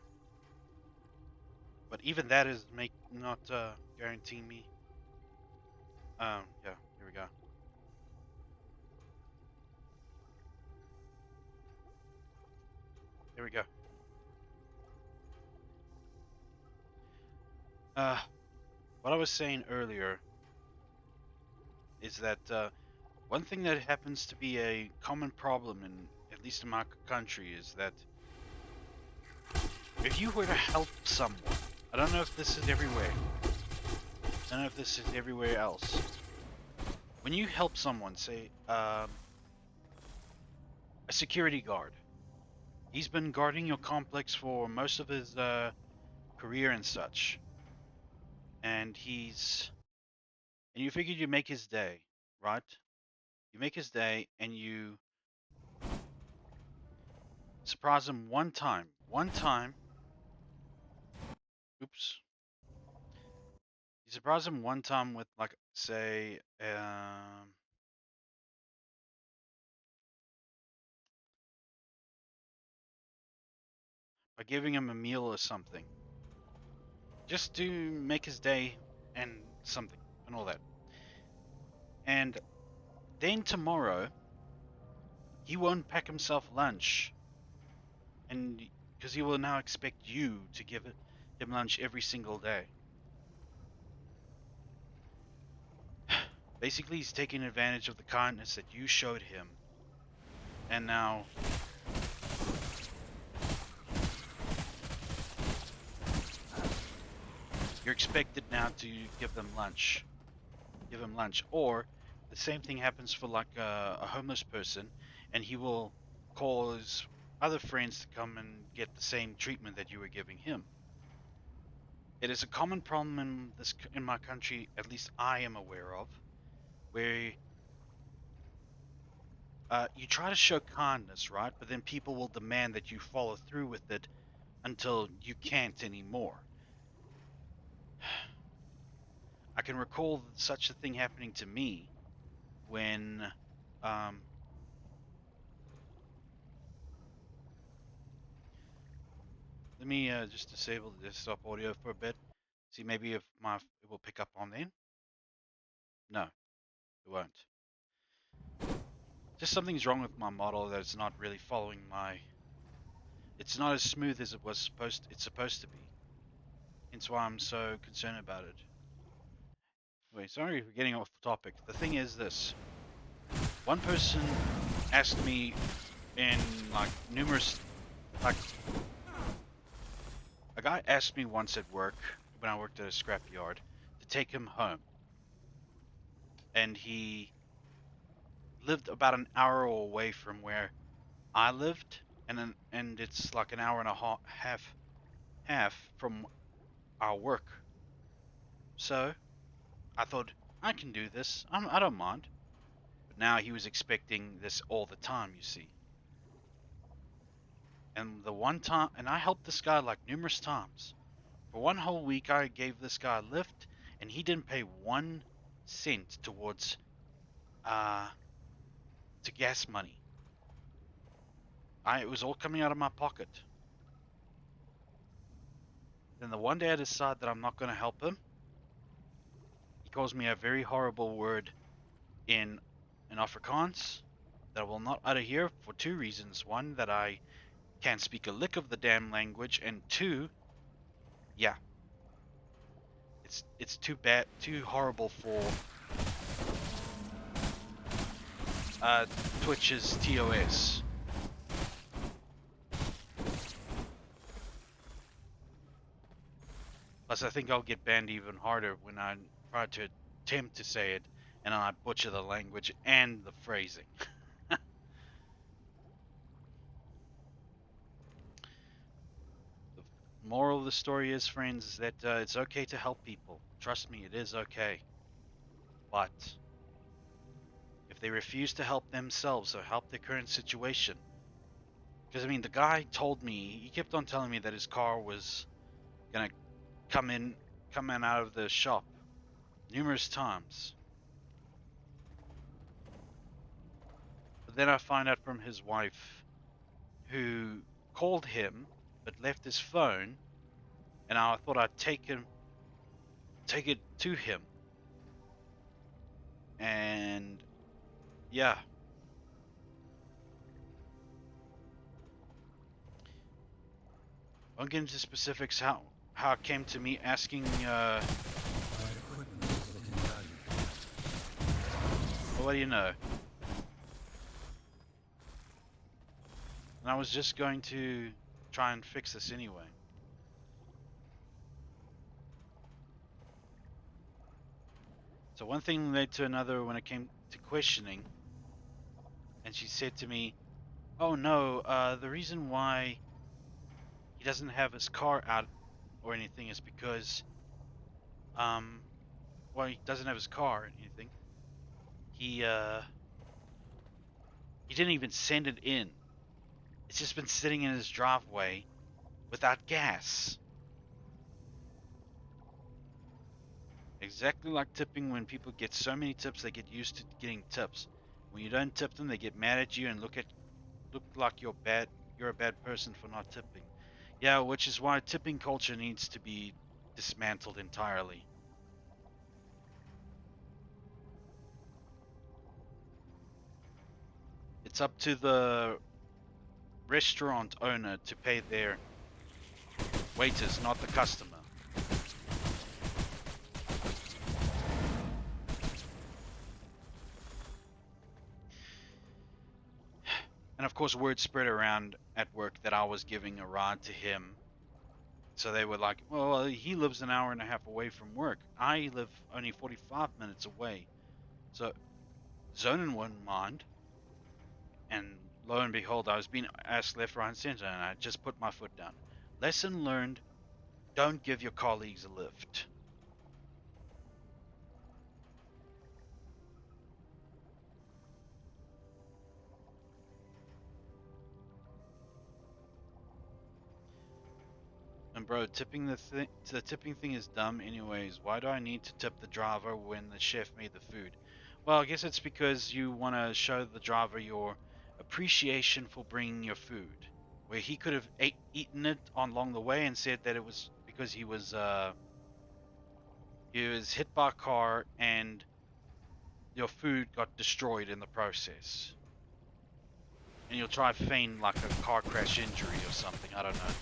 But even that is not guaranteeing me. Yeah, here we go. There we go. What I was saying earlier is that one thing that happens to be a common problem in, at least in my country, is that if you were to help someone, I don't know if this is everywhere. I don't know if this is everywhere else. When you help someone, say a security guard, he's been guarding your complex for most of his career and such, and you figured you make his day, right? You make his day, and you surprise him one time. One time. Oops. You surprise him one time with, like, say, by giving him a meal or something, just to make his day and something and all that. And then tomorrow, he won't pack himself lunch, and because he will now expect you to give him lunch every single day. Basically, he's taking advantage of the kindness that you showed him, and now you're expected now to give them lunch. Give him lunch. Or the same thing happens for, like, a homeless person, and he will call his other friends to come and get the same treatment that you were giving him. It is a common problem in my country, at least I am aware of, where you try to show kindness, right? But then people will demand that you follow through with it until you can't anymore. I can recall such a thing happening to me when um, let me just disable the desktop audio for a bit. See maybe if it will pick up on then. No, it won't. Just something's wrong with my model that it's not really following my. It's not as smooth as it's supposed to be. Hence why I'm so concerned about it. Wait, sorry for getting off topic. The thing is this. One person asked me in like numerous like a guy asked me once at work when I worked at a scrapyard to take him home. And he lived about an hour away from where I lived, and it's like an hour and a half from our work. So I thought I can do this. I don't mind. But now he was expecting this all the time. You see, and the one time, and I helped this guy like numerous times. For one whole week, I gave this guy a lift, and he didn't pay 1 cent towards uh to gas money. It was all coming out of my pocket. Then the one day I decide that I'm not going to help him, he calls me a very horrible word in Afrikaans that I will not utter here for 2 reasons. One, that I can't speak a lick of the damn language, and two, yeah, it's too bad, too horrible for Twitch's TOS. Plus, I think I'll get banned even harder when I try to attempt to say it and I butcher the language and the phrasing. The moral of the story is, friends, is that it's okay to help people. Trust me, it is okay. But if they refuse to help themselves or help their current situation, because I mean, the guy told me, he kept on telling me that his car was gonna come in out of the shop numerous times. But then I find out from his wife, who called him but left his phone, and I thought I'd take it to him. And yeah, I won't get into specifics how it came to me asking My equipment is looking valuable. well, what do you know? And I was just going to try and fix this anyway. So one thing led to another when it came to questioning, and she said to me, "Oh no, the reason why he doesn't have his car out or anything is because well, he doesn't have his car or anything. He he didn't even send it in. It's just been sitting in his driveway without gas." Exactly like tipping. When people get so many tips, they get used to getting tips. When you don't tip them, they get mad at you and look like you're a bad person for not tipping. Yeah, which is why tipping culture needs to be dismantled entirely. It's up to the restaurant owner to pay their waiters, not the customer. And of course, word spread around at work that I was giving a ride to him. So they were like, well, he lives an hour and a half away from work. I live only 45 minutes away. So Zonin wouldn't mind. And lo and behold, I was being asked left, right, and center, and I just put my foot down. Lesson learned: don't give your colleagues a lift. bro, the tipping thing is dumb anyways. Why do I need to tip the driver when the chef made the food? Well, I guess it's because you want to show the driver your appreciation for bringing your food. Where he could have eaten it on along the way and said that it was because he was hit by a car and your food got destroyed in the process. And you'll try to feign like a car crash injury or something. I don't know.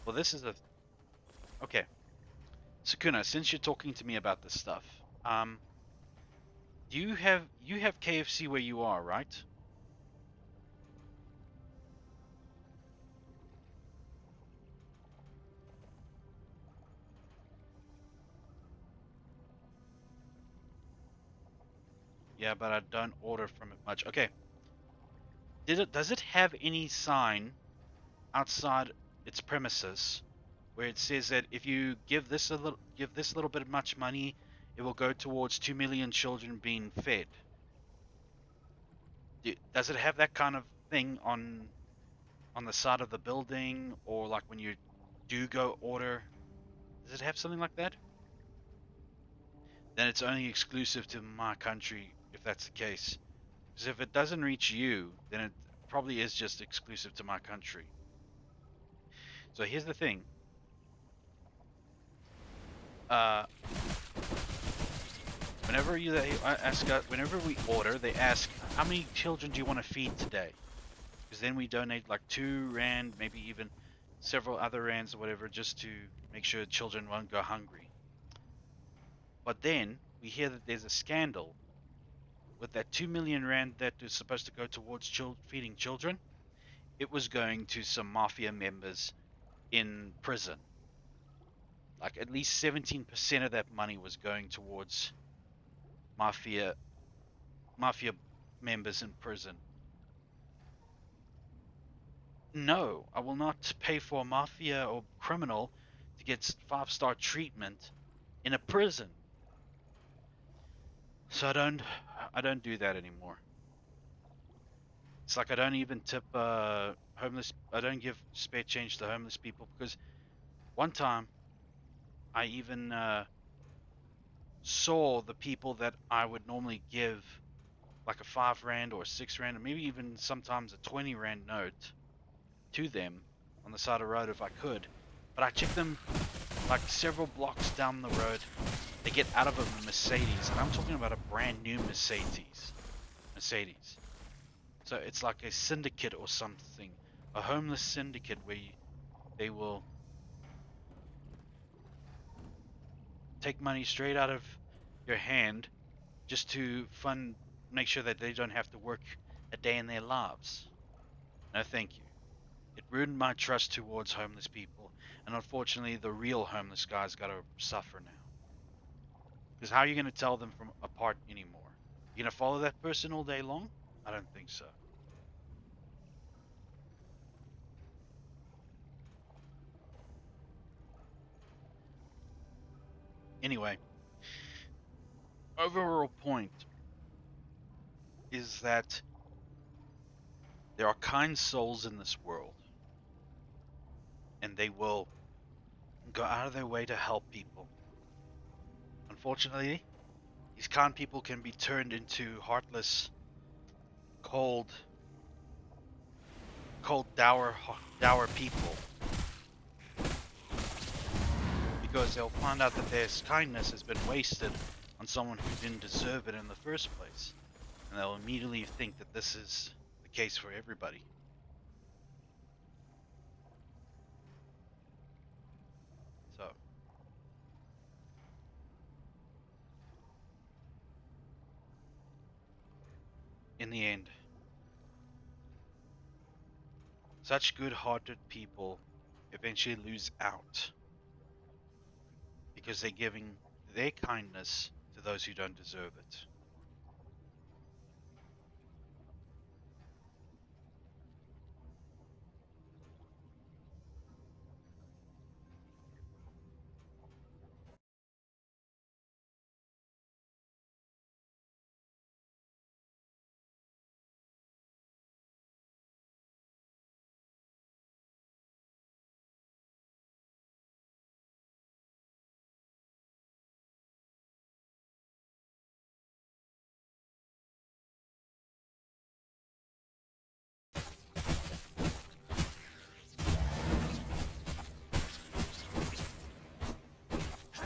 Well, this is a okay. Sukuna, since you're talking to me about this stuff, you have KFC where you are, right? Yeah, but I don't order from it much. Okay. Does it have any sign outside its premises where it says that if you give this little bit of much money, it will go towards 2 million children being fed? Does it have that kind of thing on the side of the building, or like when you do go order? Does it have something like that? Then it's only exclusive to my country if that's the case. Because if it doesn't reach you, then it probably is just exclusive to my country. So here's the thing. Uh, whenever we order, they ask, how many children do you want to feed today? Because then we donate like 2 rand, maybe even several other rands or whatever, just to make sure children won't go hungry. But then we hear that there's a scandal with that 2 million rand that is supposed to go towards feeding children. It was going to some mafia members in prison. Like at least 17% of that money was going towards mafia mafia members in prison. No, I will not pay for a mafia or criminal to get 5-star treatment in a prison. So I don't do that anymore. It's like I don't even tip homeless. I don't give spare change to homeless people because one time I even saw the people that I would normally give like a 5 rand or a 6 rand or maybe even sometimes a 20 rand note to them on the side of the road if I could. But I checked them like several blocks down the road. They get out of a Mercedes, and I'm talking about a brand new Mercedes. So it's like a syndicate or something, a homeless syndicate where they will take money straight out of your hand just to make sure that they don't have to work a day in their lives. No, thank you. It ruined my trust towards homeless people, and unfortunately, the real homeless guys gotta suffer now. Because how are you gonna tell them from apart anymore? You gonna follow that person all day long? I don't think so. Anyway, overall point is that there are kind souls in this world, and they will go out of their way to help people. Unfortunately, these kind people can be turned into heartless, cold, dour people because they'll find out that their kindness has been wasted on someone who didn't deserve it in the first place, and they'll immediately think that this is the case for everybody. So, in the end, such good-hearted people eventually lose out because they're giving their kindness to those who don't deserve it.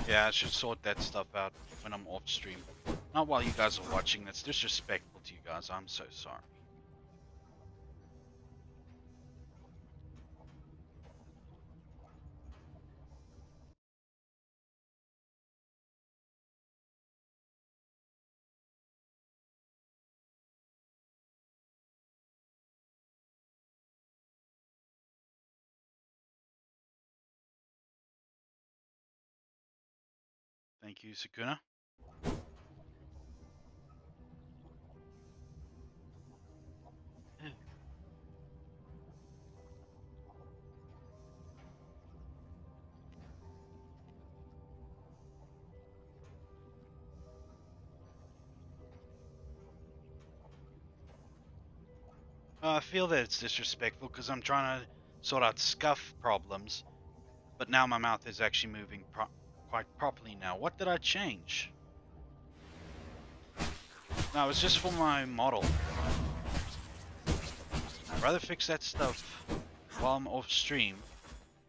Yeah, I should sort that stuff out when I'm off stream. Not while you guys are watching. That's disrespectful to you guys. I'm so sorry. Thank you, Sakuna. I feel that it's disrespectful because I'm trying to sort out scuff problems, but now my mouth is actually moving quite properly now. What did I change? No, it's just for my model. I'd rather fix that stuff while I'm off stream,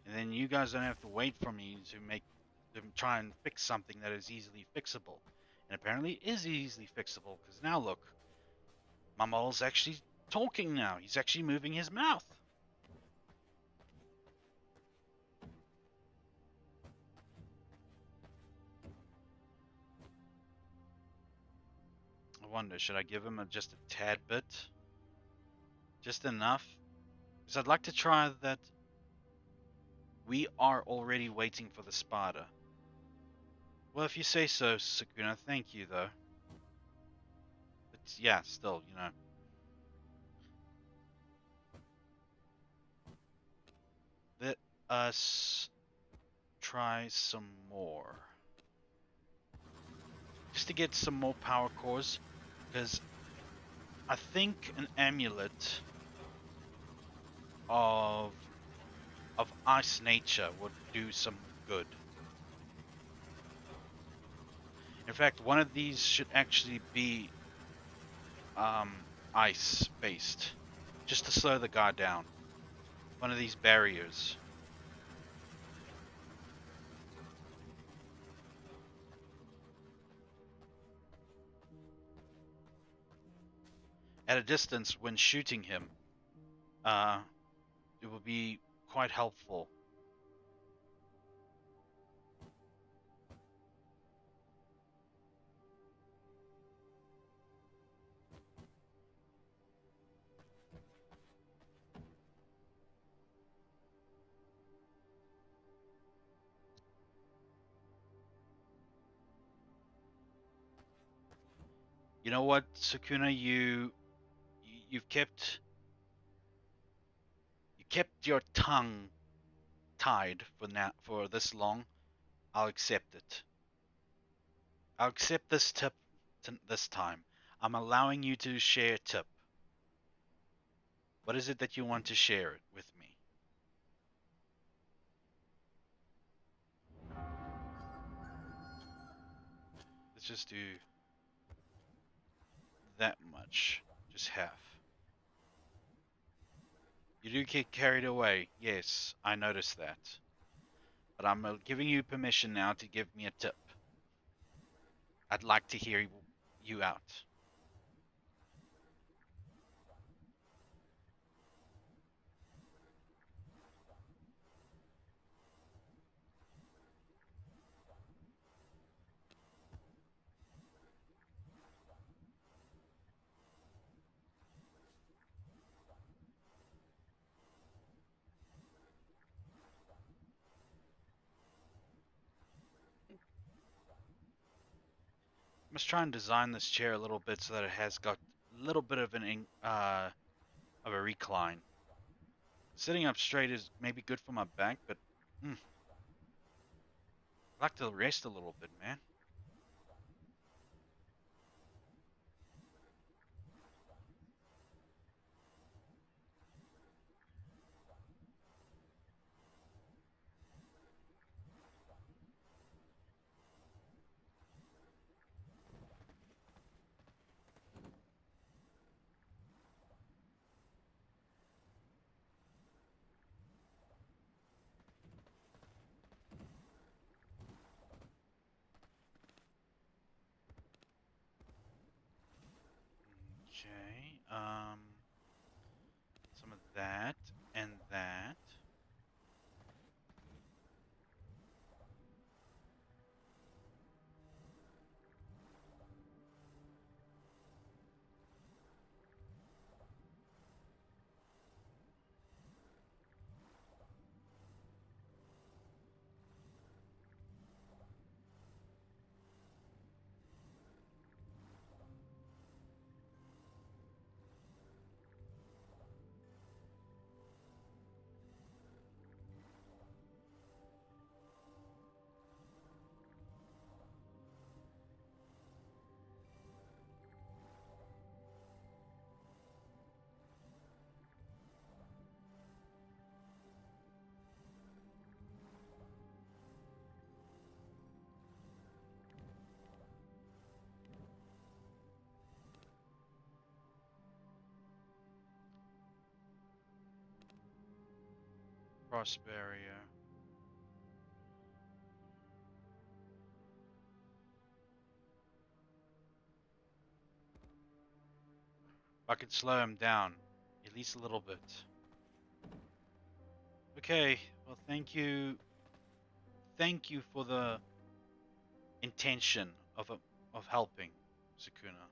and then you guys don't have to wait for me to try and fix something that is easily fixable. And apparently is easily fixable, because now look, my model's actually talking now. He's actually moving his mouth. I wonder, should I give him just a tad bit? Just enough? Because I'd like to try that. We are already waiting for the spider. Well, if you say so, Sakuna, thank you, though. But yeah, still, let us try some more. Just to get some more power cores, because I think an amulet of ice nature would do some good. In fact, one of these should actually be ice based, just to slow the guy down. One of these barriers. At a distance, when shooting him, it will be quite helpful. You know what, Sakuna, you've kept your tongue tied for this long. I'll accept it. I'll accept this tip this time. I'm allowing you to share a tip. What is it that you want to share it with me? Let's just do that much. Just half. You do get carried away. Yes, I noticed that. But I'm giving you permission now to give me a tip. I'd like to hear you out. I must try and design this chair a little bit so that it has got a little bit of of a recline. Sitting up straight is maybe good for my back, but I like to rest a little bit, man. Cross barrier. If I could slow him down, at least a little bit. Okay, well, thank you. Thank you for the intention of helping, Sukuna.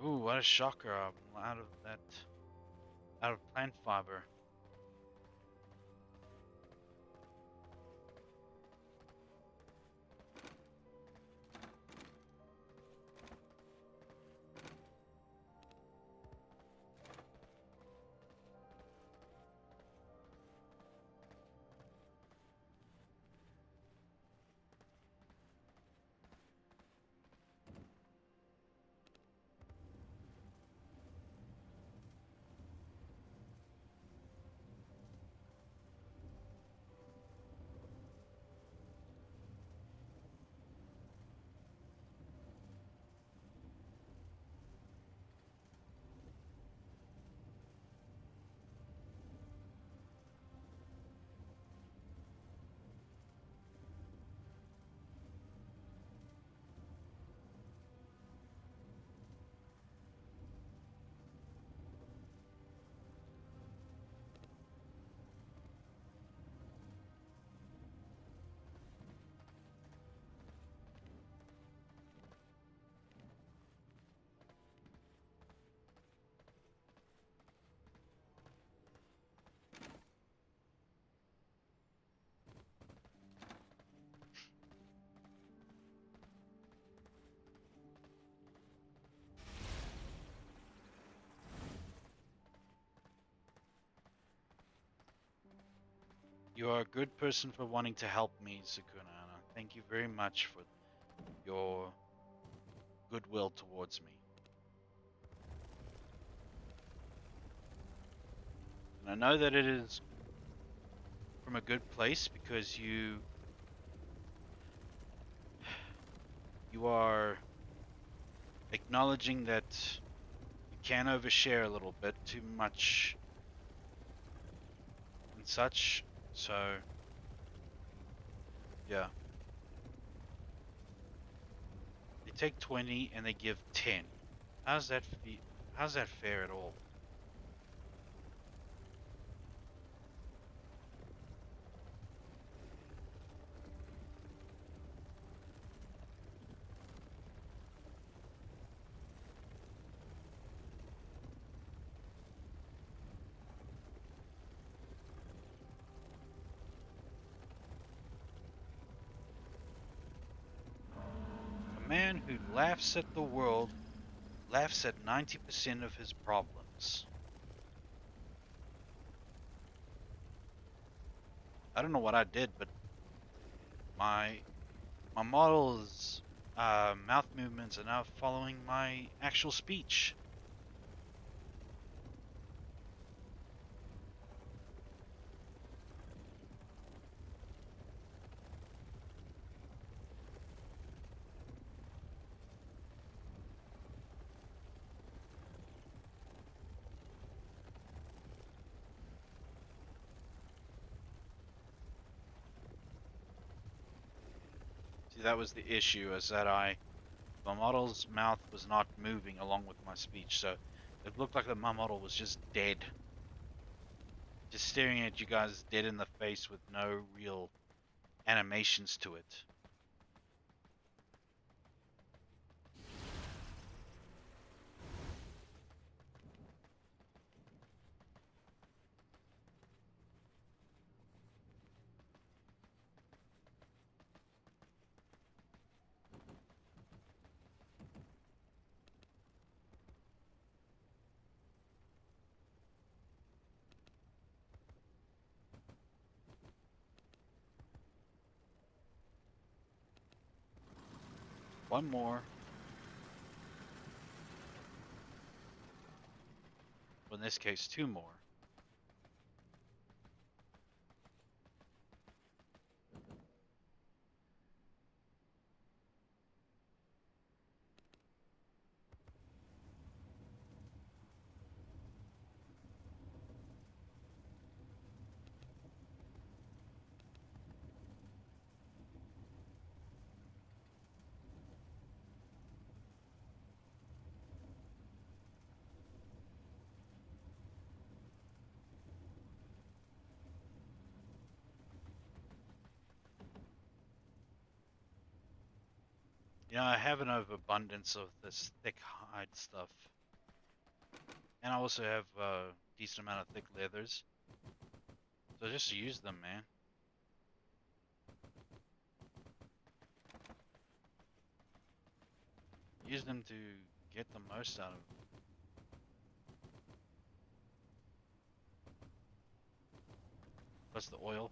Ooh, what a shocker! I'm out of plant fiber. You are a good person for wanting to help me, Sukuna, and I thank you very much for your goodwill towards me. And I know that it is from a good place because you are acknowledging that you can overshare a little bit too much and such. So yeah, they take 20 and they give 10. How's that how's that fair at all? A man who laughs at the world laughs at 90% of his problems. I don't know what I did, but my my model's mouth movements are now following my actual speech. See, that was the issue, is that my model's mouth was not moving along with my speech, so it looked like that my model was just dead. Just staring at you guys dead in the face with no real animations to it. One more. Well, in this case, two more. I have an overabundance of this thick hide stuff. And I also have a decent amount of thick leathers. So just use them, man. Use them to get the most out of it. Plus the oil.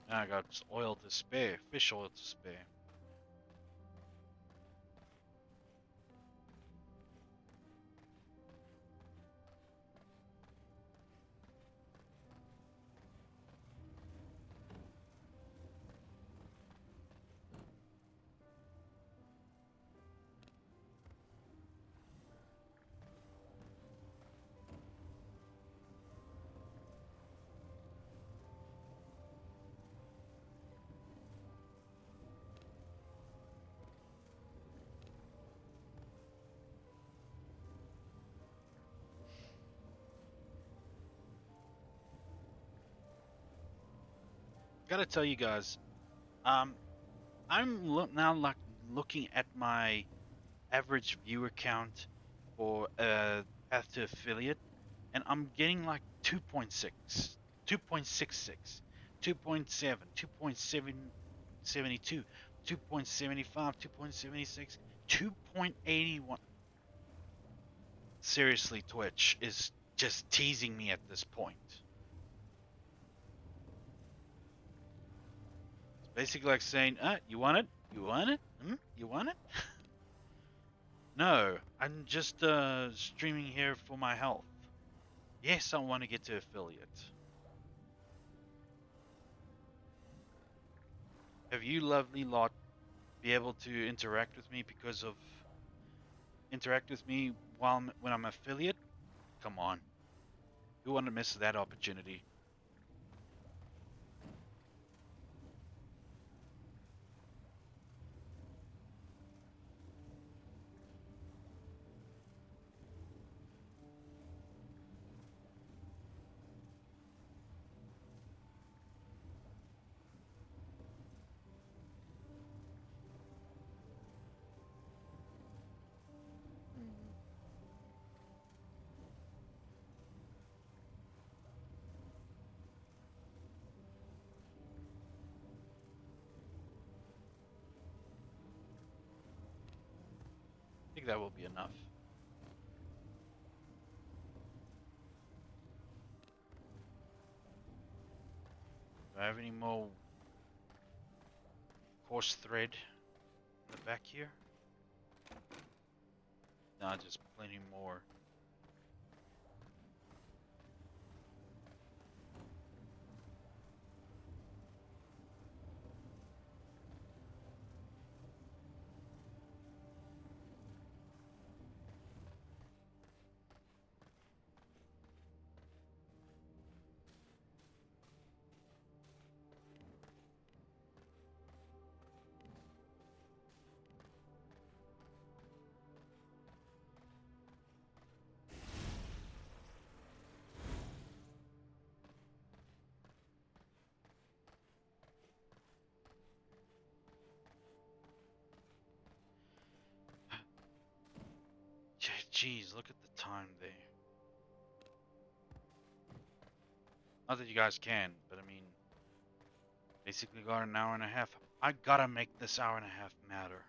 Now I got oil to spare, fish oil to spare. Gotta tell you guys, um, now like looking at my average viewer count for Path to Affiliate, and I'm getting like 2.6, 2.66, 2.7, 2.772, 2.75, 2.76, 2.81. Seriously, Twitch is just teasing me at this point. It's basically like saying, you want it? You want it? You want it? No, I'm just streaming here for my health. Yes, I want to get to affiliate. Have you lovely lot be able to interact with me when I'm affiliate? Come on. Who want to miss that opportunity? I think that will be enough. Do I have any more coarse thread in the back here? No, just plenty more. Jeez, look at the time there. Not that you guys can, but I mean, basically got an hour and a half. I gotta make this hour and a half matter.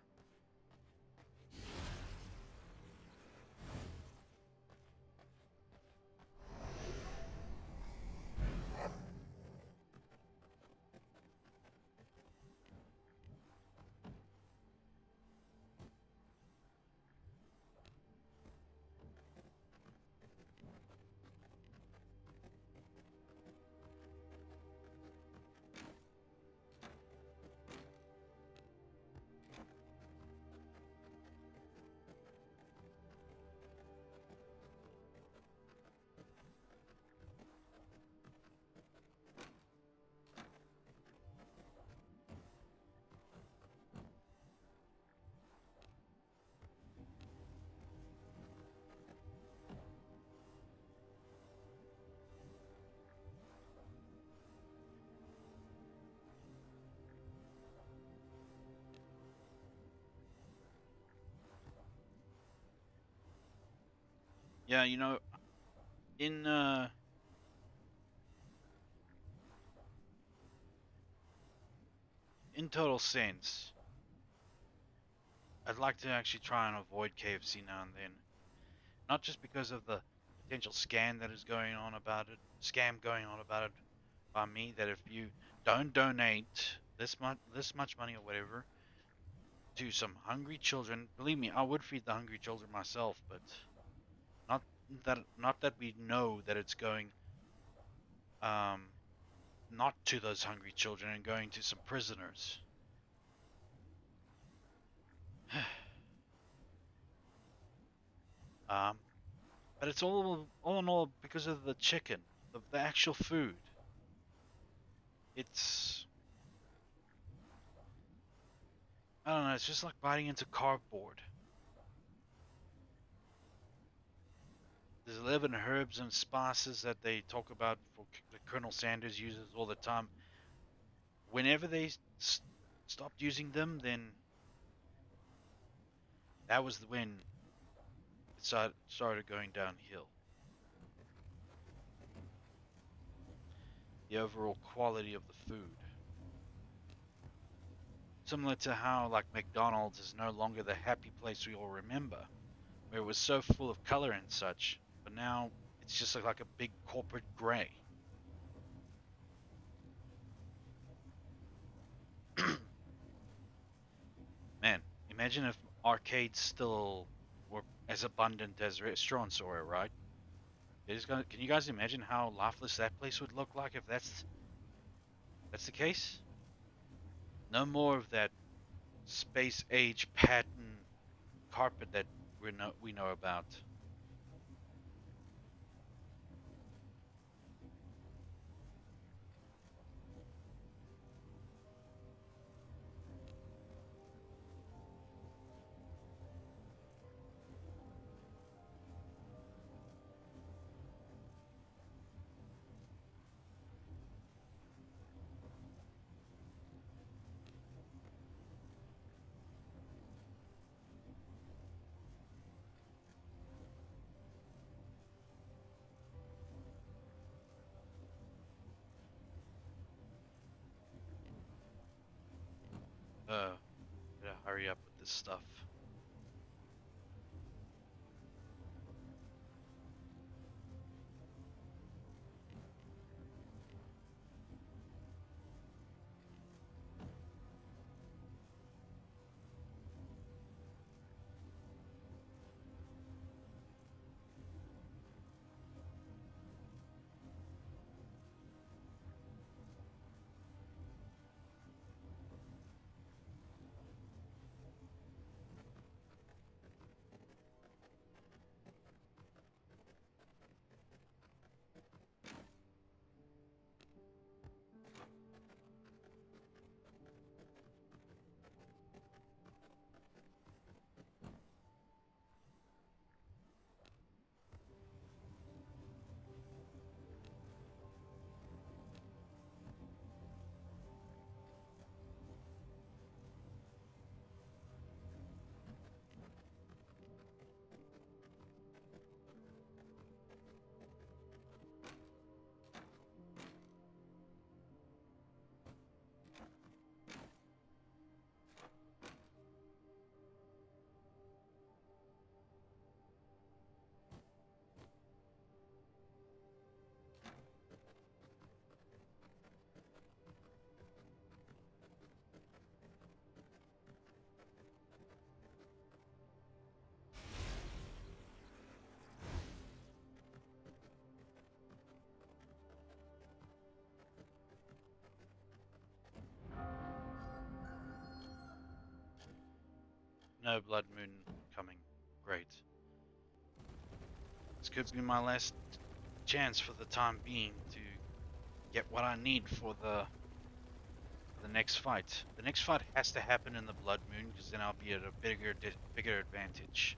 Yeah, you know, in in total sense, I'd like to actually try and avoid KFC now and then. Not just because of the potential scam going on about it by me, that if you don't donate this much money or whatever to some hungry children, believe me, I would feed the hungry children myself, but not not that we know that it's going um not to those hungry children and going to some prisoners. um but it's all in all because of the chicken, the actual food. It's, I don't know, it's just like biting into cardboard. There's 11 herbs and spices that they talk about that Colonel Sanders uses all the time. Whenever they stopped using them, then that was when it started going downhill. The overall quality of the food. Similar to how, like, McDonald's is no longer the happy place we all remember, where it was so full of color and such, but now it's just like a big corporate gray. Man, imagine if arcades still were as abundant as restaurants are, right? Can you guys imagine how lifeless that place would look like if that's the case? No more of that space age pattern carpet that we know about. Uh, Gotta hurry up with this stuff. No blood moon coming. Great. This could be my last chance for the time being to get what I need for the next fight. The next fight has to happen in the blood moon because then I'll be at a bigger advantage.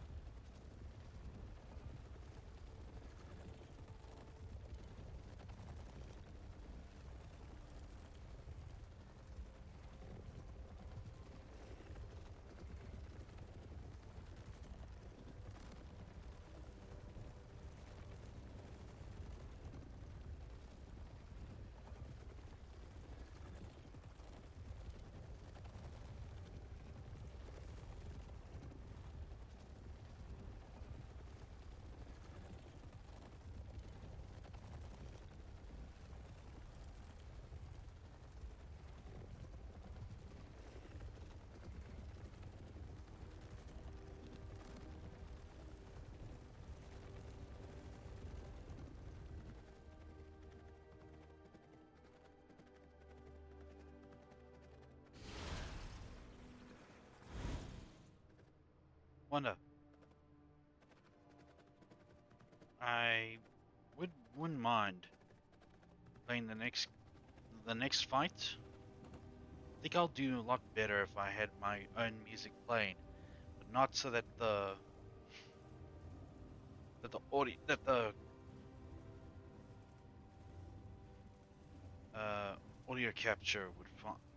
Wonder. I wouldn't mind playing the next fight. I think I'll do a lot better if I had my own music playing, but not so that the audio capture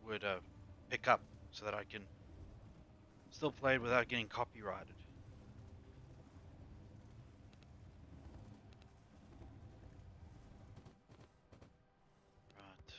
would pick up so that I can still play it without getting copyrighted. Right.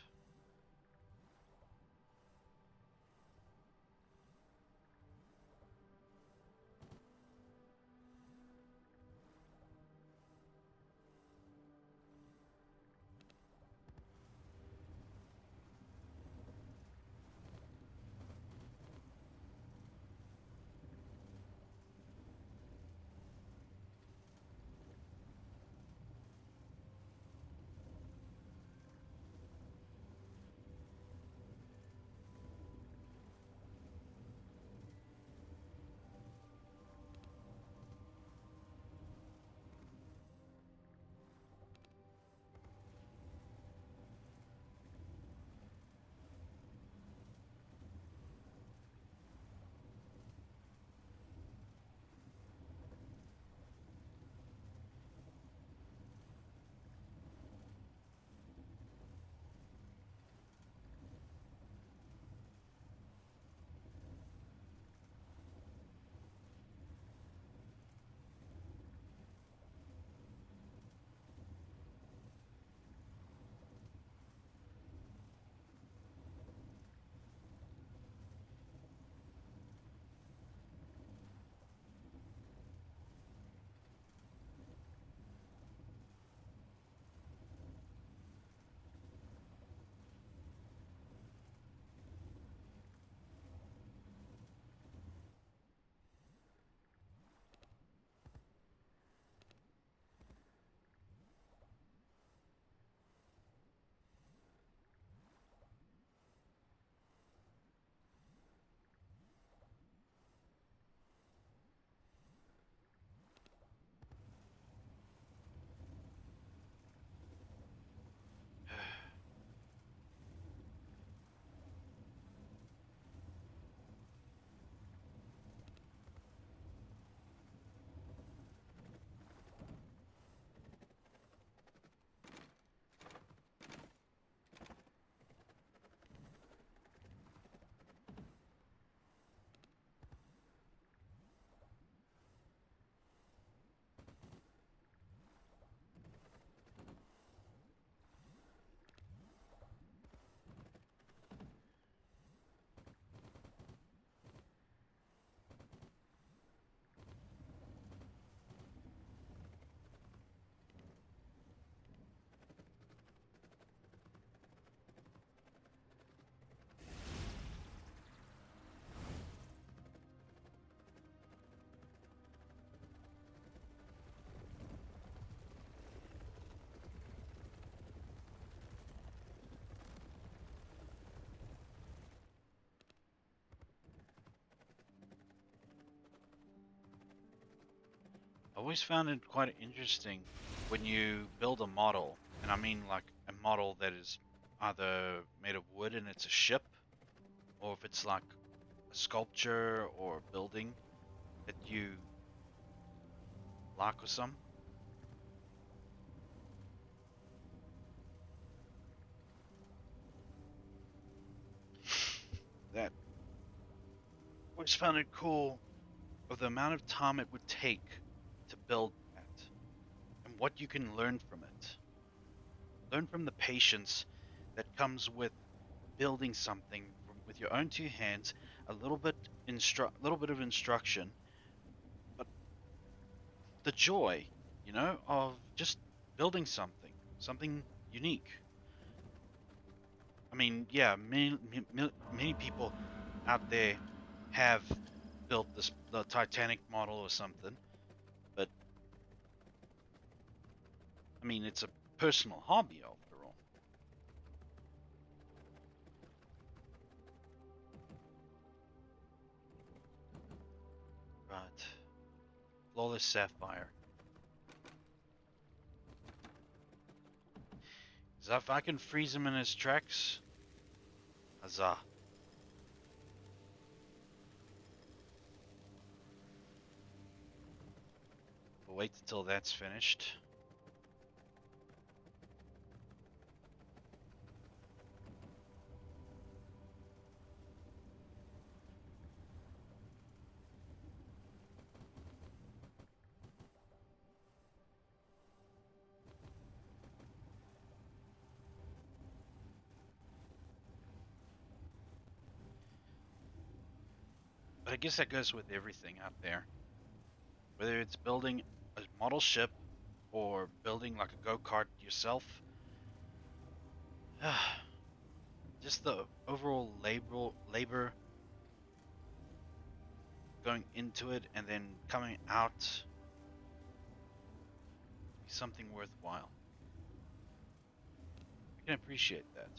I always found it quite interesting when you build a model, and I mean like a model that is either made of wood and it's a ship, or if it's like a sculpture or a building that you like or some. That always found it cool of the amount of time it would take to build that and what you can learn from it. Learn from the patience that comes with building something with your own two hands, little bit of instruction, but the joy, of just building something unique. I mean, yeah, many people out there have built the Titanic model or something, but I mean, it's a personal hobby after all. Right. color sapphire. So if I can freeze him in his tracks, huzzah. We'll wait until that's finished. But I guess that goes with everything out there. Whether it's building a model ship or building like a go-kart yourself, just the overall labor going into it and then coming out be something worthwhile. I can appreciate that.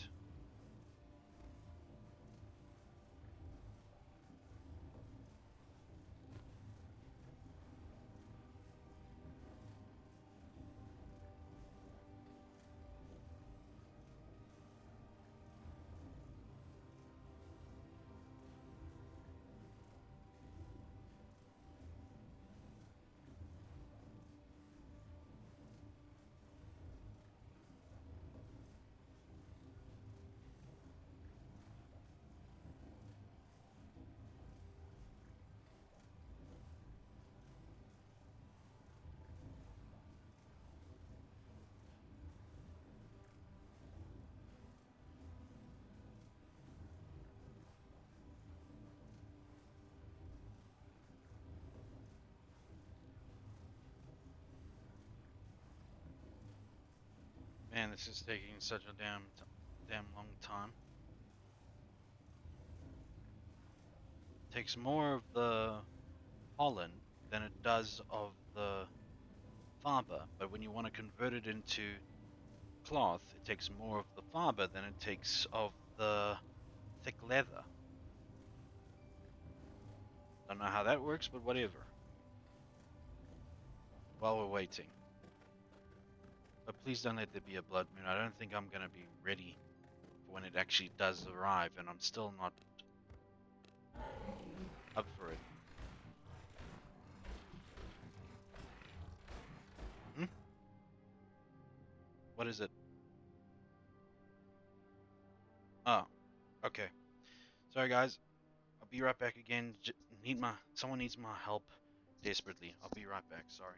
Man, this is taking such a damn long time. Takes more of the pollen than it does of the fiber, but when you want to convert it into cloth, it takes more of the fiber than it takes of the thick leather. Don't know how that works, but whatever. While we're waiting. But please don't let there be a blood moon. I don't think I'm gonna be ready for when it actually does arrive, and I'm still not up for it. Hmm? What is it? Oh, okay. Sorry guys. I'll be right back again. Someone needs my help desperately. I'll be right back. Sorry.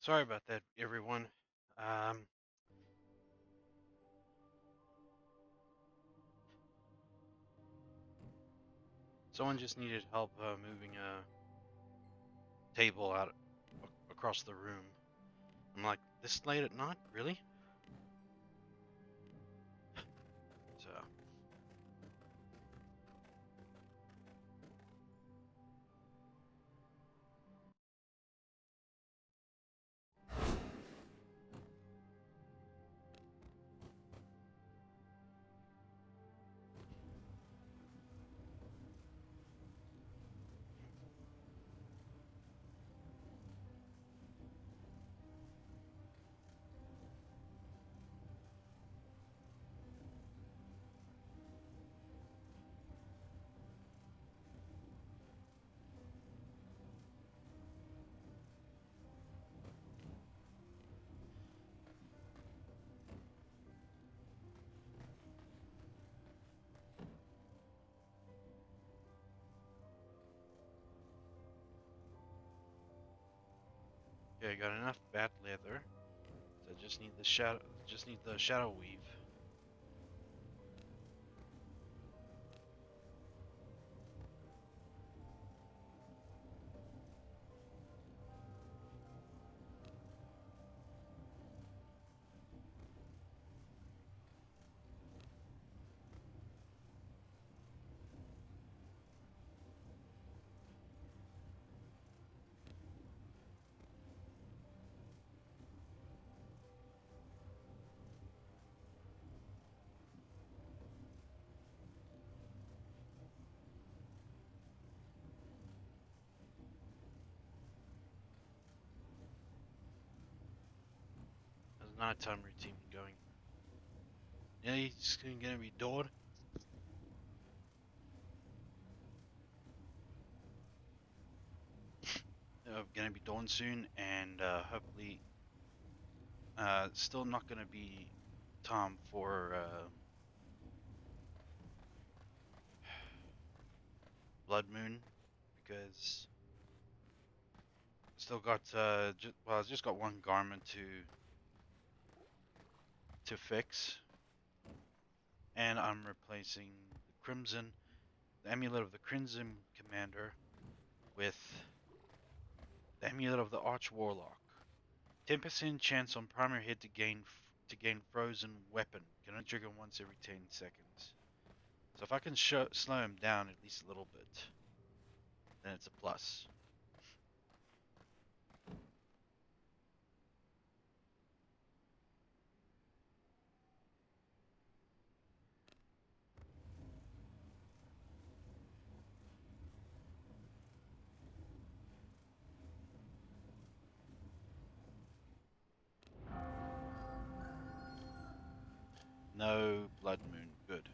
Sorry about that, everyone. Um, Someone just needed help moving a table out across the room. I'm like, this late at night, really? So okay, I got enough bat leather. So I just need the shadow weave. How's nighttime routine going? Yeah, it's gonna be dawn. Gonna be dawn soon, and hopefully, still not gonna be time for blood moon because still got I just got one garment to fix, and I'm replacing the amulet of the Crimson Commander with the amulet of the Arch Warlock. 10% chance on primary hit to gain frozen weapon. Can only trigger once every 10 seconds. So if I can slow him down at least a little bit, then it's a plus. No blood moon. Good.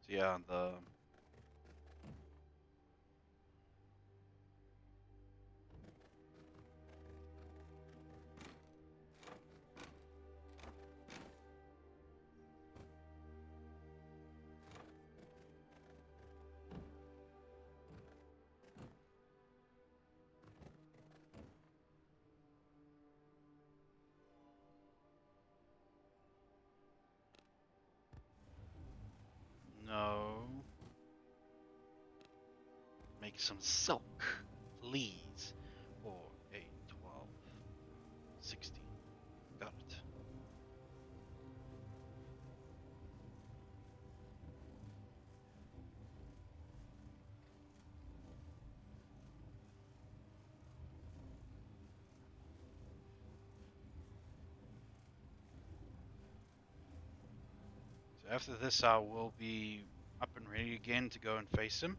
So yeah, make some silk, please. 4, 8, 12, 16. Got it. So after this, I will be up and ready again to go and face him.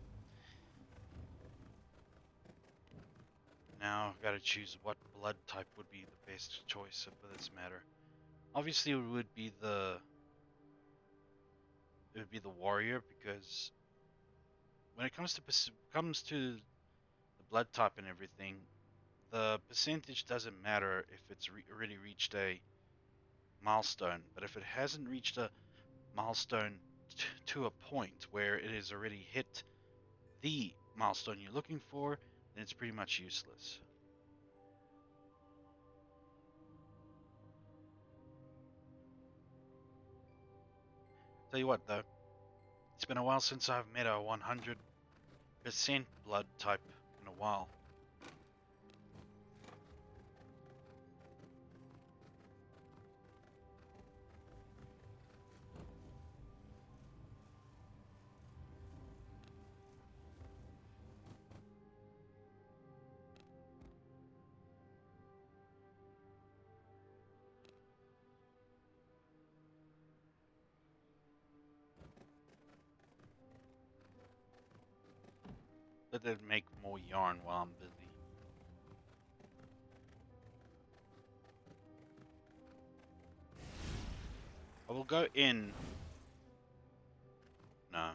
Now I've got to choose what blood type would be the best choice for this matter. Obviously, it would be the warrior, because when it comes to the blood type and everything, the percentage doesn't matter if it's already reached a milestone. But if it hasn't reached a milestone to a point where it has already hit the milestone you're looking for, then it's pretty much useless. Tell you what, though, it's been a while since I've met a 100% blood type in a while. Let it make more yarn while I'm busy. I will go in. No.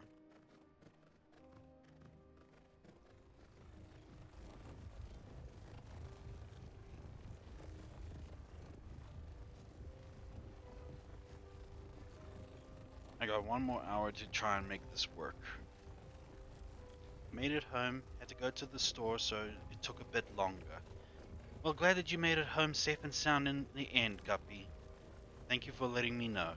I got 1 more hour to try and make this work. Made it home, had to go to the store, so it took a bit longer. Well, glad that you made it home safe and sound in the end, Guppy. Thank you for letting me know.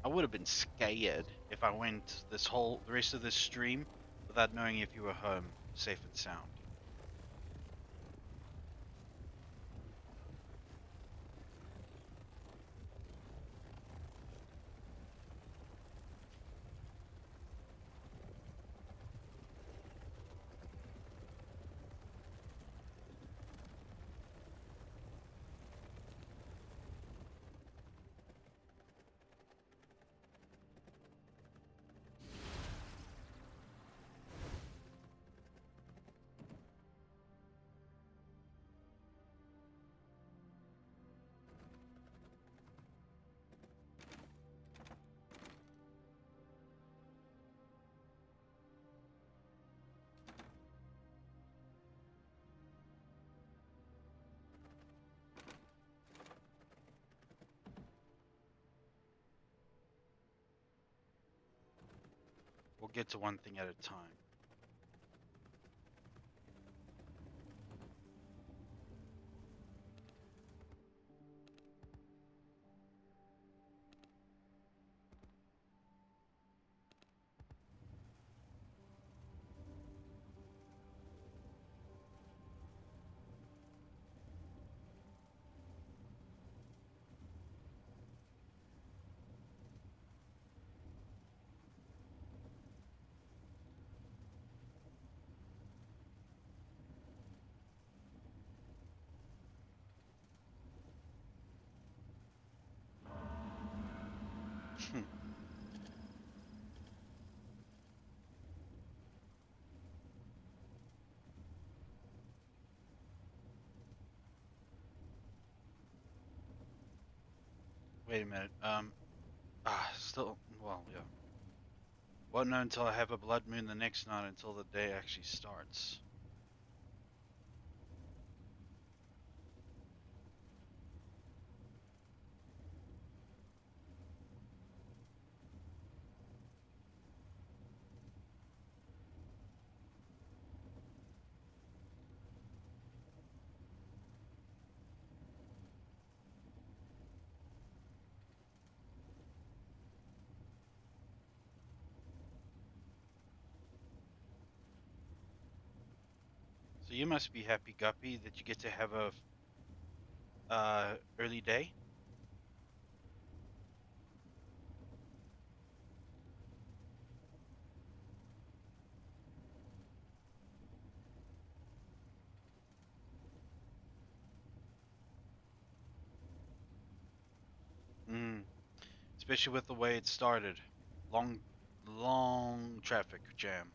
I would have been scared if I went the rest of this stream without knowing if you were home safe and sound. We'll get to one thing at a time. Wait a minute. Still, well, yeah. Won't know until I have a blood moon the next night until the day actually starts. you must be happy, Guppy, that you get to have a early day. Mm. Especially with the way it started. Long, long traffic jam.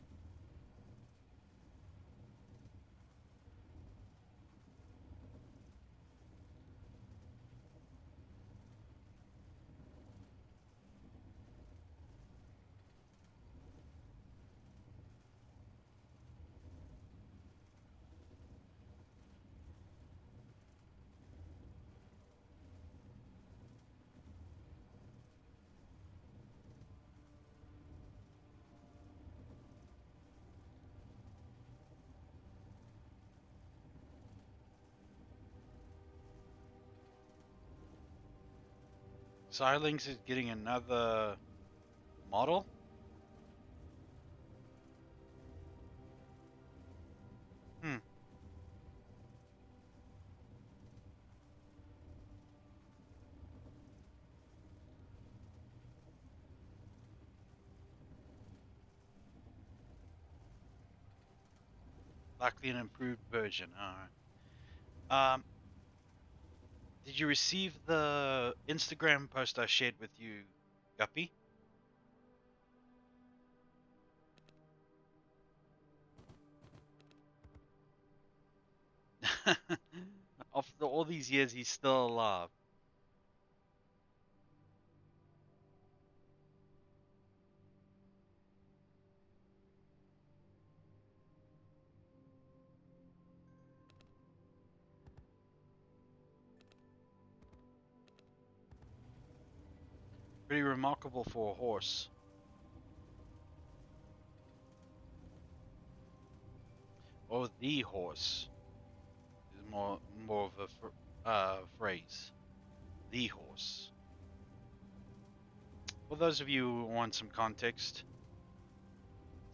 Xilinx is getting another model. Hmm. Likely an improved version. Alright. Did you receive the Instagram post I shared with you, Guppy? After all these years, he's still alive. Pretty remarkable for a horse. Or the horse is more of a phrase. The horse. For those of you who want some context,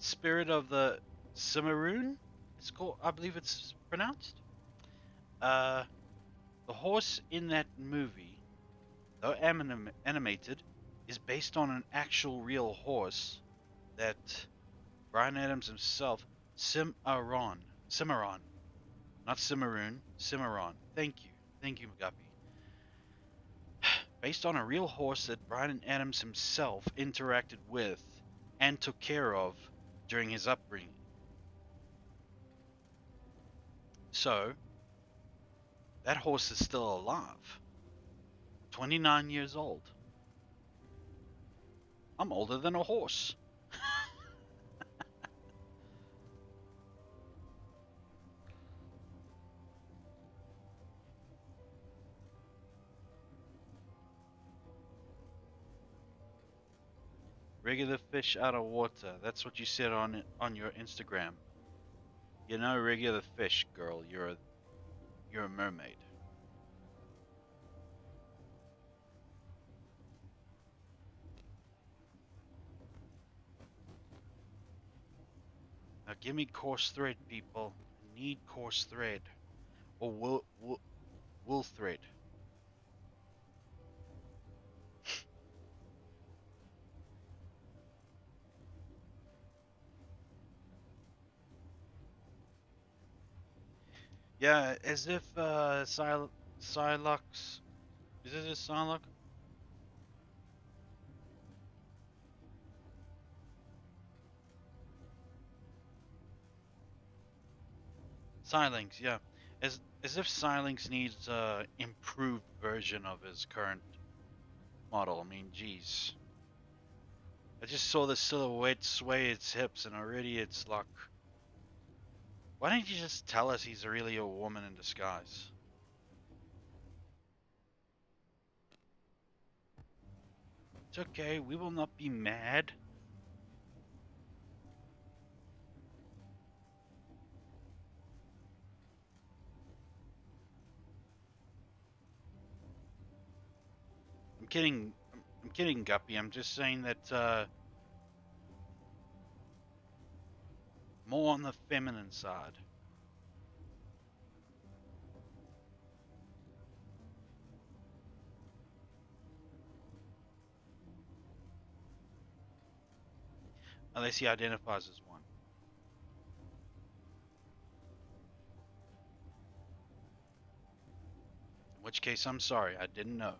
Spirit of the Cimarron, it's called, I believe it's pronounced. Uh, the horse in that movie, though animated, is based on an actual real horse that Brian Adams himself, Cimarron, not Cimarron, Cimarron. Thank you, Mugapi. Based on a real horse that Brian Adams himself interacted with and took care of during his upbringing. So, that horse is still alive. 29 years old. I'm older than a horse. Regular fish out of water. That's what you said on your Instagram. You're no regular fish, girl. You're a mermaid. Now give me coarse thread, people. I need coarse thread or wool thread. Yeah, as if Psylocke. Is it a Psylocke? Xilinx, yeah. As if Xilinx needs a improved version of his current model. I mean, geez. I just saw the silhouette sway its hips, and already it's like, why don't you just tell us he's really a woman in disguise? It's okay. We will not be mad. I'm kidding. I'm kidding, Guppy. I'm just saying that more on the feminine side. unless he identifies as one. In which case, I'm sorry, I didn't know.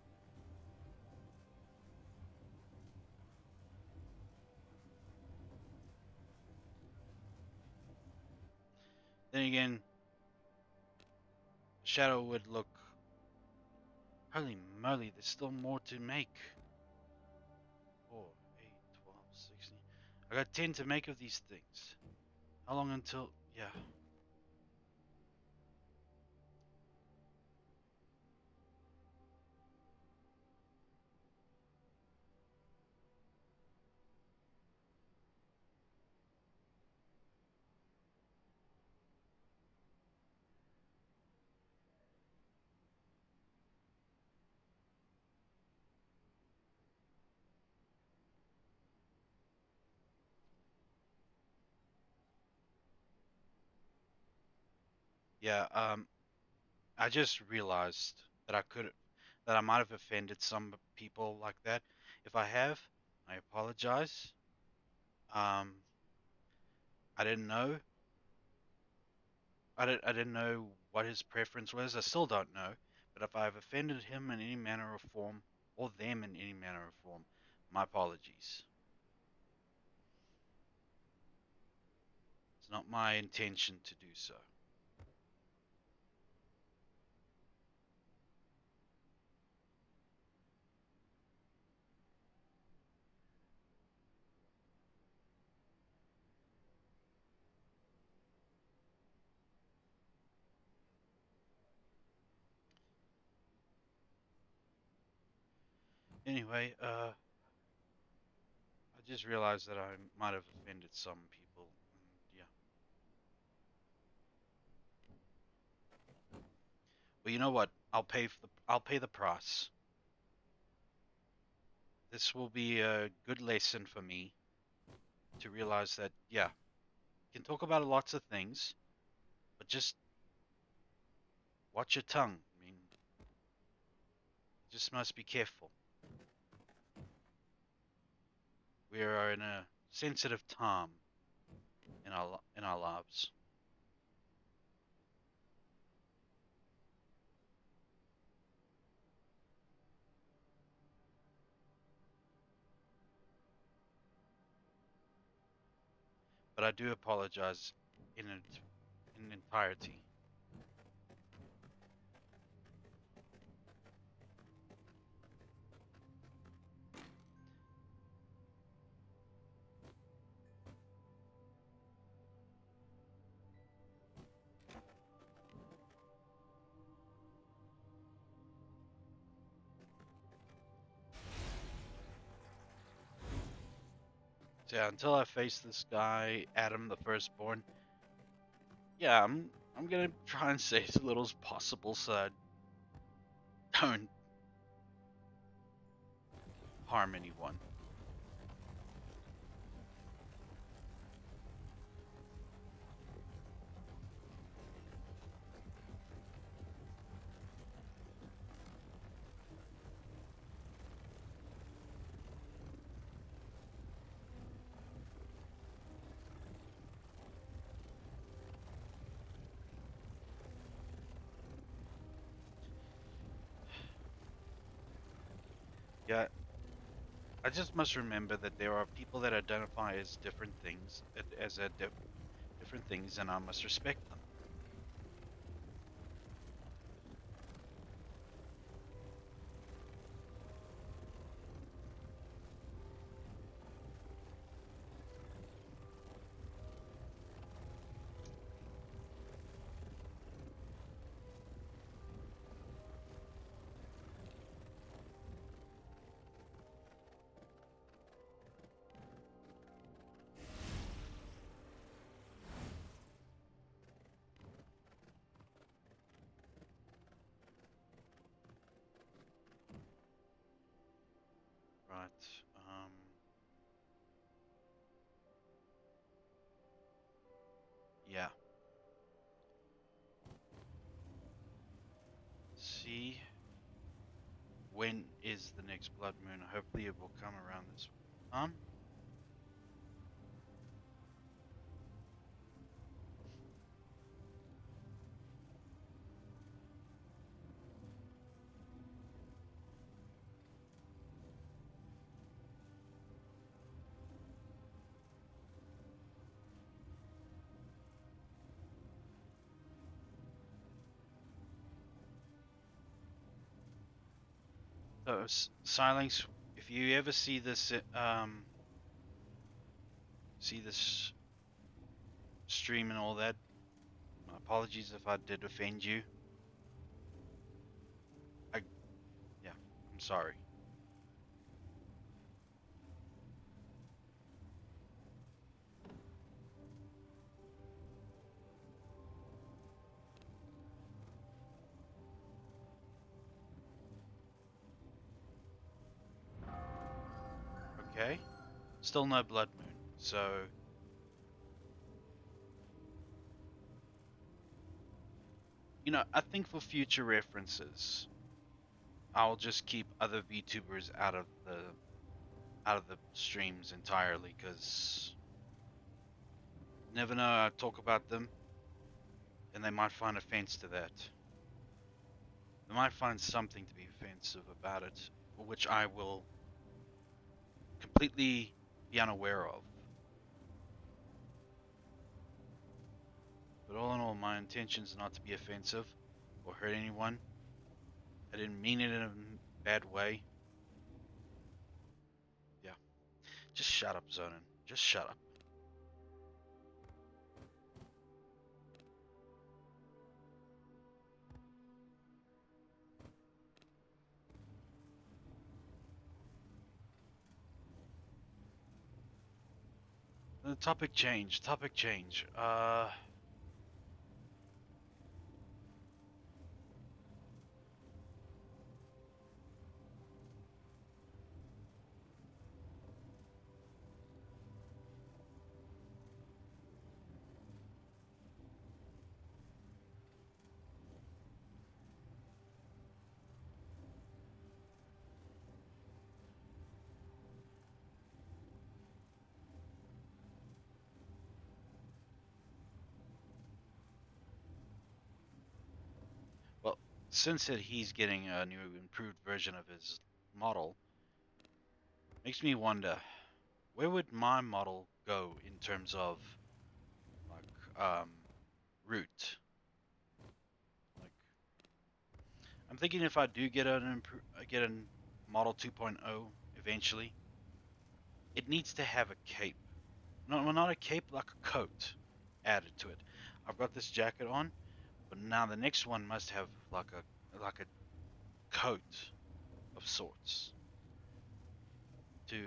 Then again, Shadow would look. Holy moly, there's still more to make. 4, 8, 12, 16. I got 10 to make of these things. How long until. Yeah. Yeah, I just realized that that I might have offended some people like that. If I have, I apologize. Um, I didn't know. I didn't know what his preference was. I still don't know. But if I have offended him in any manner or form, or them in any manner or form, my apologies. It's not my intention to do so. Anyway, I just realized that I might have offended some people, and yeah. Well, you know what? I'll pay the price. This will be a good lesson for me to realize that, yeah, you can talk about lots of things, but just watch your tongue. I mean, you just must be careful. We are in a sensitive time in our lives. But I do apologize in entirety. So yeah, until I face this guy, Adam the Firstborn, yeah, I'm gonna try and say as little as possible so I don't harm anyone. Yeah, I just must remember that there are people that identify as different things, different things, and I must respect them. Right. Yeah. See, when is the next blood moon? Hopefully, it will come around this. Um. So, Silence, if you ever see this stream and all that, my apologies if I did offend you. I, yeah, I'm sorry. Okay? Still no blood moon. So, I think for future references, I'll just keep other VTubers out of the streams entirely, because never know, I talk about them and they might find offense to that. They might find something to be offensive about it, which I will completely be unaware of. But all in all, my intentions are not to be offensive or hurt anyone. I didn't mean it in a bad way. Yeah. Just shut up, Zonin. Just shut up. The topic change. Topic change. Well, since he's getting a new improved version of his model, makes me wonder, where would my model go in terms of like route? Like, I'm thinking if I do get get a model 2.0 eventually, it needs to have a cape. No, well, not a cape, like a coat added to it. I've got this jacket on, but now the next one must have like a coat of sorts to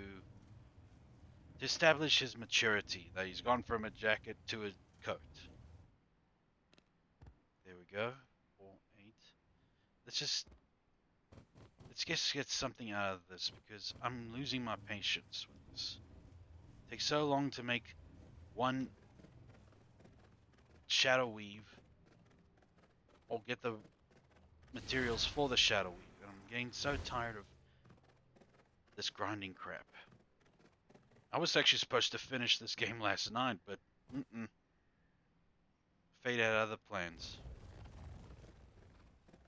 establish his maturity, that he's gone from a jacket to a coat. There we go. 4, 8. Let's just get something out of this, because I'm losing my patience with this. It takes so long to make one shadow weave or get the materials for the shadow weave, and I'm getting so tired of this grinding crap. I was actually supposed to finish this game last night, but fate had other plans.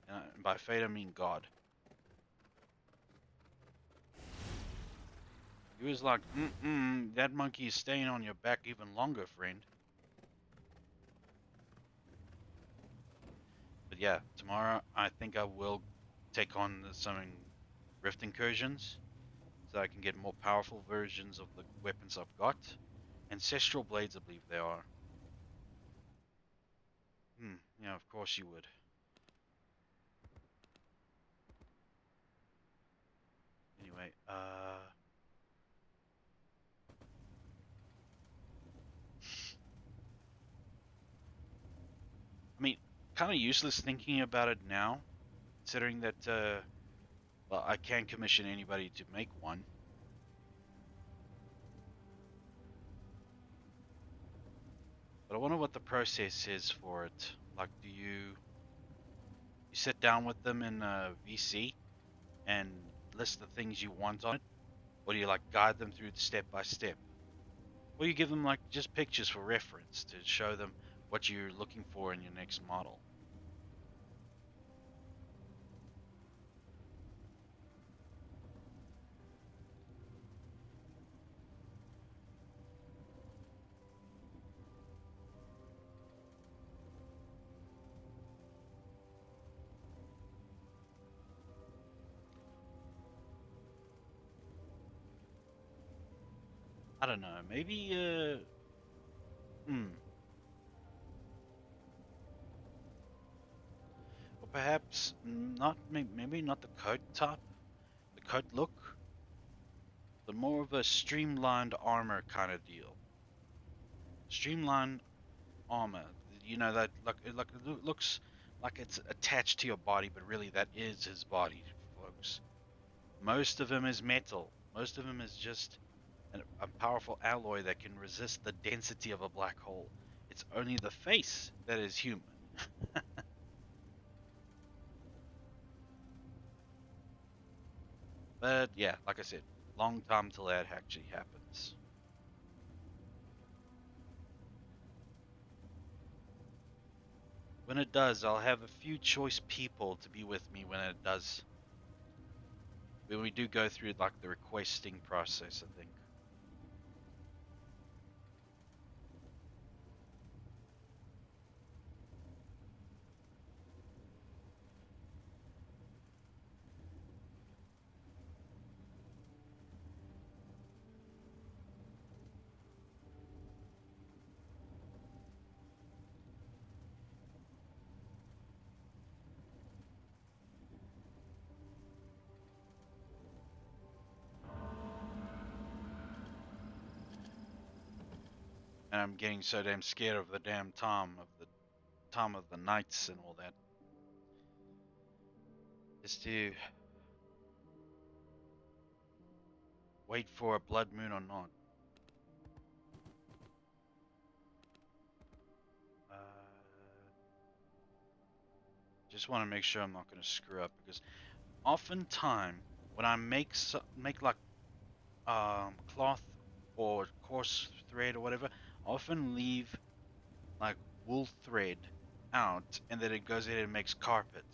And by fate I mean God. He was like, that monkey is staying on your back even longer, friend. But yeah, tomorrow I think I will take on the Summoning Rift incursions, so I can get more powerful versions of the weapons I've got. Ancestral blades, I believe they are. Yeah, of course you would. Anyway, I mean, kind of useless thinking about it now, considering that, well, I can't commission anybody to make one. But I wonder what the process is for it. Like, do you sit down with them in VC and list the things you want on it? Or do you, like, guide them through step by step? Or you give them, like, just pictures for reference to show them what you're looking for in your next model? I don't know. Maybe hmm. Or perhaps not. Maybe not the coat type, the coat look, but more of a streamlined armor kind of deal. Streamlined armor. You know that like it looks like it's attached to your body, but really that is his body, folks. Most of him is metal. Most of him is just a powerful alloy that can resist the density of a black hole. It's only the face that is human. But yeah, like I said, long time till that actually happens. When it does, I'll have a few choice people to be with me when it does. When we do go through like the requesting process, I think. And I'm getting so damn scared of the damn time of the nights and all that. Just to wait for a blood moon or not. Uh, just want to make sure I'm not going to screw up because oftentimes when I make like cloth or coarse thread or whatever, I often leave like wool thread out and then it goes in and makes carpet.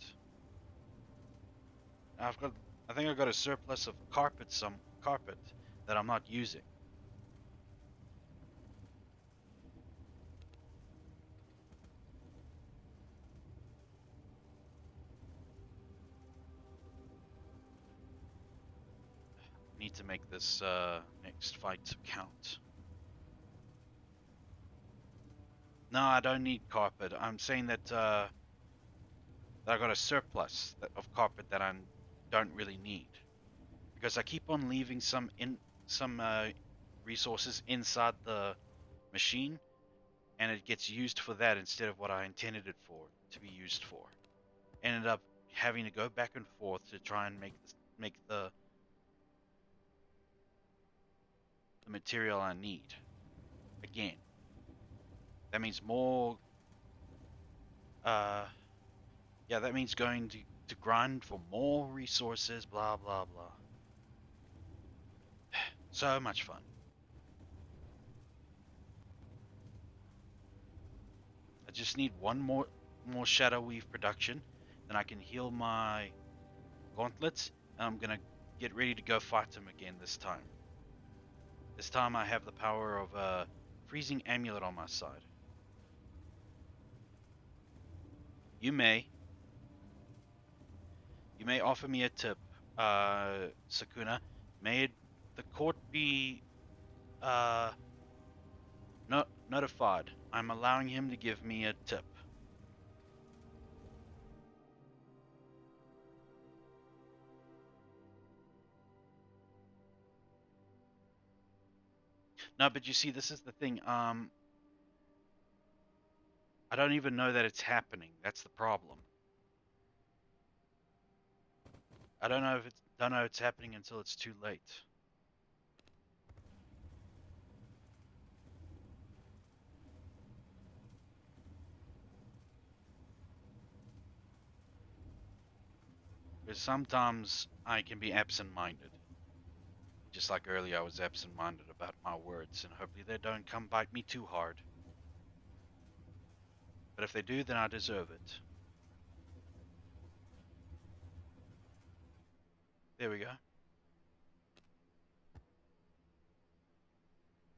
I've got I think I've got a surplus of some carpet that I'm not using. Need to make this next fight count. No, I don't need carpet. I'm saying that I got a surplus of carpet that I don't really need because I keep on leaving some resources inside the machine, and it gets used for that instead of what I intended it for to be used for. Ended up having to go back and forth to try and make the material I need again. That means more. Uh, yeah, that means going to grind for more resources. Blah blah blah. So much fun. I just need one more Shadow Weave production, then I can heal my gauntlets, and I'm gonna get ready to go fight him again this time. This time I have the power of a freezing amulet on my side. You may you may offer me a tip, Sakuna. May the court be uh notified. I'm allowing him to give me a tip. No, but you see, this is the thing. I don't even know that it's happening. That's the problem. I don't know it's happening until it's too late. Because sometimes I can be absent-minded. Just like earlier, I was absent-minded about my words, and hopefully they don't come bite me too hard. But if they do, then I deserve it. There we go.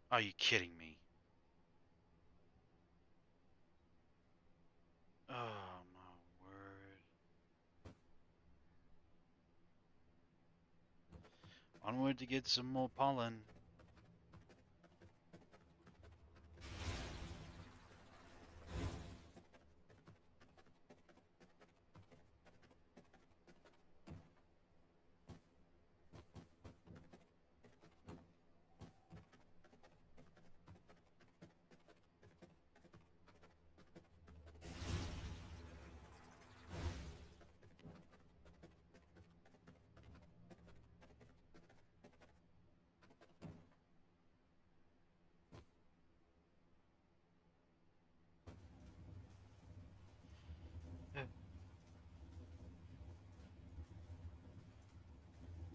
Are you kidding me? Oh my word. Onward to get some more pollen.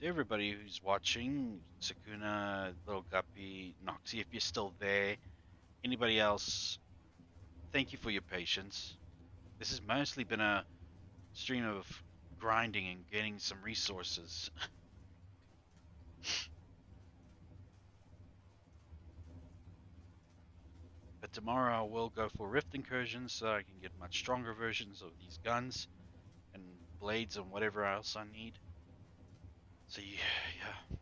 To everybody who's watching, Sakuna, Little Guppy, Noxy, if you're still there, anybody else, thank you for your patience. This has mostly been a stream of grinding and getting some resources. But tomorrow I will go for rift incursions so I can get much stronger versions of these guns and blades and whatever else I need. So yeah.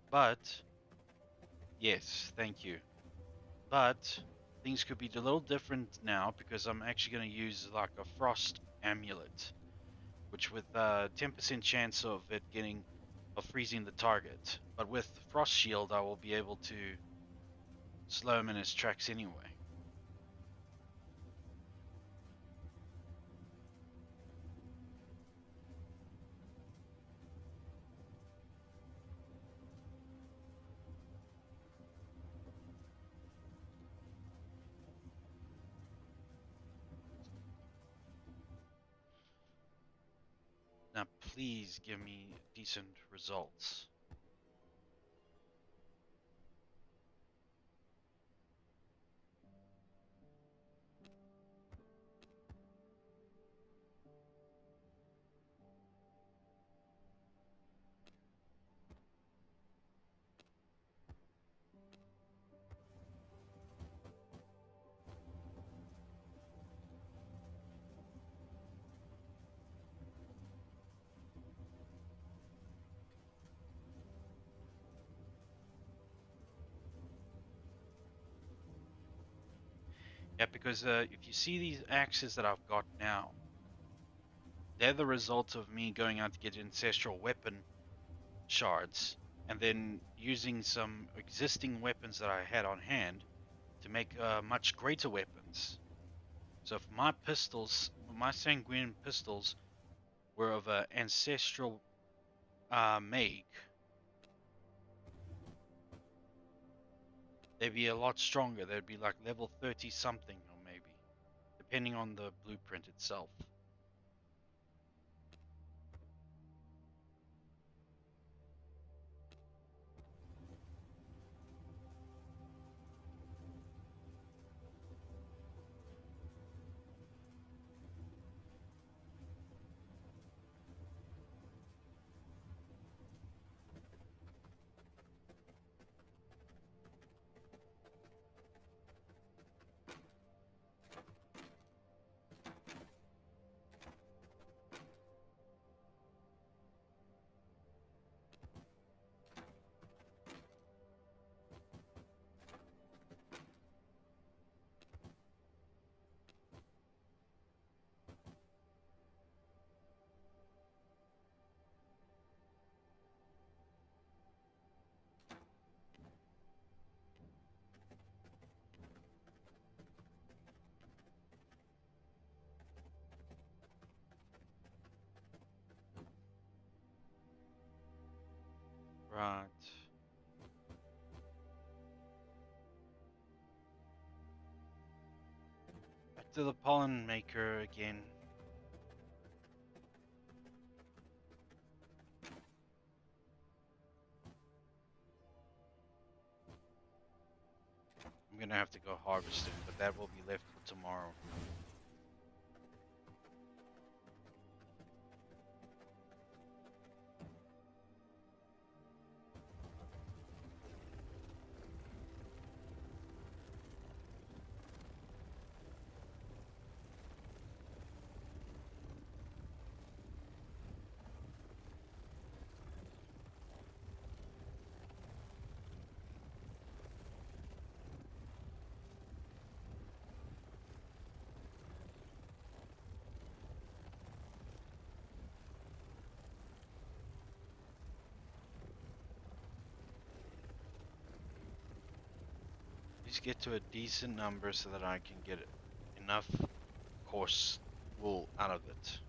But yes, thank you. But things could be a little different now because I'm actually going to use like a frost amulet, which with 10% chance of it getting of freezing the target. But with frost shield, I will be able to slow him in his tracks anyway. Now, please give me decent results. Yeah, because if you see these axes that I've got now, they're the result of me going out to get ancestral weapon shards and then using some existing weapons that I had on hand to make much greater weapons. So if my pistols, my sanguine pistols, were of an ancestral make, they'd be a lot stronger. They'd be like level 30 something, or maybe, depending on the blueprint itself. Right. Back to the pollen maker again. I'm gonna have to go harvesting, but that will be left for tomorrow. Just get to a decent number so that I can get enough coarse wool out of it.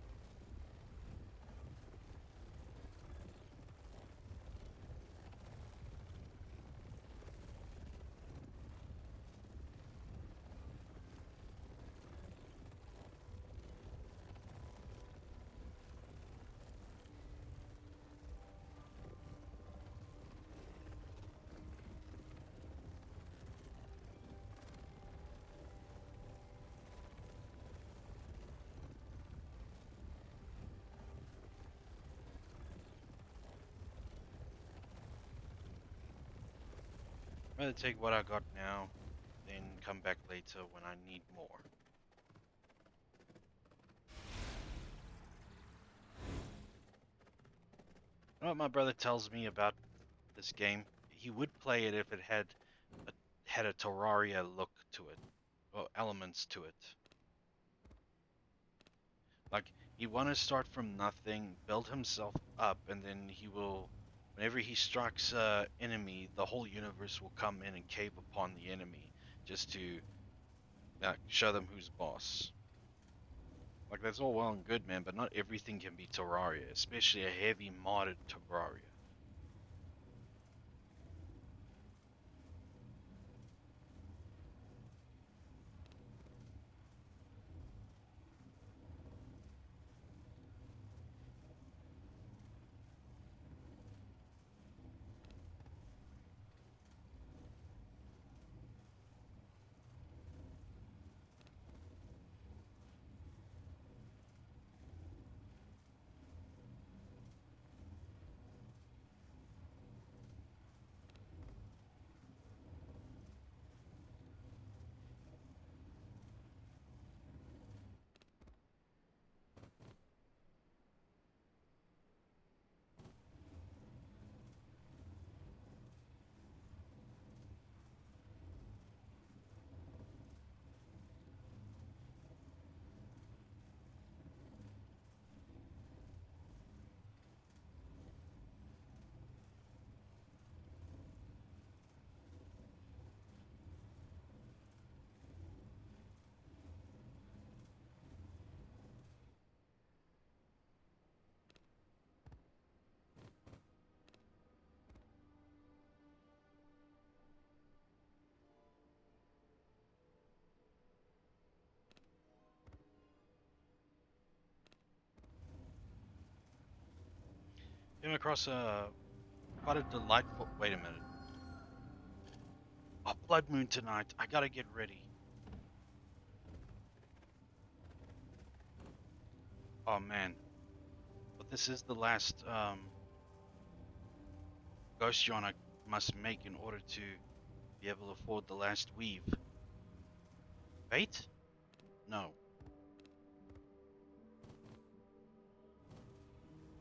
Rather take what I got now, then come back later when I need more. You know what my brother tells me about this game? He would play it if it a, had a Terraria look to it, or elements to it. Like, he want to start from nothing, build himself up, and then he will, whenever he strikes a enemy, the whole universe will come in and cave upon the enemy just to show them who's boss. Like, that's all well and good, man, but not everything can be Terraria, especially a heavy modded Terraria. Came across quite a delightful. Wait a minute. Oh, blood moon tonight. I gotta get ready. Oh man, but this is the last ghost yawn I must make in order to be able to afford the last weave. Fate? No.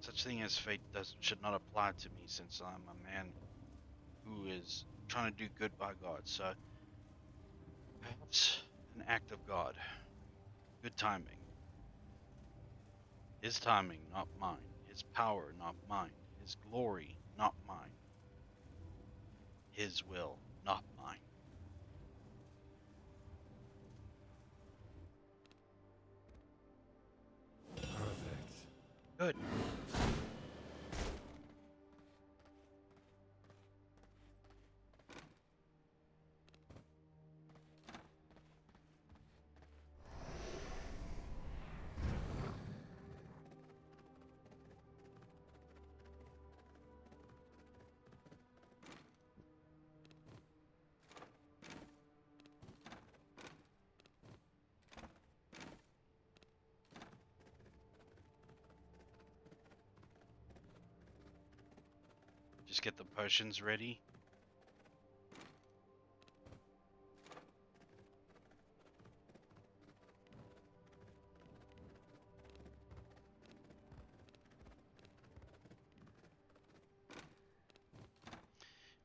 Such thing as fate should not apply to me since I'm a man who is trying to do good by God. So perhaps an act of God. Good timing. His timing, not mine. His power, not mine. His glory, not mine. His will, not mine. Perfect. Good. Just get the potions ready.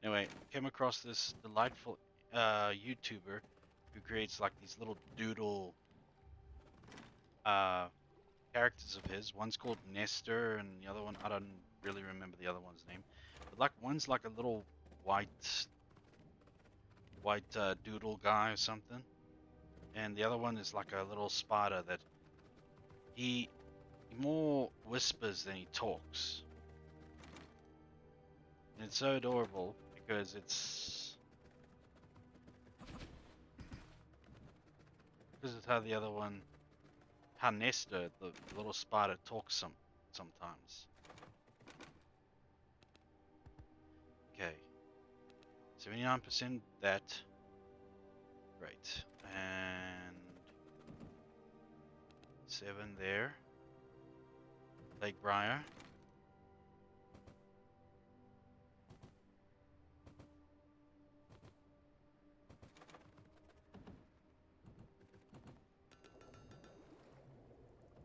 Anyway, came across this delightful YouTuber who creates like these little doodle uh, characters of his. One's called Nestor, and the other one I don't really remember the other one's name. But like one's like a little white doodle guy or something, and the other one is like a little spider that he more whispers than he talks. And it's so adorable because it's how the other one, how Nestor, the little spider, talks sometimes. Okay, 79% that. Right, and 7 there. Lake Briar.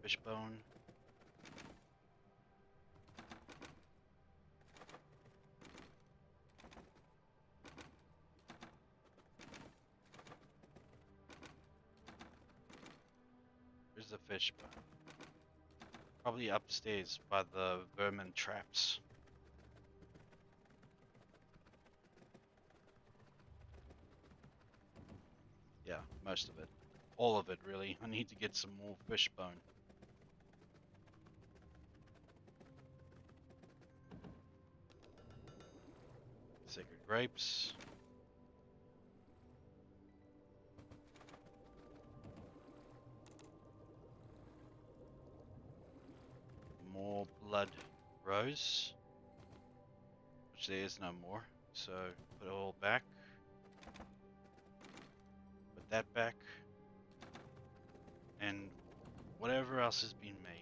fishbone. Where's the fishbone? Probably upstairs by the vermin traps. Yeah, most of it. All of it, really. I need to get some more fishbone. Sacred grapes. More blood rose. Which there is no more. So put it all back. Put that back. And whatever else has been made.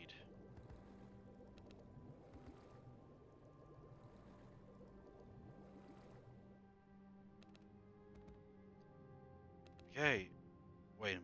Okay, wait a minute.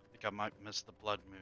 I think I might miss the blood moon.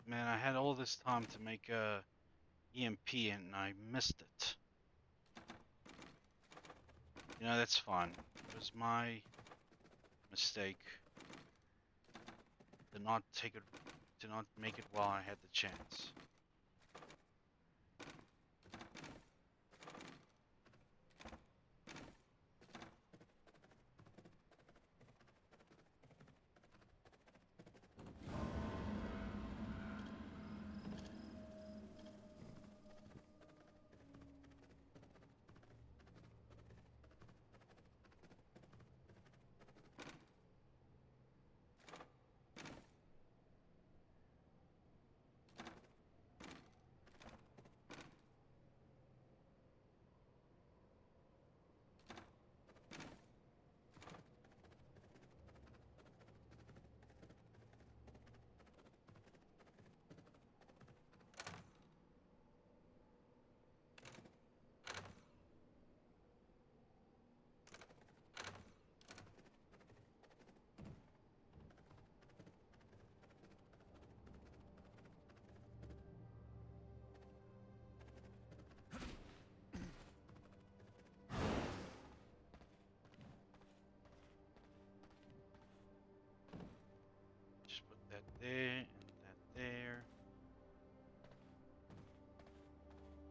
Man, I had all this time to make a EMP and I missed it. You know, that's fine. It was my mistake to not make it while I had the chance. Just put that there and that there.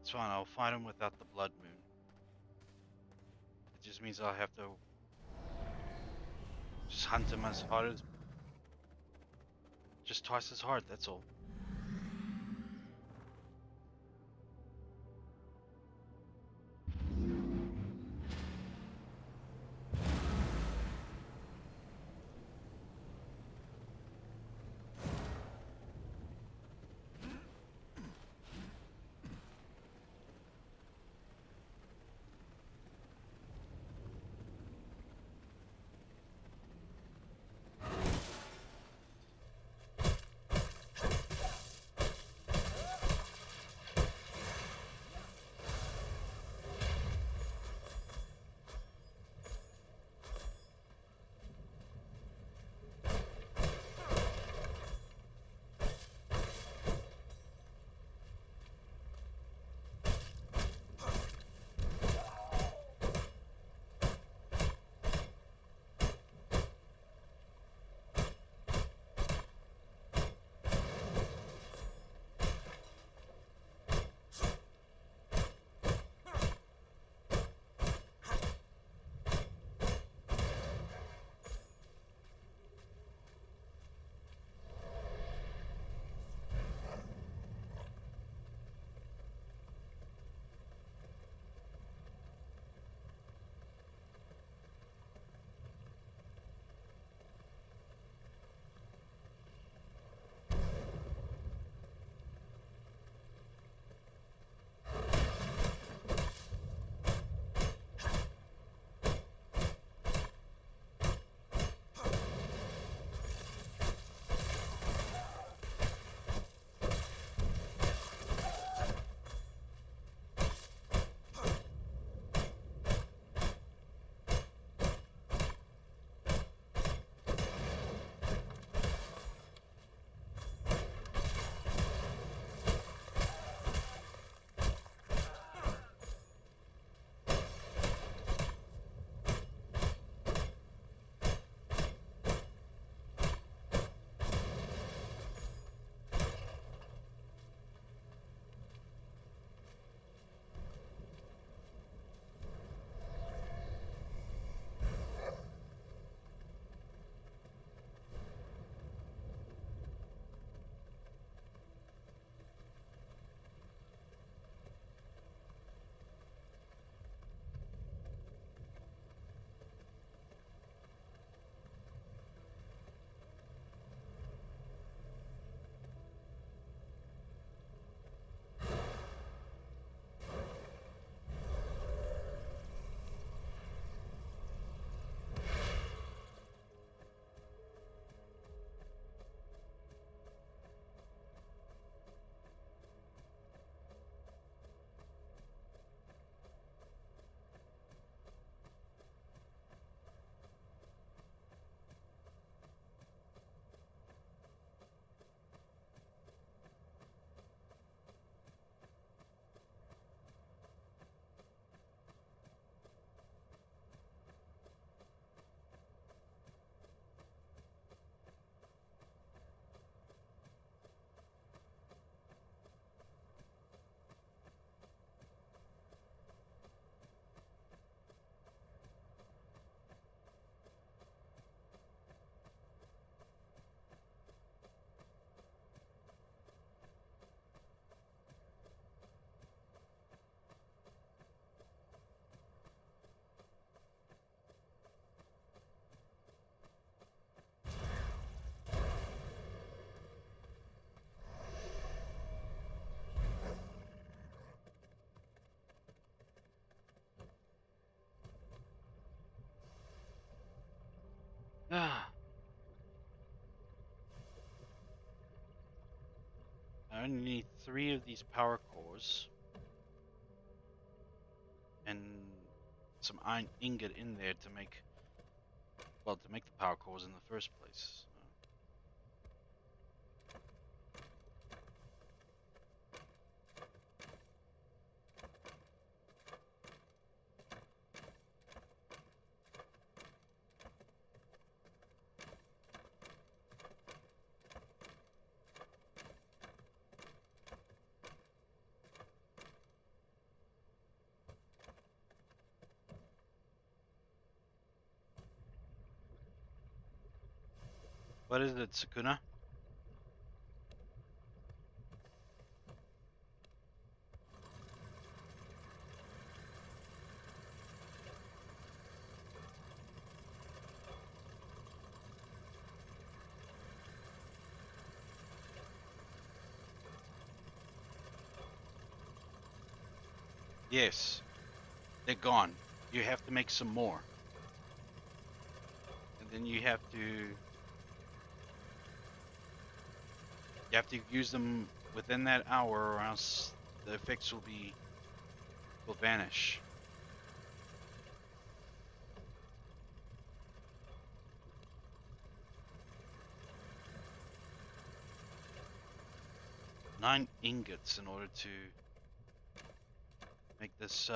It's fine, I'll fight him without the blood moon. It just means I'll have to just hunt him as hard as... just twice as hard, that's all. only need 3 of these power cores and some iron ingot in there to make, well, to make the power cores in the first place. What is it, Sukuna? Yes, they're gone. You have to make some more. And then you have to use them within that hour, or else the effects will vanish. Nine ingots in order to make this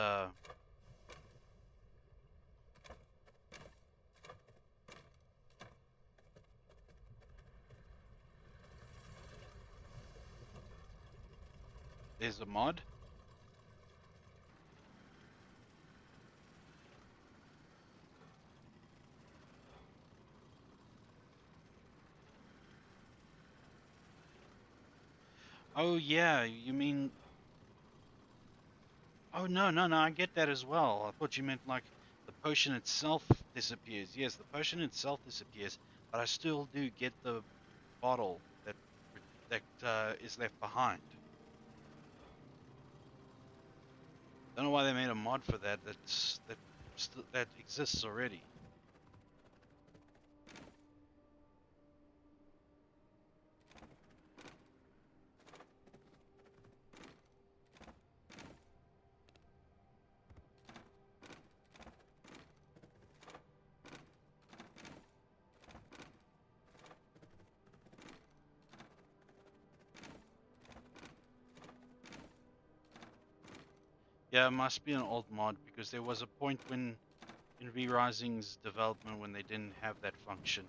there's a mod. Oh yeah, you mean, oh no, I get that as well. I thought you meant like the potion itself disappears. Yes, the potion itself disappears, but I still do get the bottle that is left behind. Don't know why they made a mod for that. That exists already. Yeah, it must be an old mod because there was a point when in Re-Rising's development when they didn't have that function.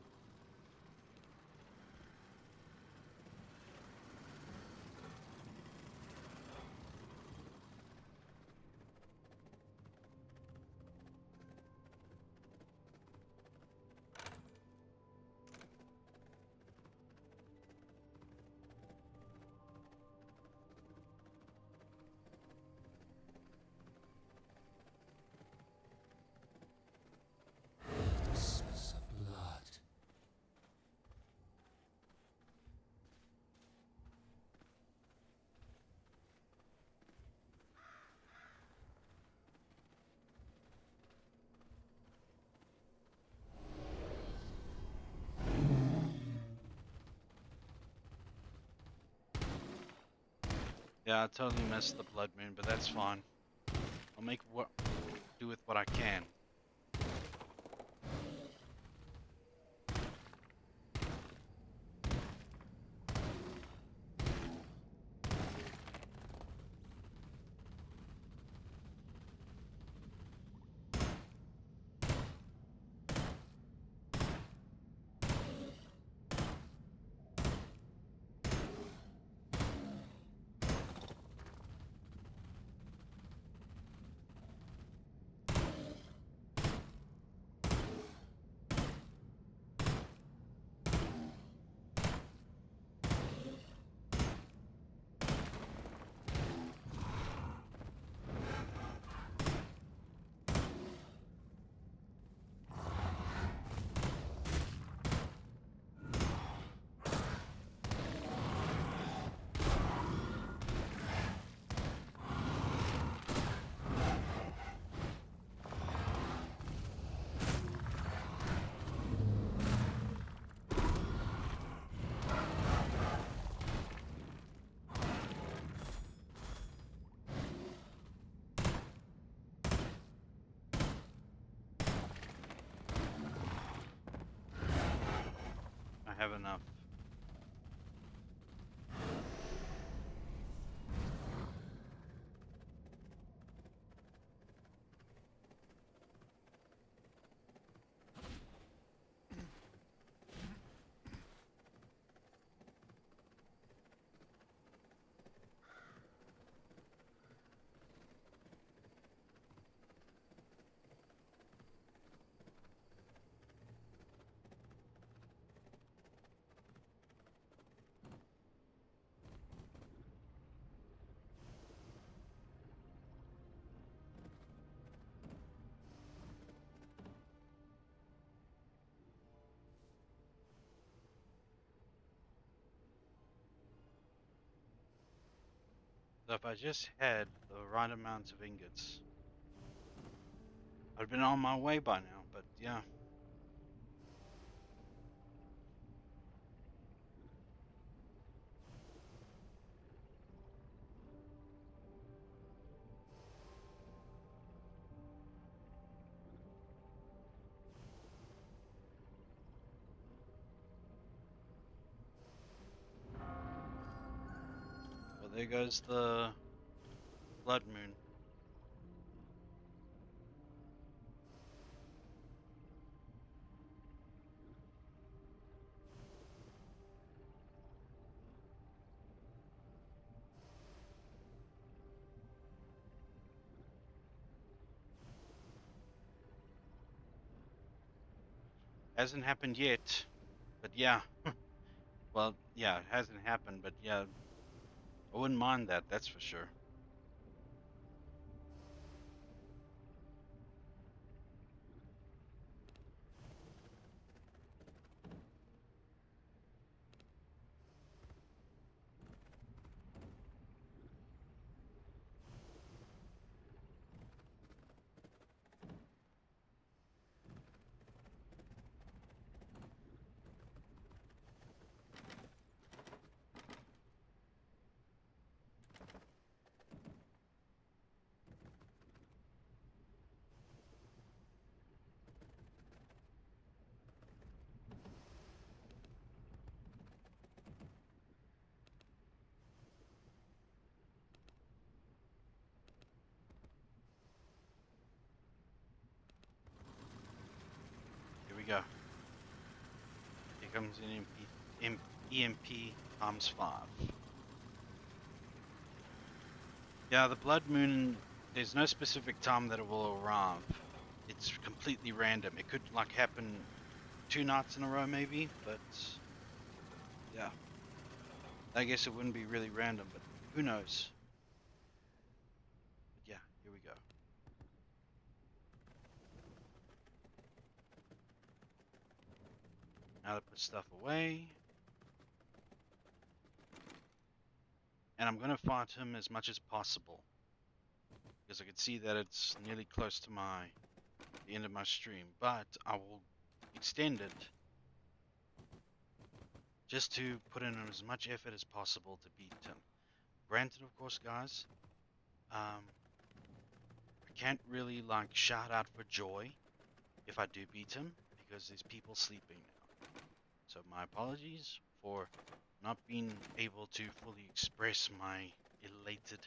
Christmas of blood. Yeah, I totally missed the Blood Moon, but that's fine. I'll make what do with what I can. have enough. So if I just had the right amount of ingots, I'd been on my way by now, but yeah. Well, there goes the blood moon. Hasn't happened yet, but yeah. Well, yeah, it hasn't happened, but yeah, I wouldn't mind that, that's for sure. Here we go. Here comes an EMP times 5. Yeah, the blood moon, there's no specific time that it will arrive. It's completely random. It could like happen 2 nights in a row maybe, but yeah. I guess it wouldn't be really random, but who knows? But yeah, here we go. Now to put stuff away. And I'm gonna fight him as much as possible. Because I can see that it's nearly close to the end of my stream. But I will extend it just to put in as much effort as possible to beat him. Granted, of course, guys, I can't really like shout out for joy if I do beat him because there's people sleeping now. So my apologies for not being able to fully express my elated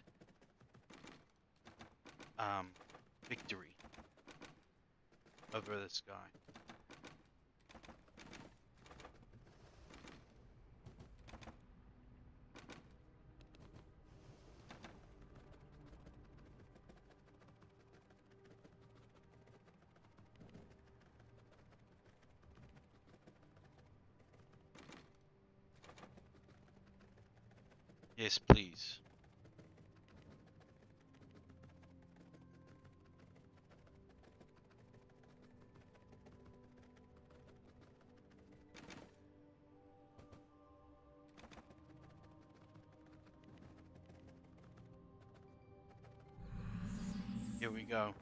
victory over this guy. Yes, please. Here we go.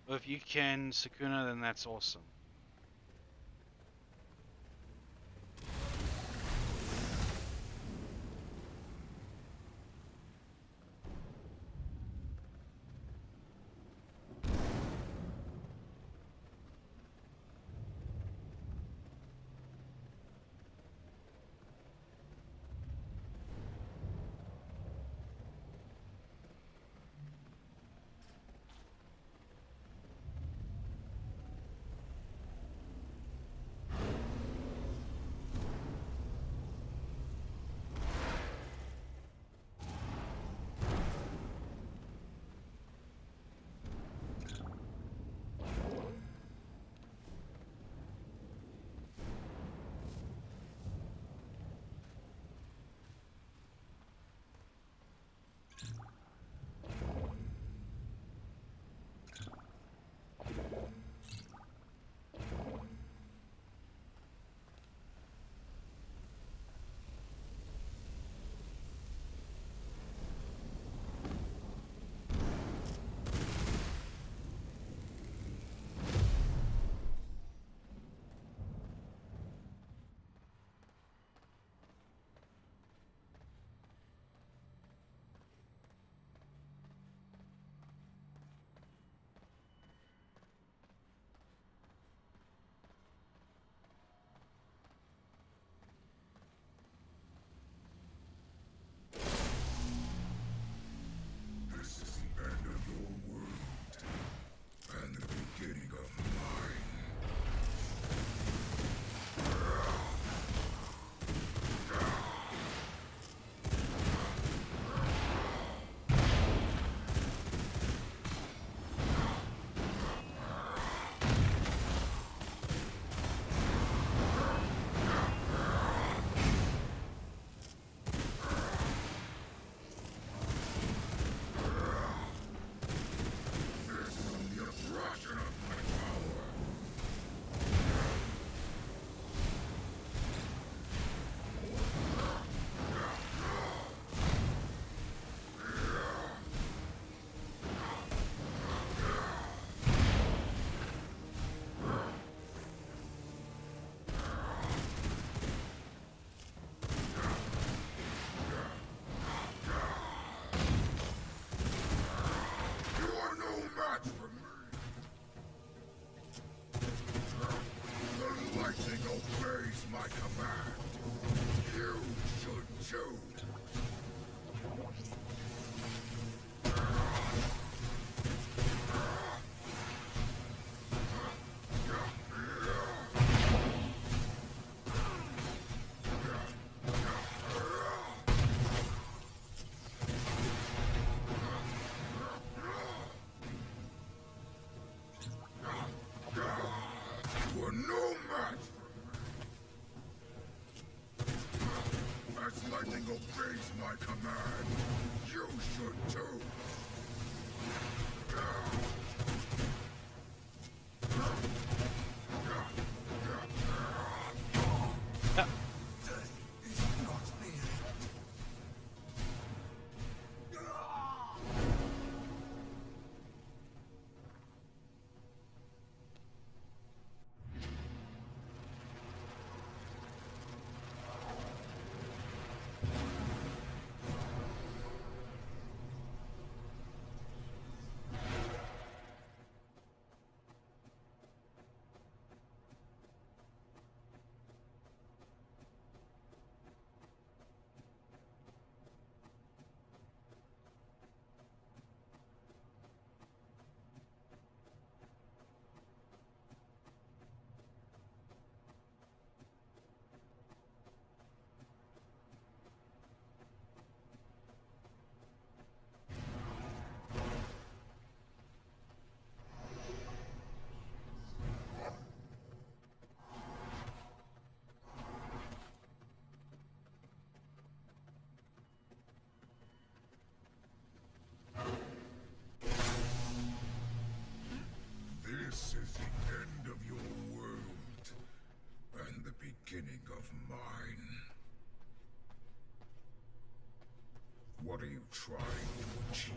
Well, if you can, Sakuna, then that's awesome. This is the end of your world, and the beginning of mine. This is the expression of my power. You are no match for me. The lightning obeys my command. You should too. You are no match for me. As lightning obeys my command, you should too. Is not the end. This is the end of your world, and the beginning of mine. What are you trying to achieve?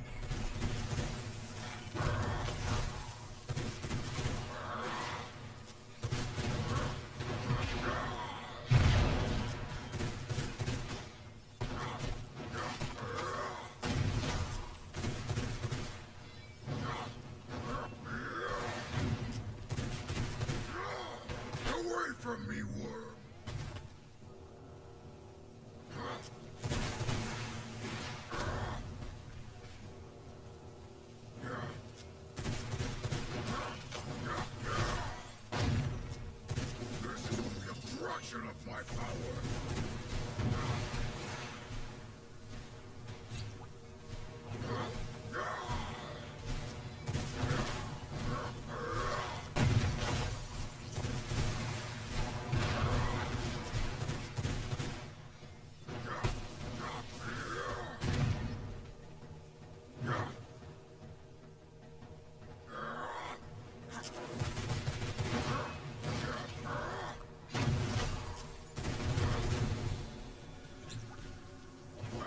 from me, worm! This is only a fraction of my power!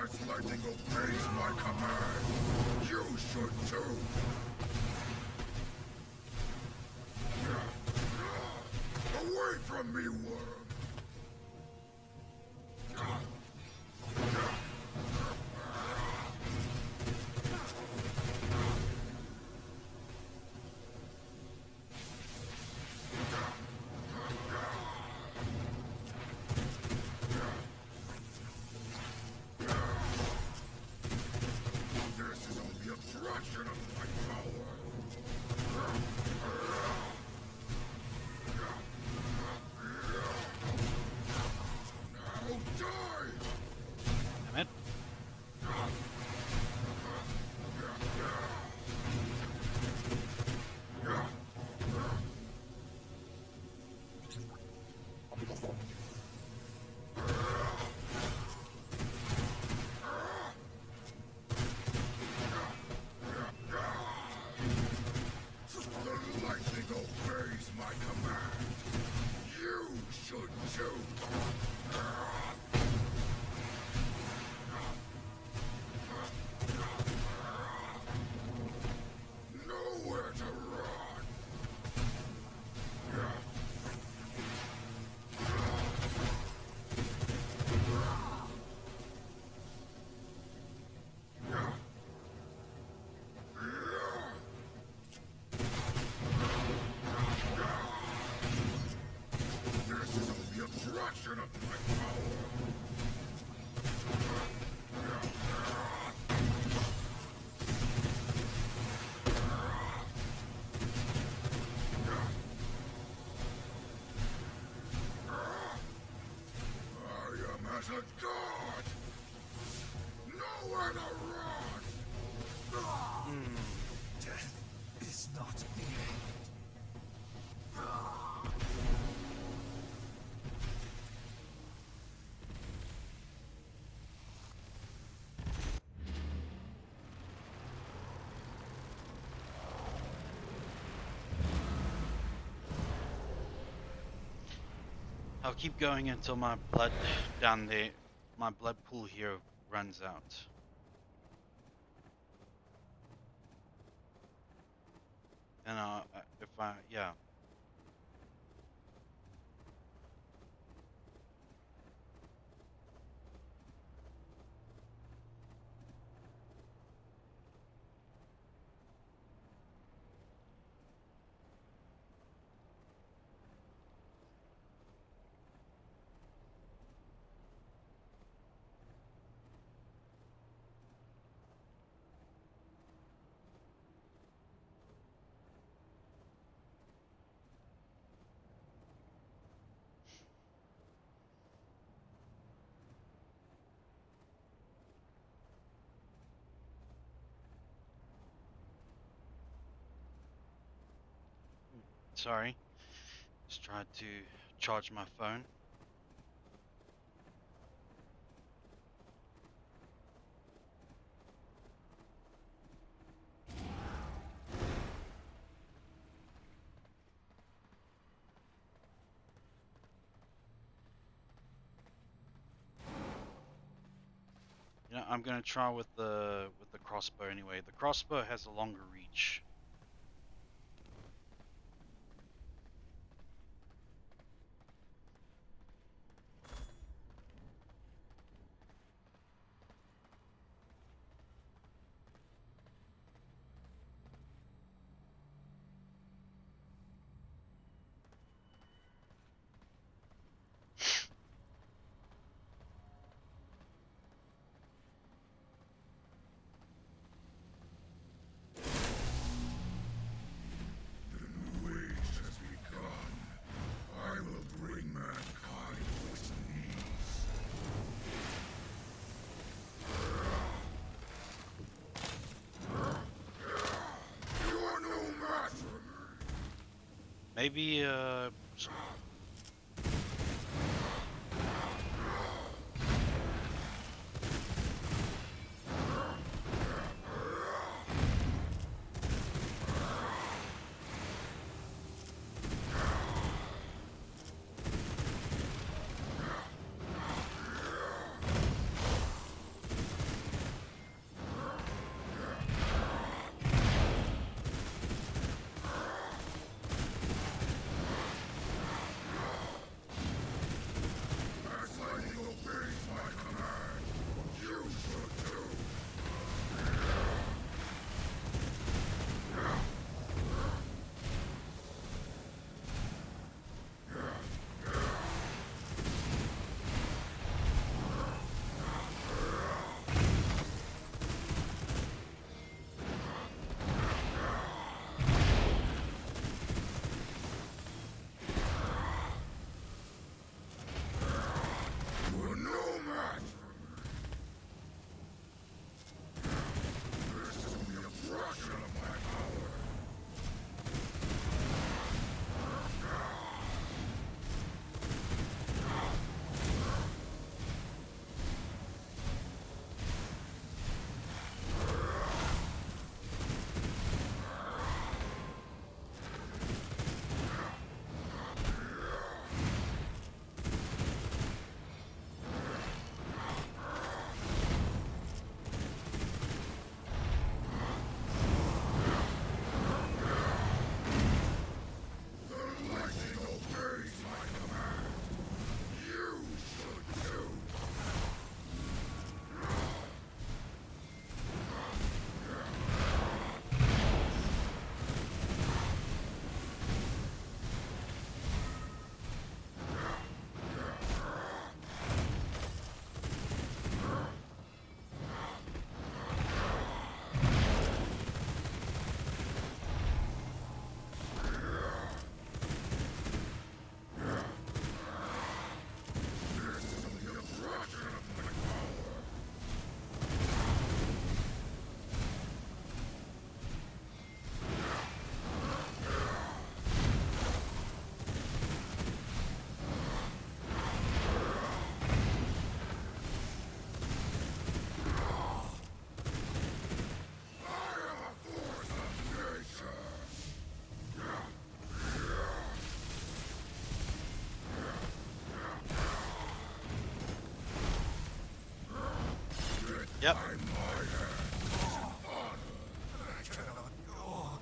As lightning obeys my command, you should too! Away from me, worm! This is only a fraction of my power! Now die! Damn it. The lightning obeys my command. You should too. Nowhere to run. This is only a fraction of my power. I am as a god. Nowhere to run. Death is not the end. I'll keep going until my blood pool here runs out. And yeah. Sorry. Just tried to charge my phone. You know, I'm gonna try with the crossbow anyway. The crossbow has a longer reach. Maybe As lightning obeys my command, you should too. You are no match for me. This is only a fraction of my power. The lightning obeys my command. You should too. This is only a fraction of my power. I am a force of nature. yep. By my hand. I cannot go.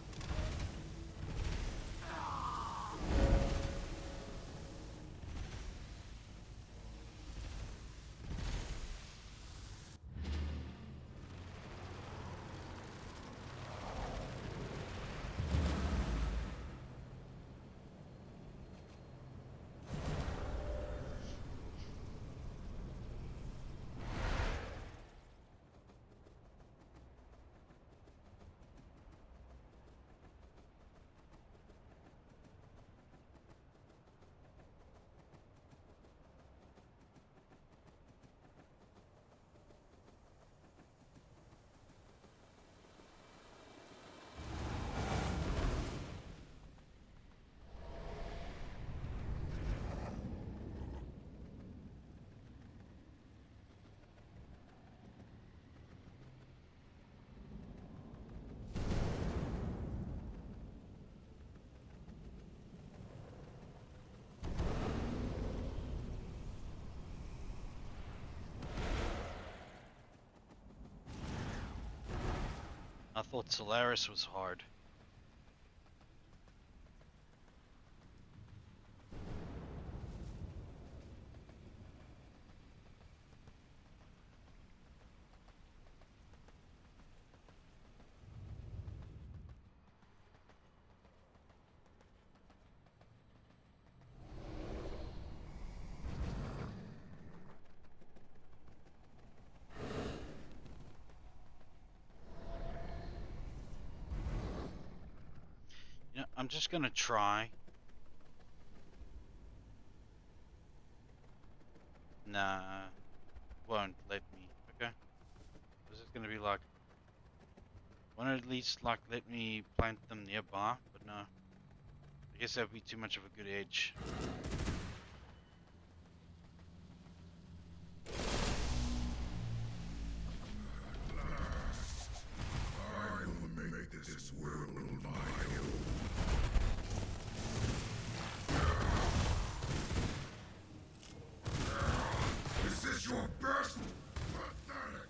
I thought Solaris was hard. You know, I'm just gonna try. Nah, won't let me. Okay, this is gonna be like, wanna at least like let me plant them nearby, but no. guess that would be too much of a good edge. I will make this world my own. Is this your best? Pathetic.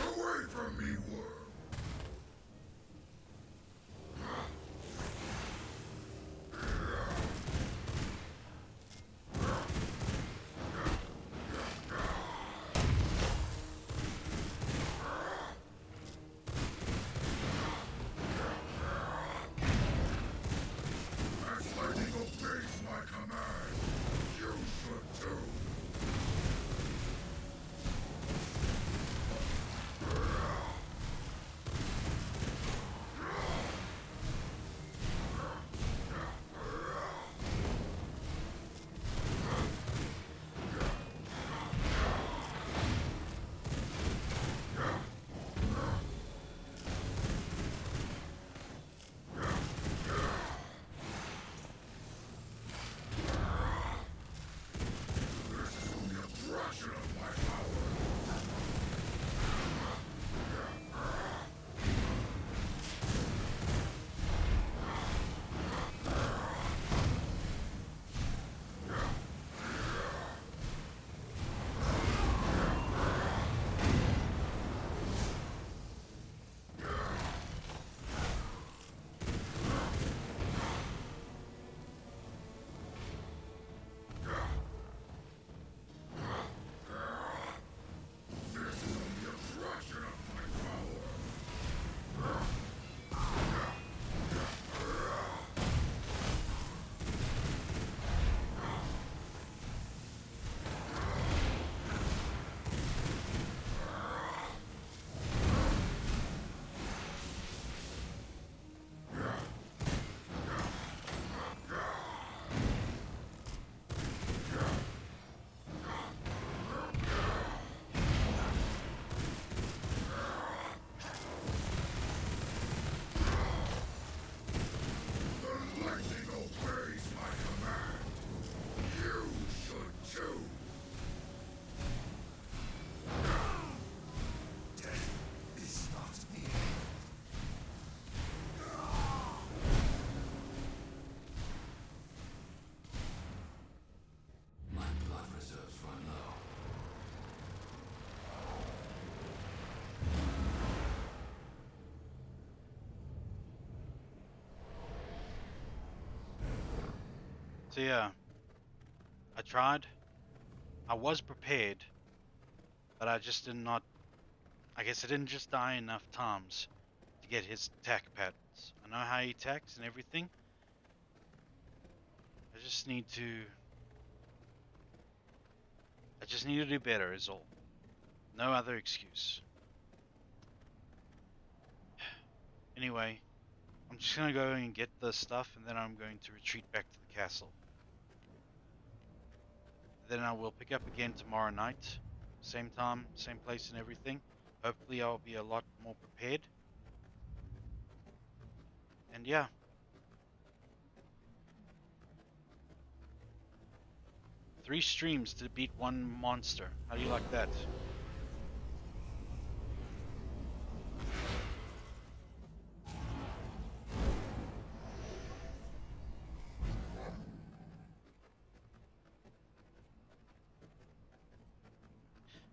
Away from me, world. As lightning obeys my command, you should too. This is only a fraction of my power. This is only a fraction of my power. The lightning obeys my command. You should too. Death is not near. My blood reserves run low. So yeah, I tried. I was prepared, but I just did not. I guess I didn't just die enough times to get his attack patterns. I know how he attacks and everything. I just need to. I just need to do better, is all. No other excuse. Anyway, I'm just gonna go and get the stuff, and then I'm going to retreat back to the castle. Then I will pick up again tomorrow night. Same time, same place, and everything. Hopefully, I'll be a lot more prepared. And yeah. 3 streams to beat 1 monster. How do you like that?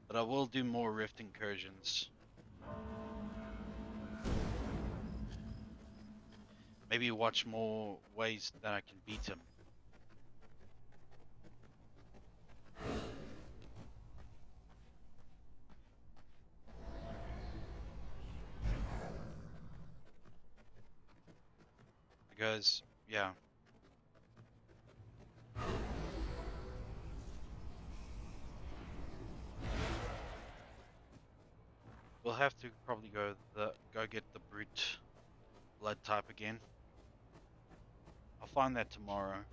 But I will do more rift incursions. Maybe watch more ways that I can beat him. Because, yeah. We'll have to probably go get the brute blood type again. I'll find that tomorrow.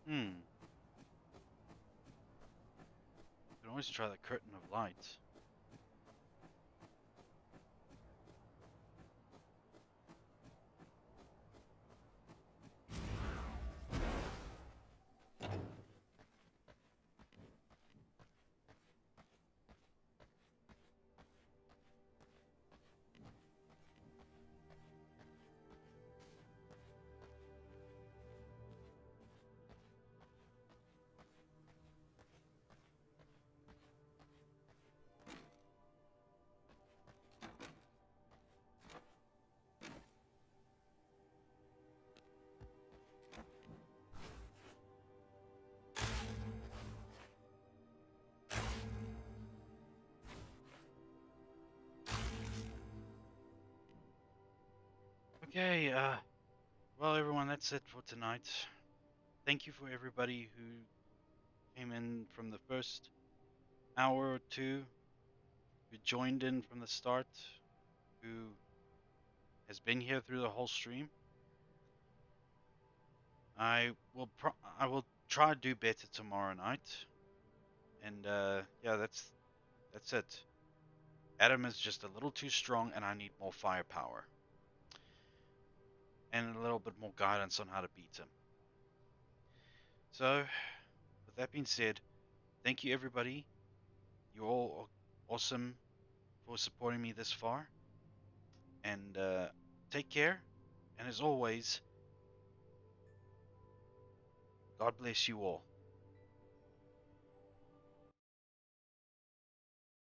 Hmm. You can always try the curtain of light. Okay, well, everyone, that's it for tonight. Thank you for everybody who came in from the first hour or two, who joined in from the start, who has been here through the whole stream. I will try to do better tomorrow night. And yeah, that's it. Adam is just a little too strong, and I need more firepower and a little bit more guidance on how to beat him. So, with that being said, thank you everybody. You're all awesome for supporting me this far. And take care. And as always, God bless you all.